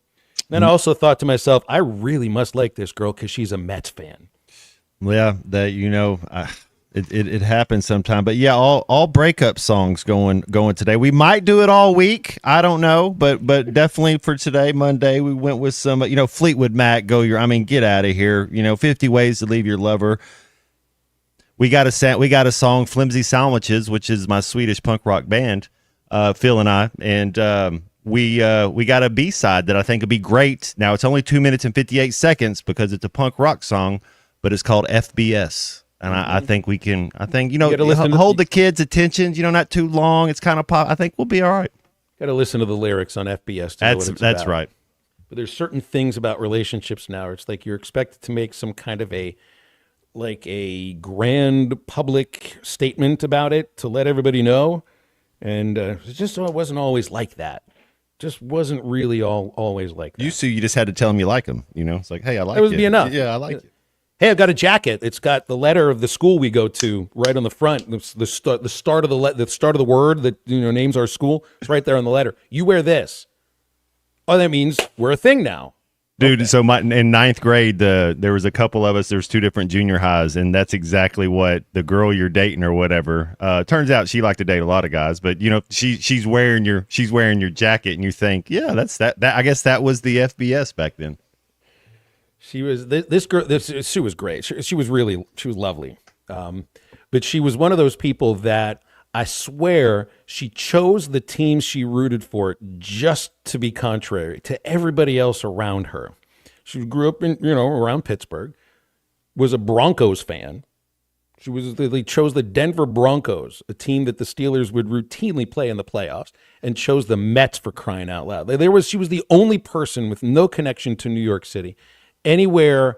Then I also thought to myself, I really must like this girl because she's a Mets fan. Yeah, It happens sometime. But yeah, all breakup songs going today. We might do it all week. I don't know, but definitely for today, Monday, we went with some Fleetwood Mac. Get out of here. 50 Ways to Leave Your Lover. We got a song, Flimsy Sandwiches, which is my Swedish punk rock band, Phil and I, and we got a B-side that I think would be great. Now it's only 2 minutes and 58 seconds because it's a punk rock song, but it's called FBS. And I think we can. I think hold the kids' attention. Not too long. It's kind of pop. I think we'll be all right. Got to listen to the lyrics on FBS. To know what it's that's about. right. But there's certain things about relationships now. It's like you're expected to make some kind of a grand public statement about it to let everybody know, and it wasn't always like that. Just wasn't really always like that. You just had to tell them you like them. It's like, hey, I like you. That would be enough. Yeah, I like you. Hey, I've got a jacket. It's got the letter of the school we go to right on the front. The start of the word that names our school. It's right there on the letter. You wear this. Oh, that means we're a thing now, dude. Okay. So in ninth grade, there was a couple of us. There's two different junior highs, and that's exactly what the girl you're dating or whatever. Turns out she liked to date a lot of guys, but she's wearing your jacket, and you think, yeah, that's that. I guess that was the FBS back then. She was this girl. Sue was great. She was lovely. But she was one of those people that I swear she chose the team she rooted for just to be contrary to everybody else around her. She grew up in around Pittsburgh, was a Broncos fan. They chose the Denver Broncos, a team that the Steelers would routinely play in the playoffs, and chose the Mets, for crying out loud. She was the only person with no connection to New York City anywhere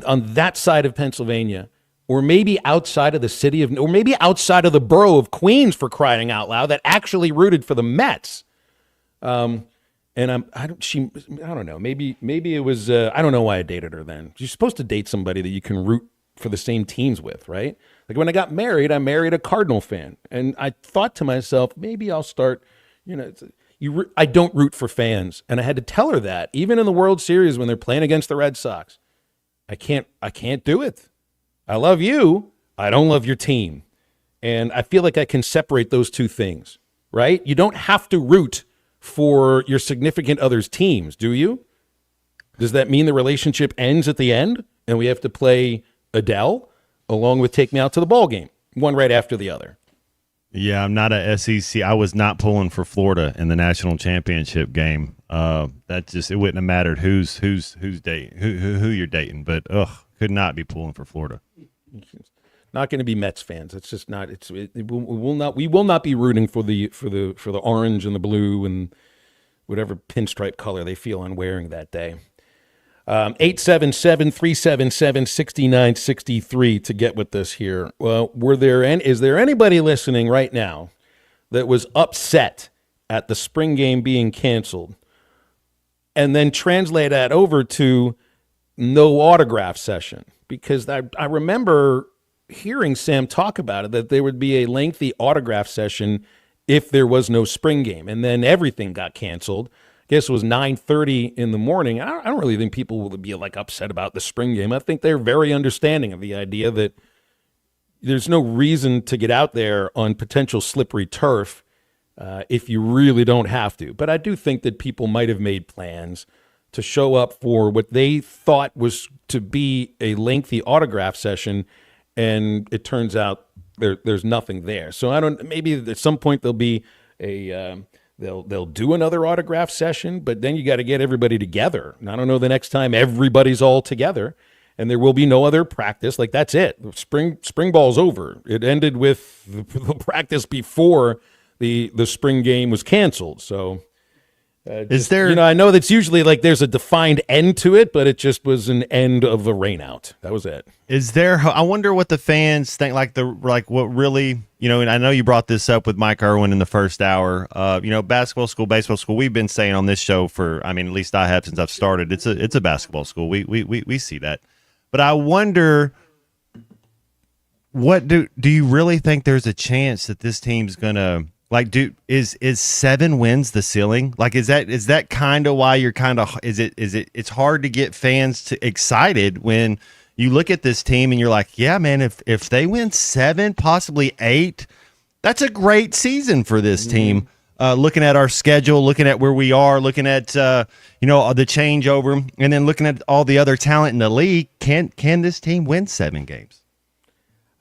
on that side of Pennsylvania, or maybe outside of the city or maybe outside of the borough of Queens, for crying out loud, that actually rooted for the Mets. And I don't know. Maybe it was. I don't know why I dated her then. You're supposed to date somebody that you can root for the same teams with, right? Like when I got married, I married a Cardinal fan, and I thought to myself, maybe I'll start. I don't root for fans, and I had to tell her that even in the World Series when they're playing against the Red Sox, I can't do it. I love you. I don't love your team. And I feel like I can separate those two things, right? You don't have to root for your significant other's teams, do you? Does that mean the relationship ends at the end and we have to play Adele along with Take Me Out to the Ball Game, one right after the other? Yeah, I'm not a SEC. I was not pulling for Florida in the national championship game. It wouldn't have mattered who's dating, who you're dating, but could not be pulling for Florida. Not going to be Mets fans. It's just not. We will not be rooting for the orange and the blue and whatever pinstripe color they feel on wearing that day. 877-377-6963 to get with us here. Well, is there anybody listening right now that was upset at the spring game being canceled, and then translate that over to no autograph session? Because I remember hearing Sam talk about it, that there would be a lengthy autograph session if there was no spring game, and then everything got canceled. I guess it was 9:30 in the morning. I don't really think people will be upset about the spring game. I think they're very understanding of the idea that there's no reason to get out there on potential slippery turf if you really don't have to. But I do think that people might have made plans to show up for what they thought was to be a lengthy autograph session, and it turns out there's nothing there. So maybe at some point there'll be they'll do another autograph session, but then you got to get everybody together. And I don't know the next time everybody's all together, and there will be no other practice. That's it. Spring ball's over. It ended with the practice before the spring game was canceled. So is there? I know that's usually there's a defined end to it, but it just was an end of a rainout. That was it. Is there? I wonder what the fans think. What really? And I know you brought this up with Mike Irwin in the first hour. Basketball school, baseball school. We've been saying on this show at least I have since I've started. It's a basketball school. We see that, but I wonder. What do you really think there's a chance that this team's gonna? Is 7 wins the ceiling? Is that kind of why you're kind of it's hard to get fans excited when you look at this team and you're like, yeah, man, if they win 7, possibly 8, that's a great season for this team. Looking at our schedule, looking at where we are, looking at the changeover, and then looking at all the other talent in the league, can this team win 7 games?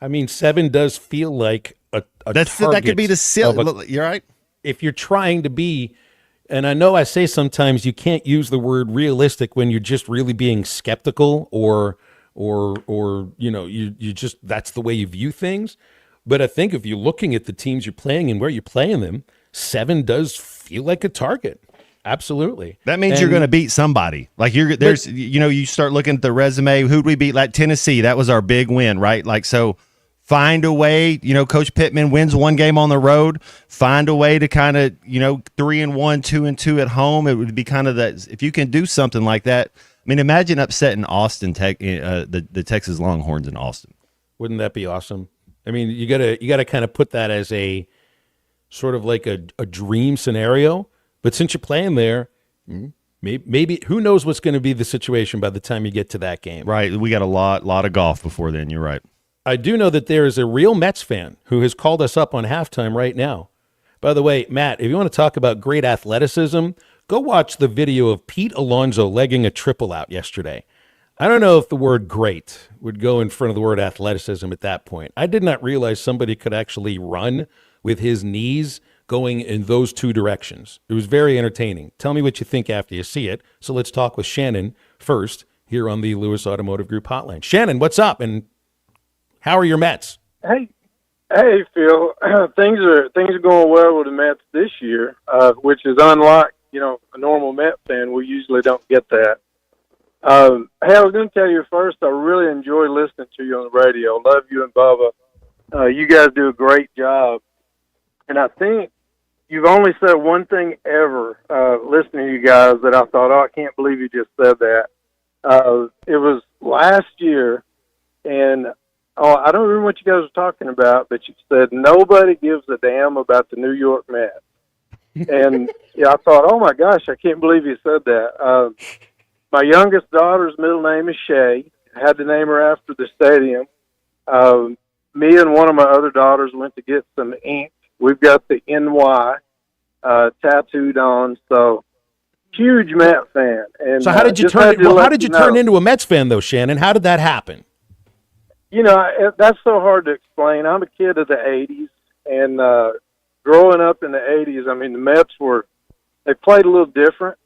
I mean, 7 does feel like a that could be the silly. You're right. If you're trying to be, and I know I say sometimes you can't use the word realistic when you're just really being skeptical or you just that's the way you view things. But I think if you're looking at the teams you're playing and where you're playing them, 7 does feel like a target. Absolutely. That means you're going to beat somebody. Like you start looking at the resume. Who'd we beat? Like Tennessee. That was our big win, right? Like, so find a way, Coach Pittman wins 1 game on the road, find a way to kind of, 3-1, 2-2 at home. It would be kind of that. If you can do something like that, I mean, imagine upsetting Austin, the Texas Longhorns in Austin. Wouldn't that be awesome? I mean, you gotta kind of put that as a sort of like a dream scenario. But since you're playing there, maybe who knows what's going to be the situation by the time you get to that game. Right. We got a lot of golf before then. You're right. I do know that there is a real Mets fan who has called us up on halftime right now. By the way, Matt, if you want to talk about great athleticism, go watch the video of Pete Alonso legging a triple out yesterday. I don't know if the word great would go in front of the word athleticism at that point. I did not realize somebody could actually run with his knees going in those 2 directions. It was very entertaining. Tell me what you think after you see it. So let's talk with Shannon first here on the Lewis Automotive Group hotline. Shannon, what's up? And how are your Mets? Hey, Phil. Things are going well with the Mets this year, which is unlike a normal Met fan. We usually don't get that. Hey, I was going to tell you first. I really enjoy listening to you on the radio. Love you and Bubba. You guys do a great job, and I think you've only said one thing ever listening to you guys that I thought, I can't believe you just said that. It was last year, and I don't remember what you guys were talking about, but you said nobody gives a damn about the New York Mets. And I thought, oh my gosh, I can't believe you said that. My youngest daughter's middle name is Shay. I had to name her after the stadium. Me and one of my other daughters went to get some ink. We've got the NY tattooed on, so huge Met fan. And so how did you turn into a Mets fan though, Shannon? How did that happen? That's so hard to explain. I'm a kid of the 80s, and growing up in the 80s, I mean, the Mets they played a little different.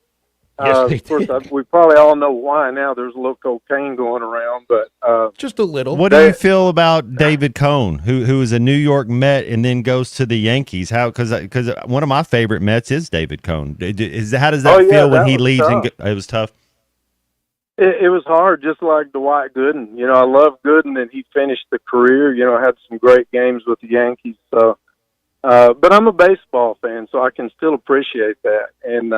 Yes, of course, we probably all know why now. There's a little cocaine going around, but just a little. What do you feel about David Cone, who is a New York Met and then goes to the Yankees? How? Because one of my favorite Mets is David Cone. How does that feel when he leaves? It was tough. It was hard, just like Dwight Gooden. I love Gooden, and he finished the career. Had some great games with the Yankees. So, but I'm a baseball fan, so I can still appreciate that. And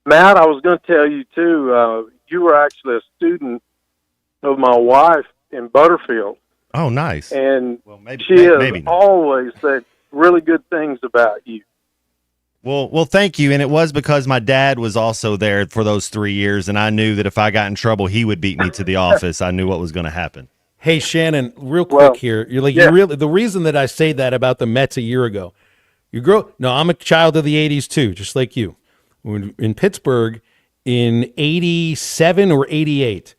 Matt, I was going to tell you too. You were actually a student of my wife in Butterfield. Oh, nice. And she has always said really good things about you. Well, thank you. And it was because my dad was also there for those 3 years, and I knew that if I got in trouble, he would beat me to the office. I knew what was going to happen. Hey, Shannon, real quick here. You're like, the reason that I say that about the Mets a year ago, I'm a child of the 80s too, just like you. In Pittsburgh in 87 or 88,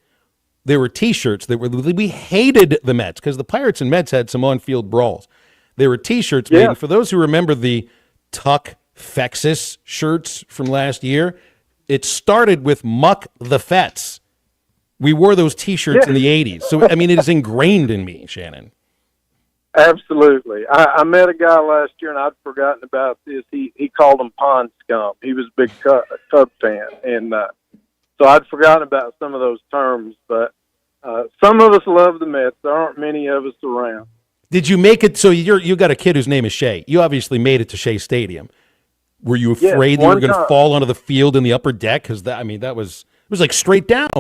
there were T-shirts we hated the Mets because the Pirates and Mets had some on-field brawls. There were T-shirts made, and for those who remember the Tuck Fexus shirts from last year, it started with Muck the Fets. We wore those T-shirts in the 80s. So, I mean, it is ingrained in me, Shannon. Absolutely. I met a guy last year, and I'd forgotten about this. He called them pond scum. He was a big Cub fan. And so I'd forgotten about some of those terms. But some of us love the Mets. There aren't many of us around. Did you make it? So you got a kid whose name is Shea. You obviously made it to Shea Stadium. Were you afraid that you were going to fall onto the field in the upper deck? Because it was like straight down.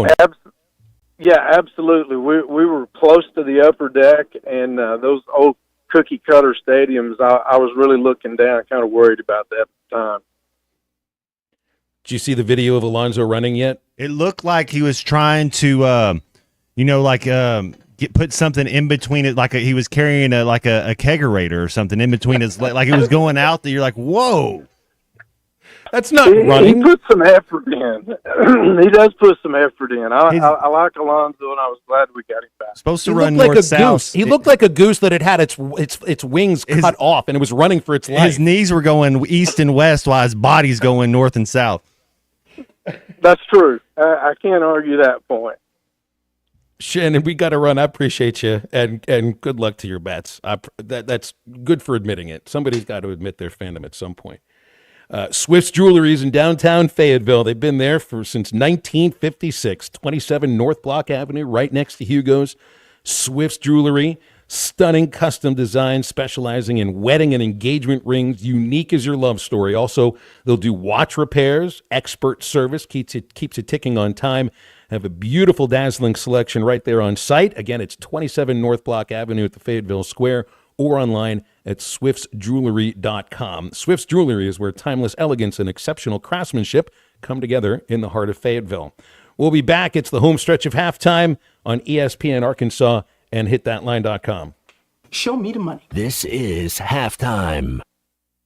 Yeah, absolutely. We were close to the upper deck, and those old cookie cutter stadiums, I was really looking down, kind of worried about that at the time. Did you see the video of Alonso running yet? It looked like he was trying to like put something in between it, like he was carrying a kegerator or something in between his like it was going out there. You're like, whoa. That's not running. He put some effort in. He does put some effort in. I like Alonzo, and I was glad we got him back. Supposed to He run looked like a north-south. goose. He looked like a goose that had its wings cut off, and it was running for its life. His knees were going east and west while his body's going north and south. That's true. I can't argue that point. Shannon, we got to run. I appreciate you, and good luck to your bets. That's good for admitting it. Somebody's got to admit their fandom at some point. Swift's Jewelry is in downtown Fayetteville. They've been there since 1956, 27 North Block Avenue, right next to Hugo's. Swift's Jewelry, stunning custom design, specializing in wedding and engagement rings, unique as your love story. Also, they'll do watch repairs, expert service, keeps it ticking on time. Have a beautiful, dazzling selection right there on site. Again, it's 27 North Block Avenue at the Fayetteville Square, or online at swiftsjewelry.com. Swift's Jewelry is where timeless elegance and exceptional craftsmanship come together in the heart of Fayetteville. We'll be back. It's the home stretch of halftime on ESPN Arkansas and hitThatLine.com. Show me the money. This is halftime.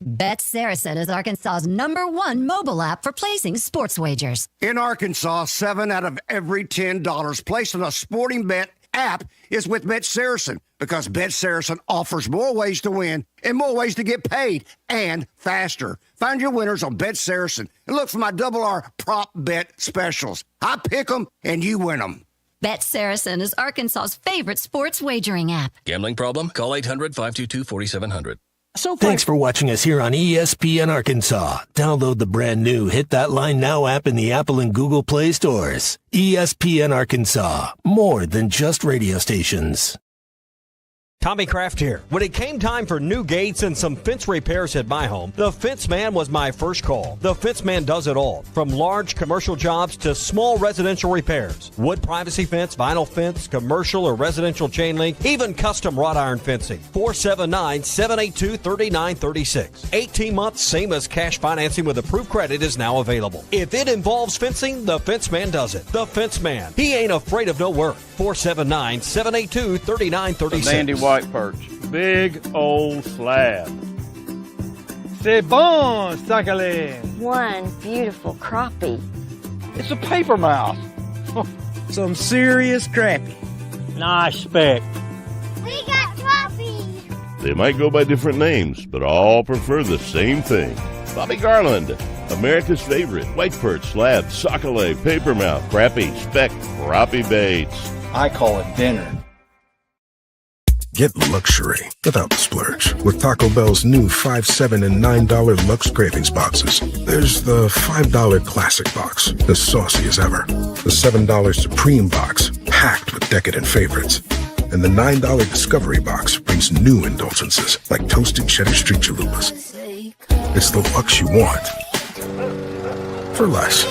Bet Saracen is Arkansas's #1 mobile app for placing sports wagers. In Arkansas, 7 out of every $10 placed on a sporting bet app is with Bet Saracen, because Bet Saracen offers more ways to win and more ways to get paid, and faster. Find your winners on Bet Saracen and look for my R prop bet specials. I pick them and you win them. Bet Saracen is Arkansas's favorite sports wagering app. Gambling problem? Call 800-522-4700. Thanks for watching us here on ESPN Arkansas. Download the brand new Hit That Line Now app in the Apple and Google Play stores. ESPN Arkansas, more than just radio stations. Tommy Kraft here. When it came time for new gates and some fence repairs at my home, the Fence Man was my first call. The Fence Man does it all, from large commercial jobs to small residential repairs. Wood privacy fence, vinyl fence, commercial or residential chain link, even custom wrought iron fencing. 479-782-3936. 18 months, same as cash financing with approved credit is now available. If it involves fencing, the Fence Man does it. The Fence Man. He ain't afraid of no work. 479-782-3936. White perch. Big old slab. C'est bon, sacalé. One beautiful crappie. It's a paper mouse. Some serious crappie. Nice speck. We got crappie. They might go by different names, but all prefer the same thing. Bobby Garland, America's favorite white perch, slab, sockeye, papermouth, crappie, speck, crappie baits. I call it dinner. Get luxury without the splurge with Taco Bell's new $5, $7, and $9 Lux Cravings boxes. There's the $5 Classic box, as saucy as ever. The $7 Supreme box, packed with decadent favorites. And the $9 Discovery box brings new indulgences like toasted cheddar street chalupas. It's the Lux you want for less.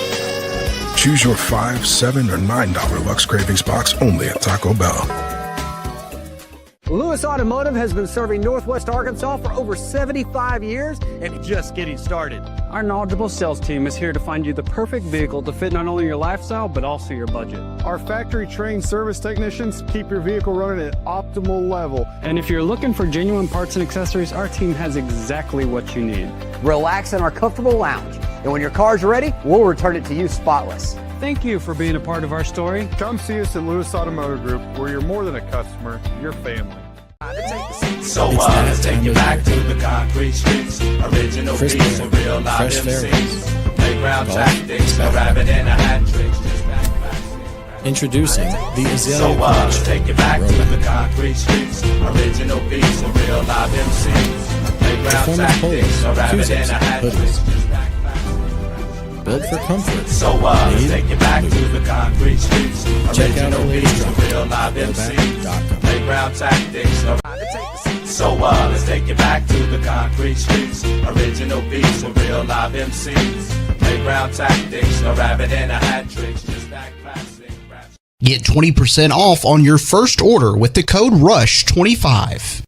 Choose your $5, $7, or $9 Lux Cravings box only at Taco Bell. Lewis Automotive has been serving Northwest Arkansas for over 75 years and just getting started. Our knowledgeable sales team is here to find you the perfect vehicle to fit not only your lifestyle, but also your budget. Our factory-trained service technicians keep your vehicle running at optimal level. And if you're looking for genuine parts and accessories, our team has exactly what you need. Relax in our comfortable lounge, and when your car's ready, we'll return it to you spotless. Thank you for being a part of our story. Come see us at Lewis Automotive Group, where you're more than a customer, you're family. So let's take you back to the concrete streets. Original beats and real live MCs. Playground tactics, a rabbit and a hat trick. Introducing the Azalea So let's take you back to the concrete streets. Original beats and real live MCs. Playground tactics, a rabbit and a hat trick. Built for comfort. So let's take you back to the concrete streets. Check out our Original latest beats and real live MCs. Playground tactics. So let's take you back to the concrete streets. Original beats and real live MCs. Playground tactics. A rabbit and a hat trick. Just that classic rap. Get 20% off on your first order with the code RUSH25.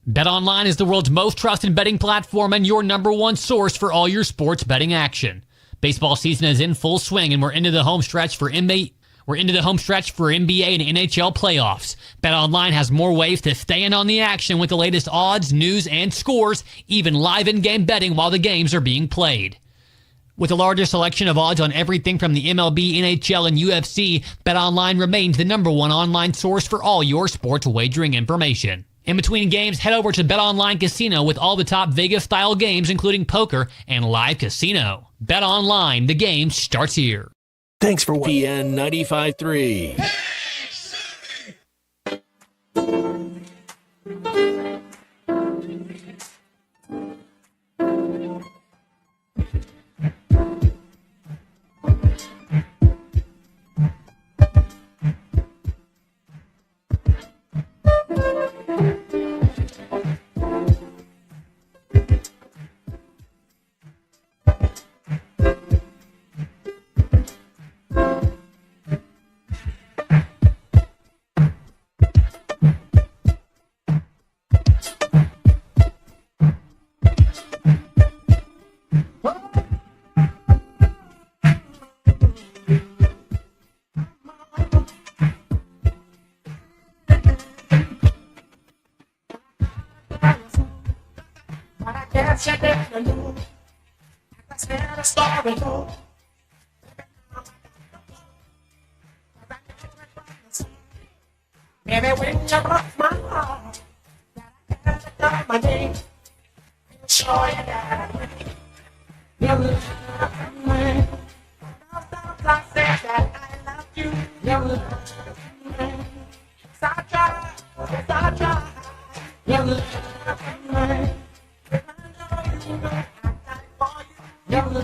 BetOnline is the world's most trusted betting platform and your #1 source for all your sports betting action. Baseball season is in full swing, and we're into the home stretch for NBA We're into the home stretch for NBA and NHL playoffs. BetOnline has more ways to stay in on the action with the latest odds, news, and scores, even live in-game betting while the games are being played. With the largest selection of odds on everything from the MLB, NHL, and UFC, BetOnline remains the #1 online source for all your sports wagering information. In between games, head over to BetOnline Casino with all the top Vegas-style games, including poker and live casino. BetOnline, the game starts here. Thanks for PN 95.3. Baby, when you broke my heart, I got my name. Sure you got it. You love me. I said that I love you. You love me. So I try. You love me. I know you know I got it for you. You love me.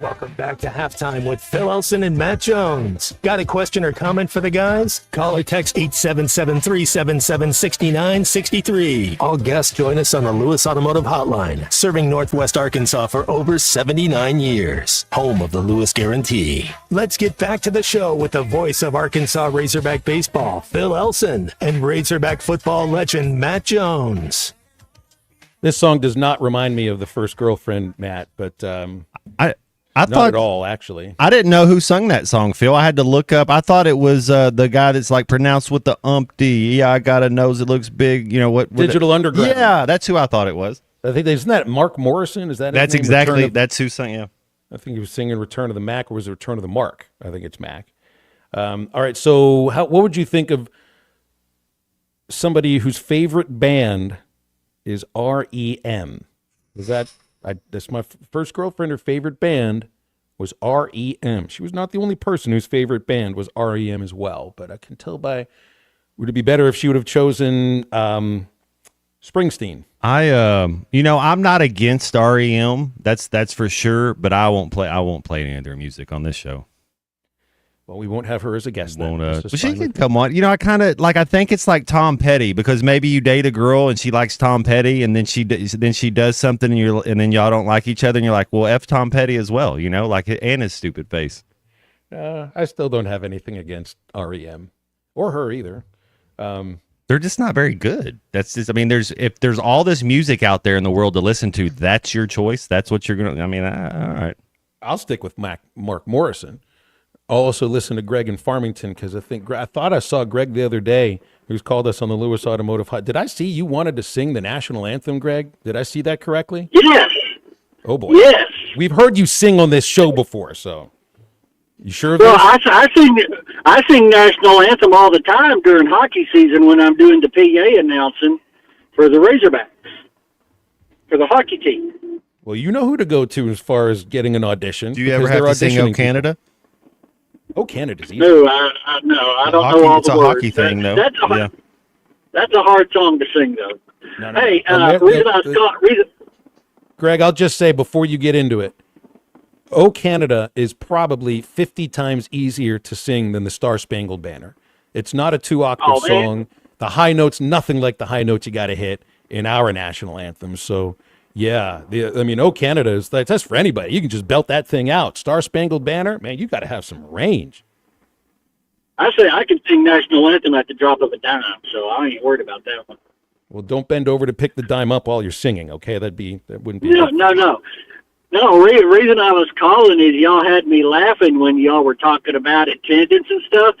Welcome back to Halftime with Phil Elson and Matt Jones. Got a question or comment for the guys? Call or text 877-377-6963. All guests join us on the Lewis Automotive Hotline, serving Northwest Arkansas for over 79 years. Home of the Lewis Guarantee. Let's get back to the show with the voice of Arkansas Razorback baseball, Phil Elson, and Razorback football legend, Matt Jones. This song does not remind me of The First Girlfriend, Matt, but I not thought at all, actually. I didn't know who sung that song, Phil. I had to look up. I thought it was the guy that's like pronounced with the umpty. Yeah, I got a nose that looks big. You know what? Digital Underground. Yeah, that's who I thought it was. I think isn't that Mark Morrison? Is that his That's name? exactly that's who sang. Yeah, I think he was singing "Return of the Mac," or was it "Return of the Mark"? I think it's Mac. All right. So, what would you think of somebody whose favorite band is REM? Is that? That's my first girlfriend. Her favorite band was REM. She was not the only person whose favorite band was REM as well. But I can tell by, would it be better if she would have chosen Springsteen? I'm not against REM. That's for sure. But I won't play any of their music on this show. Well, we won't have her as a guest then. But she can come on. I kind of I think it's like Tom Petty, because maybe you date a girl and she likes Tom Petty, and then she does something and then y'all don't like each other, and you're like, well, F Tom Petty as well, and his stupid face. I still don't have anything against REM or her either. They're just not very good. That's just, if there's all this music out there in the world to listen to, that's your choice. That's what you're gonna. All right. I'll stick with Mark Morrison. I'll also listen to Greg in Farmington, because I thought I saw Greg the other day, who's called us on the Lewis Automotive Hot. Did I see you wanted to sing the national anthem, Greg? Did I see that correctly? Yes. Oh, boy. Yes. We've heard you sing on this show before, so you sure of Well, this? I sing national anthem all the time during hockey season when I'm doing the PA announcing for the Razorbacks, for the hockey team. Well, you know who to go to as far as getting an audition. Do you ever have to sing "Oh Canada"? Oh, Canada's easy. No, I don't know all the words. It's a hockey thing, though. That's a hard song to sing, though. No. Hey, Greg, I'll just say before you get into it, "Oh Canada" is probably 50 times easier to sing than the Star Spangled Banner. It's not a 2-octave song. The high notes, nothing like the high notes you got to hit in our national anthem. So, yeah, "Oh Canada" is that's for anybody. You can just belt that thing out. Star Spangled Banner, man, you got to have some range. I say I can sing national anthem at the drop of a dime, so I ain't worried about that one. Well, don't bend over to pick the dime up while you're singing, okay? That wouldn't be. No. No, reason I was calling is y'all had me laughing when y'all were talking about attendance and stuff.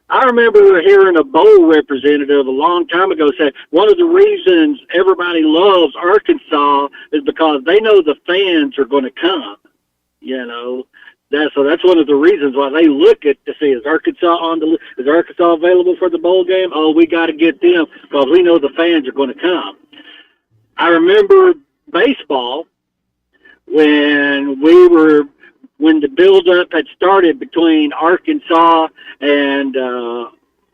I remember hearing a bowl representative a long time ago say one of the reasons everybody loves Arkansas is because they know the fans are going to come. You know, that's one of the reasons why they look at to see is Arkansas available for the bowl game? Oh, we got to get them because we know the fans are going to come. I remember baseball. When the build-up had started between Arkansas and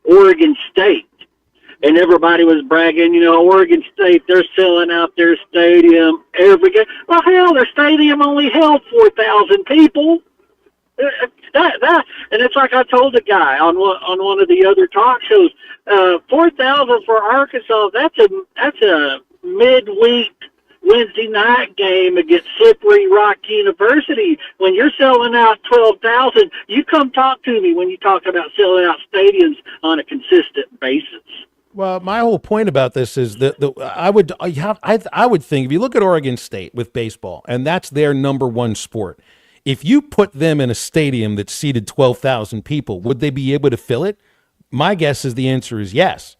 Oregon State, and everybody was bragging, Oregon State, they're selling out their stadium every game. Well, hell, their stadium only held 4,000 people. And it's like I told the guy on one of the other talk shows, 4,000 for Arkansas. That's a midweek Wednesday night game against Slippery Rock University. When you're selling out 12,000, you come talk to me when you talk about selling out stadiums on a consistent basis. Well, my whole point about this is that I would think if you look at Oregon State with baseball, and that's their number one sport, if you put them in a stadium that seated 12,000 people, would they be able to fill it? My guess is the answer is yes.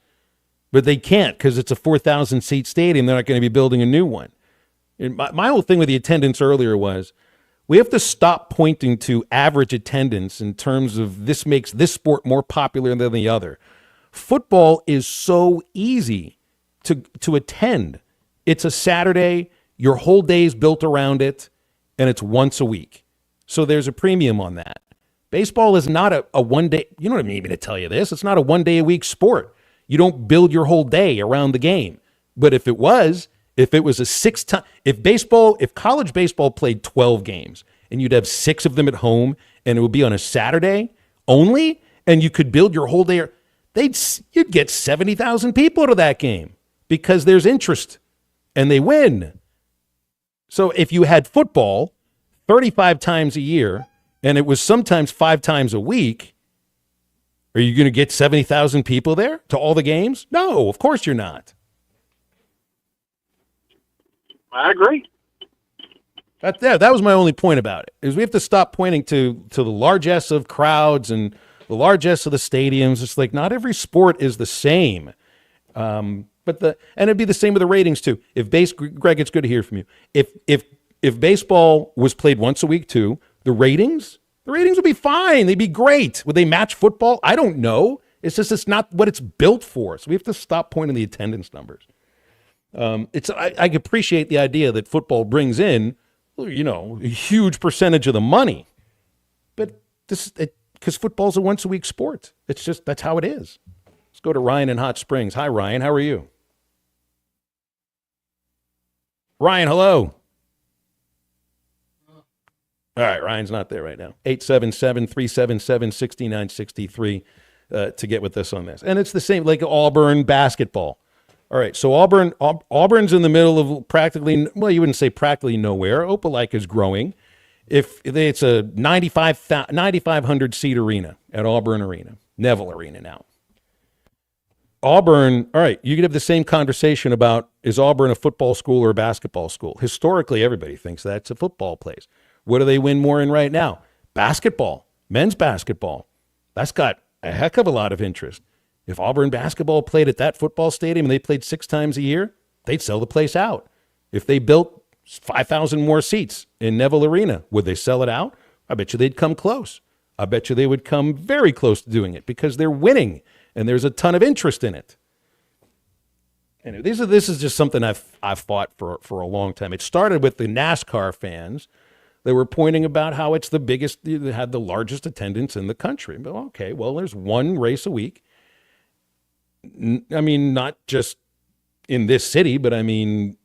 But they can't because it's a 4,000-seat stadium. They're not going to be building a new one. And my whole thing with the attendance earlier was we have to stop pointing to average attendance in terms of this makes this sport more popular than the other. Football is so easy to attend. It's a Saturday. Your whole day is built around it, and it's once a week. So there's a premium on that. Baseball is not a one-day. You don't need me to tell you this. It's not a one-day-a-week sport. You don't build your whole day around the game. But if it was a if college baseball played 12 games and you'd have 6 of them at home and it would be on a Saturday only and you could build your whole day, you'd get 70,000 people to that game because there's interest and they win. So if you had football 35 times a year and it was sometimes 5 times a week, are you going to get 70,000 people there to all the games? No, of course you're not. I agree. That was my only point about it, is we have to stop pointing to the largesse of crowds and the largesse of the stadiums. It's like not every sport is the same. And it'd be the same with the ratings too. Greg, it's good to hear from you. If baseball was played once a week too, the ratings would be fine. They'd be great. Would they match football? I don't know. It's just it's not what it's built for. So we have to stop pointing the attendance numbers. I appreciate the idea that football brings in, a huge percentage of the money, but because football's a once a week sport. It's just that's how it is. Let's go to Ryan in Hot Springs. Hi, Ryan. How are you? Ryan, hello. All right, Ryan's not there right now. 877-377-6963 to get with us on this. And it's the same like Auburn basketball. All right, so Auburn's in the middle of practically, well, you wouldn't say practically nowhere. Opelika is growing. It's a 9,500 seat arena at Auburn Arena, Neville Arena now. Auburn, all right, you could have the same conversation about is Auburn a football school or a basketball school? Historically, everybody thinks that's a football place. What do they win more in right now? Basketball, men's basketball. That's got a heck of a lot of interest. If Auburn basketball played at that football stadium and they played 6 times a year, they'd sell the place out. If they built 5,000 more seats in Neville Arena, would they sell it out? I bet you they'd come close. I bet you they would come very close to doing it because they're winning and there's a ton of interest in it. Anyway, this is just something I've fought for a long time. It started with the NASCAR fans. They were pointing about how it's the biggest, they had the largest attendance in the country. But okay, well, there's one race a week. I mean, not just in this city, but I mean,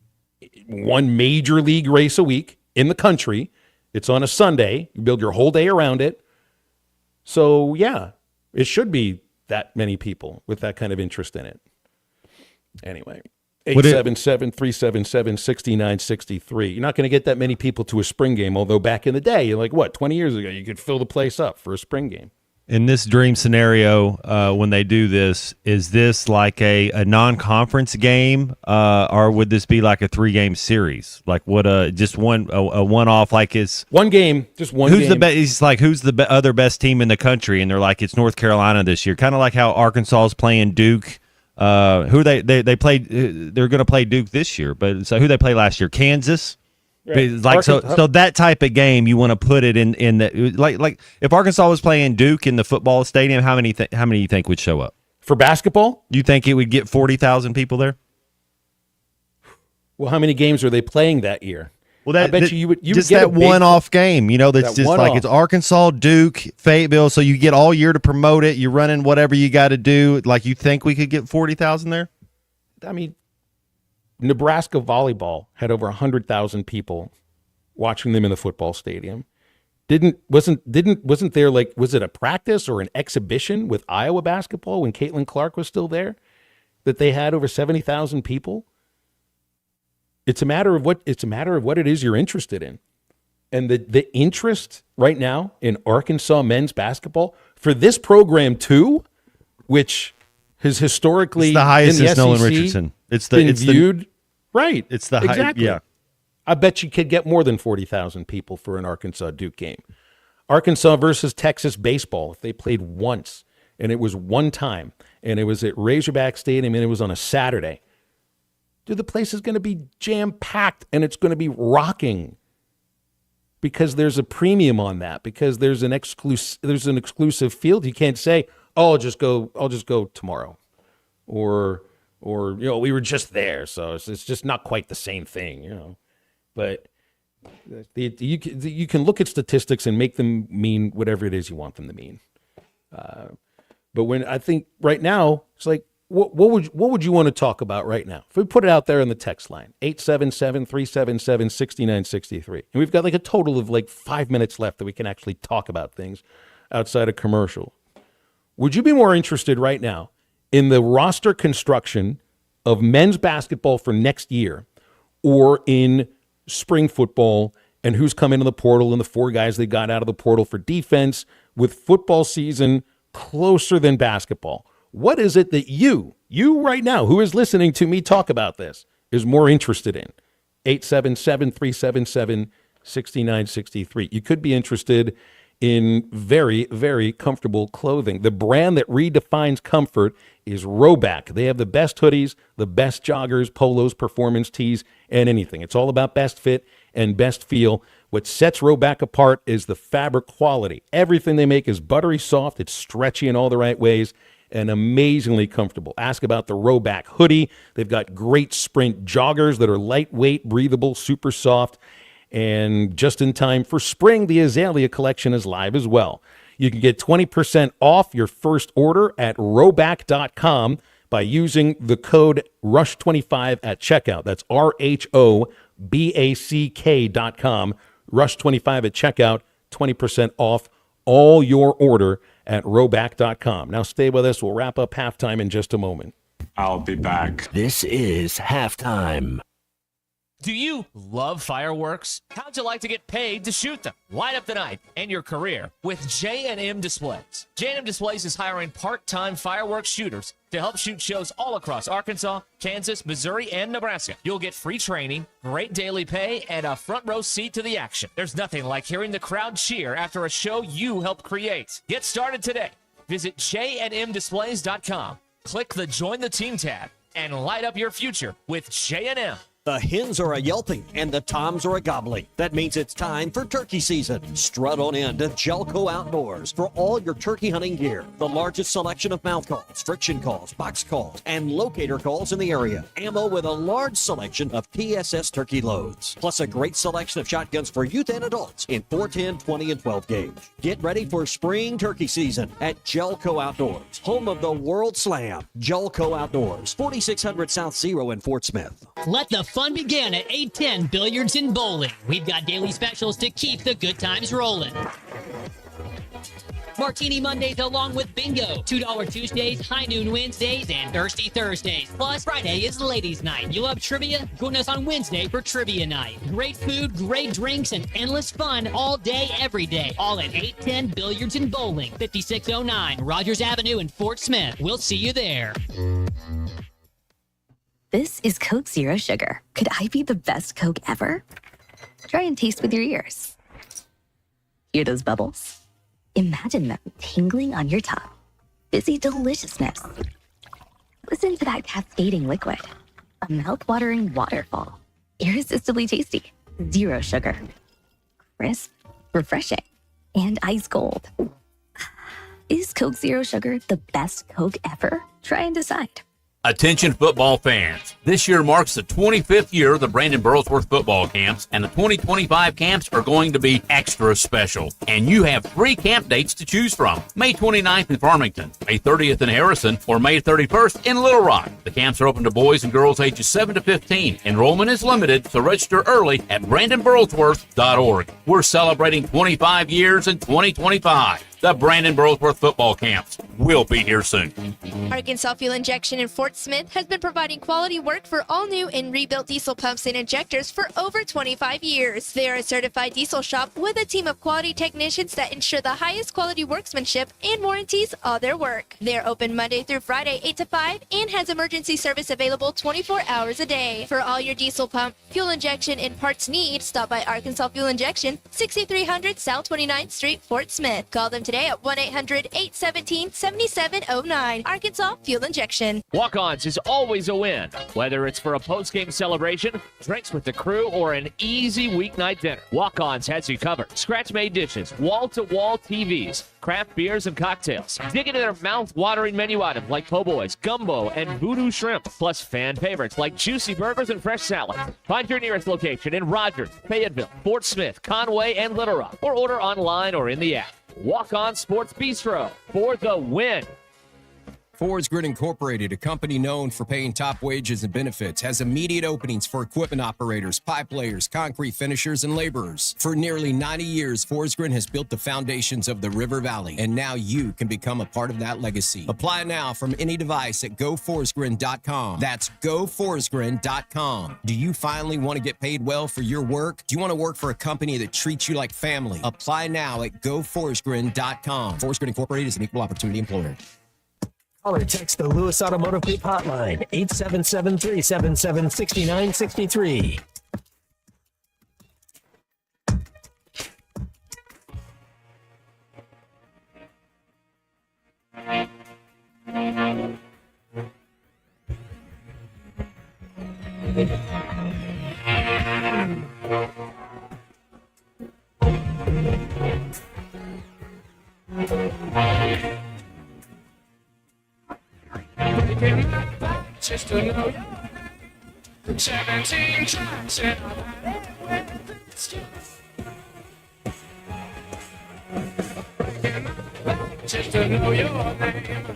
one major league race a week in the country. It's on a Sunday. You build your whole day around it. So, yeah, it should be that many people with that kind of interest in it. Anyway, 877-377-6963. You're not going to get that many people to a spring game, although back in the day, like 20 years ago, you could fill the place up for a spring game. In this dream scenario, when they do this, is this like a non-conference game, or would this be like a 3-game series? Like what? Just a one-off? Like it's one game, just one. Who's game. the best? He's like, who's the other best team in the country? And they're like, it's North Carolina this year. Kind of like how Arkansas is playing Duke. Who they played? They're going to play Duke this year. But so who they play last year? Kansas. Right. Like so that type of game you want to put it in the like if Arkansas was playing Duke in the football stadium, how many do you think would show up for basketball? You think it would get 40,000 people there? Well, how many games are they playing that year? Well, I bet you would just get that one-off game. You know, that's that just like one-off. it's Arkansas, Duke, Fayetteville. So you get all year to promote it. You're running whatever you got to do. Like you think we could get 40,000 there? I mean, Nebraska volleyball had over 100,000 people watching them in the football stadium. Wasn't there, like, was it a practice or an exhibition with Iowa basketball when Caitlin Clark was still there that they had over 70,000 people? It's a matter of what it is you're interested in. And the interest right now in Arkansas men's basketball for this program too, which has historically It's the highest in the since Nolan SEC Richardson. It's viewed right. It's the exactly. Yeah. I bet you could get more than 40,000 people for an Arkansas-Duke game. Arkansas versus Texas baseball, if they played once, and it was one time, and it was at Razorback Stadium, and it was on a Saturday, dude, the place is going to be jam-packed, and it's going to be rocking because there's a premium on that, because there's an exclusive field. You can't say, oh, I'll just go tomorrow, or we were just there, so it's just not quite the same thing, But you can look at statistics and make them mean whatever it is you want them to mean. But when I think right now, it's like, what would you want to talk about right now? If we put it out there in the text line, 877-377-6963. And we've got like a total of like 5 minutes left that we can actually talk about things outside of commercial. Would you be more interested right now in the roster construction of men's basketball for next year, or in spring football and who's come into the portal and the 4 guys they got out of the portal for defense, with football season closer than basketball? What is it that you right now, who is listening to me talk about this, is more interested in? 877-377-6963. You could be interested in very, very comfortable clothing. The brand that redefines comfort is Roback. They have the best hoodies, the best joggers, polos, performance tees, and anything. It's all about best fit and best feel. What sets Roback apart is the fabric quality. Everything they make is buttery soft, it's stretchy in all the right ways, and amazingly comfortable. Ask about the Roback hoodie. They've got great sprint joggers that are lightweight, breathable, super soft, and just in time for spring, the Azalea collection is live as well. You can get 20% off your first order at roback.com by using the code RUSH25 at checkout. That's RHOBACK.com. RUSH25 at checkout, 20% off all your order at roback.com. Now stay with us. We'll wrap up halftime in just a moment. I'll be back. This is halftime. Do you love fireworks? How'd you like to get paid to shoot them? Light up the night and your career with J&M Displays. J&M Displays is hiring part-time fireworks shooters to help shoot shows all across Arkansas, Kansas, Missouri, and Nebraska. You'll get free training, great daily pay, and a front row seat to the action. There's nothing like hearing the crowd cheer after a show you helped create. Get started today. Visit jnmdisplays.com. Click the Join the Team tab and light up your future with J&M. The hens are a yelping and the toms are a gobbling. That means it's time for turkey season. Strut on in to Jelco Outdoors for all your turkey hunting gear. The largest selection of mouth calls, friction calls, box calls, and locator calls in the area. Ammo with a large selection of TSS turkey loads. Plus a great selection of shotguns for youth and adults in 410, 20, and 12 gauge. Get ready for spring turkey season at Jelco Outdoors, home of the World Slam. Jelco Outdoors, 4600 South Zero in Fort Smith. Let the fun begin at 810 Billiards and Bowling. We've got daily specials to keep the good times rolling. Martini Mondays along with bingo. $2 Tuesdays, high noon Wednesdays, and thirsty Thursdays. Plus, Friday is ladies' night. You love trivia? Join us on Wednesday for trivia night. Great food, great drinks, and endless fun all day, every day. All at 810 Billiards and Bowling, 5609 Rogers Avenue in Fort Smith. We'll see you there. This is Coke Zero Sugar. Could I be the best Coke ever? Try and taste with your ears. Hear those bubbles? Imagine them tingling on your tongue. Fizzy deliciousness. Listen to that cascading liquid. A mouth-watering waterfall. Irresistibly tasty. Zero sugar. Crisp, refreshing, and ice cold. Is Coke Zero Sugar the best Coke ever? Try and decide. Attention football fans. This year marks the 25th year of the Brandon Burlsworth football camps, and the 2025 camps are going to be extra special. And you have 3 camp dates to choose from. May 29th in Farmington, May 30th in Harrison, or May 31st in Little Rock. The camps are open to boys and girls ages 7 to 15. Enrollment is limited, so register early at BrandonBurlsworth.org. We're celebrating 25 years in 2025. The Brandon Burlsworth football camps will be here soon. Arkansas Fuel Injection in Fort Smith has been providing quality work for all new and rebuilt diesel pumps and injectors for over 25 years. They are a certified diesel shop with a team of quality technicians that ensure the highest quality workmanship and warranties all their work. They are open Monday through Friday 8 to 5 and has emergency service available 24 hours a day. For all your diesel pump, fuel injection, and parts need, stop by Arkansas Fuel Injection, 6300 South 29th Street, Fort Smith. Call them today at 1-800-817-7709. Arkansas Fuel Injection. Walk-Ons is always a win. Whether it's for a post-game celebration, drinks with the crew, or an easy weeknight dinner, Walk-Ons has you covered. Scratch-made dishes, wall-to-wall TVs, craft beers and cocktails. Dig into their mouth-watering menu items like po' boys, gumbo, and voodoo shrimp, plus fan favorites like juicy burgers and fresh salads. Find your nearest location in Rogers, Fayetteville, Fort Smith, Conway, and Little Rock, or order online or in the app. Walk On Sports Bistro for the win. Fords Grid Incorporated, a company known for paying top wages and benefits, has immediate openings for equipment operators, pipe layers, concrete finishers, and laborers. For nearly 90 years, Fords Grid has built the foundations of the River Valley, and now you can become a part of that legacy. Apply now from any device at GoFordsGrid.com. That's GoFordsGrid.com. Do you finally want to get paid well for your work? Do you want to work for a company that treats you like family? Apply now at GoFordsGrid.com. Fords Grid Incorporated is an equal opportunity employer. Call or text the Lewis Automotive Group hotline, 877-377-6963. Just to know you. 17 times and just to know your name.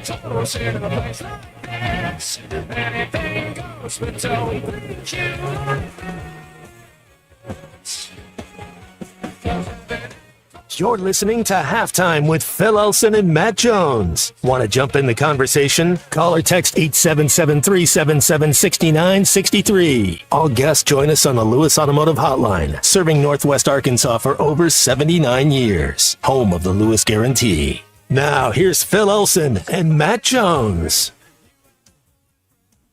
Toss in a place like this. Anything goes, but don't think you. You're listening to Halftime with Phil Elson and Matt Jones. Want to jump in the conversation? Call or text 877-377-6963. All guests join us on the Lewis Automotive Hotline, serving Northwest Arkansas for over 79 years. Home of the Lewis Guarantee. Now, here's Phil Elson and Matt Jones.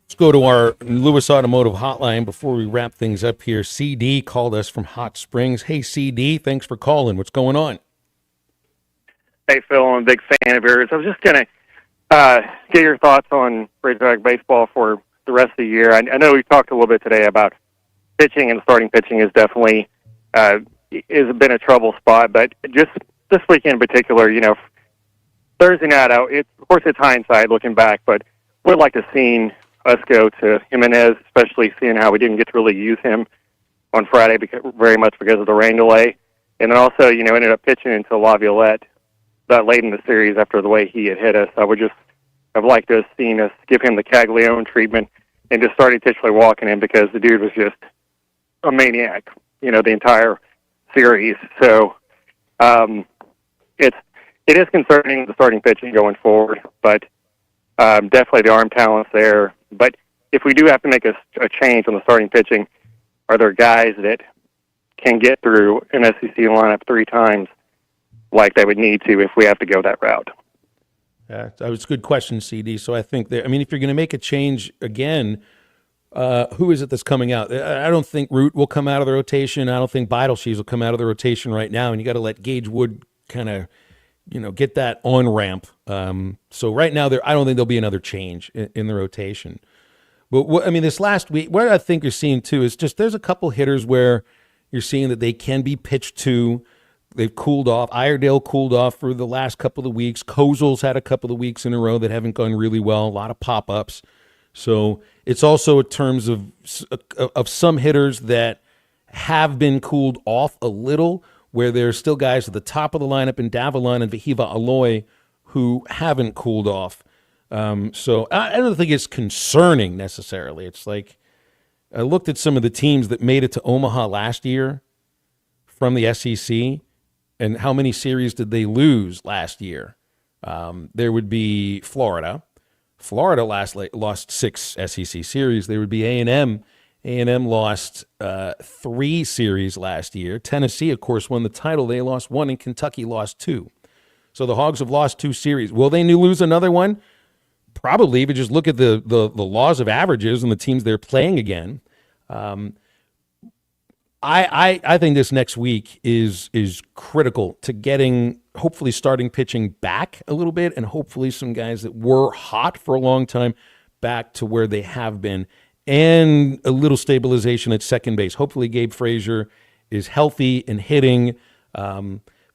Let's go to our Lewis Automotive Hotline before we wrap things up here. CD called us from Hot Springs. Hey, CD, thanks for calling. What's going on? Hey, Phil, I'm a big fan of yours. I was just going to get your thoughts on Razorback baseball for the rest of the year. I know we talked a little bit today about pitching, and starting pitching is definitely has been a trouble spot, but just this weekend in particular, you know, Thursday night, of course it's hindsight looking back, but would like to see us go to Jimenez, especially seeing how we didn't get to really use him on Friday very much because of the rain delay. And then also, you know, ended up pitching into Laviolette that late in the series after the way he had hit us. I've liked to have seen us give him the Caglione treatment and just started titularly walking him because the dude was just a maniac, you know, the entire series. So it is concerning the starting pitching going forward, but definitely the arm talent's there. But if we do have to make a change on the starting pitching, are there guys that can get through an SEC lineup 3 times like they would need to if we have to go that route? Yeah, that was a good question, CD. So I think if you're going to make a change again, who is it that's coming out? I don't think Root will come out of the rotation. I don't think Beidelshees will come out of the rotation right now, and you got to let Gage Wood kind of, get that on ramp. So right now, I don't think there'll be another change in the rotation. But this last week, what I think you're seeing too is just there's a couple hitters where you're seeing that they can be pitched to. They've cooled off. Iredale cooled off for the last couple of weeks. Kozel's had a couple of weeks in a row that haven't gone really well. A lot of pop-ups. So it's also in terms of some hitters that have been cooled off a little, where there's still guys at the top of the lineup in Davalon and Vahiva Aloy who haven't cooled off. So I don't think it's concerning necessarily. It's like I looked at some of the teams that made it to Omaha last year from the SEC, and how many series did they lose last year? There would be Florida. Florida lost 6 SEC series. There would be A&M. A&M lost 3 series last year. Tennessee, of course, won the title. They lost 1, and Kentucky lost 2. So the Hogs have lost 2 series. Will they lose another one? Probably, if you just look at the laws of averages and the teams they're playing again. I think this next week is critical to getting, hopefully, starting pitching back a little bit, and hopefully some guys that were hot for a long time back to where they have been, and a little stabilization at second base. Hopefully Gabe Frazier is healthy and hitting,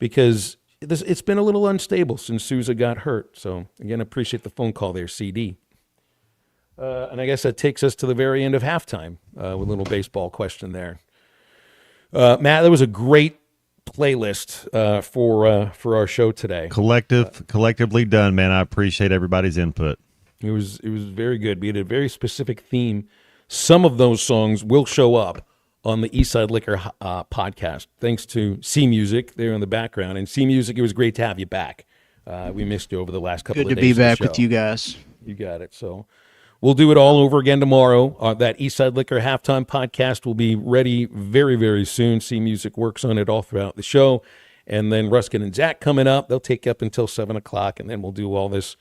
because it's been a little unstable since Souza got hurt. So, again, appreciate the phone call there, CD. And I guess that takes us to the very end of halftime with a little baseball question there. Matt, that was a great playlist for our show today. Collectively done, man. I appreciate everybody's input. It was very good. We had a very specific theme. Some of those songs will show up on the Eastside Liquor podcast, thanks to C Music there in the background. And C Music, it was great to have you back. We missed you over the last couple of days. Good to be back with you guys. You got it. So we'll do it all over again tomorrow. That Eastside Liquor halftime podcast will be ready very, very soon. C Music works on it all throughout the show. And then Ruskin and Zach coming up. They'll take you up until 7 o'clock, and then we'll do all this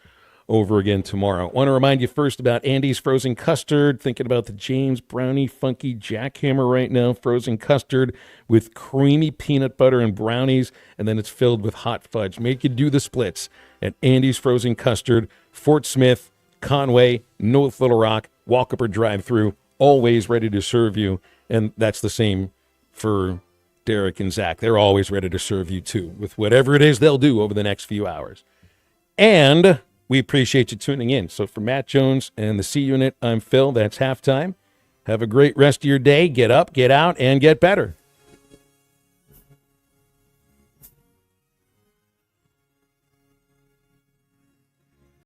over again tomorrow. I want to remind you first about Andy's Frozen Custard. Thinking about the James Brownie Funky Jackhammer right now. Frozen custard with creamy peanut butter and brownies, and then it's filled with hot fudge. Make you do the splits at Andy's Frozen Custard, Fort Smith, Conway, North Little Rock, walk-up or drive-through, always ready to serve you. And that's the same for Derek and Zach. They're always ready to serve you, too, with whatever it is they'll do over the next few hours. And we appreciate you tuning in. So for Matt Jones and the C Unit, I'm Phil. That's halftime. Have a great rest of your day. Get up, get out, and get better.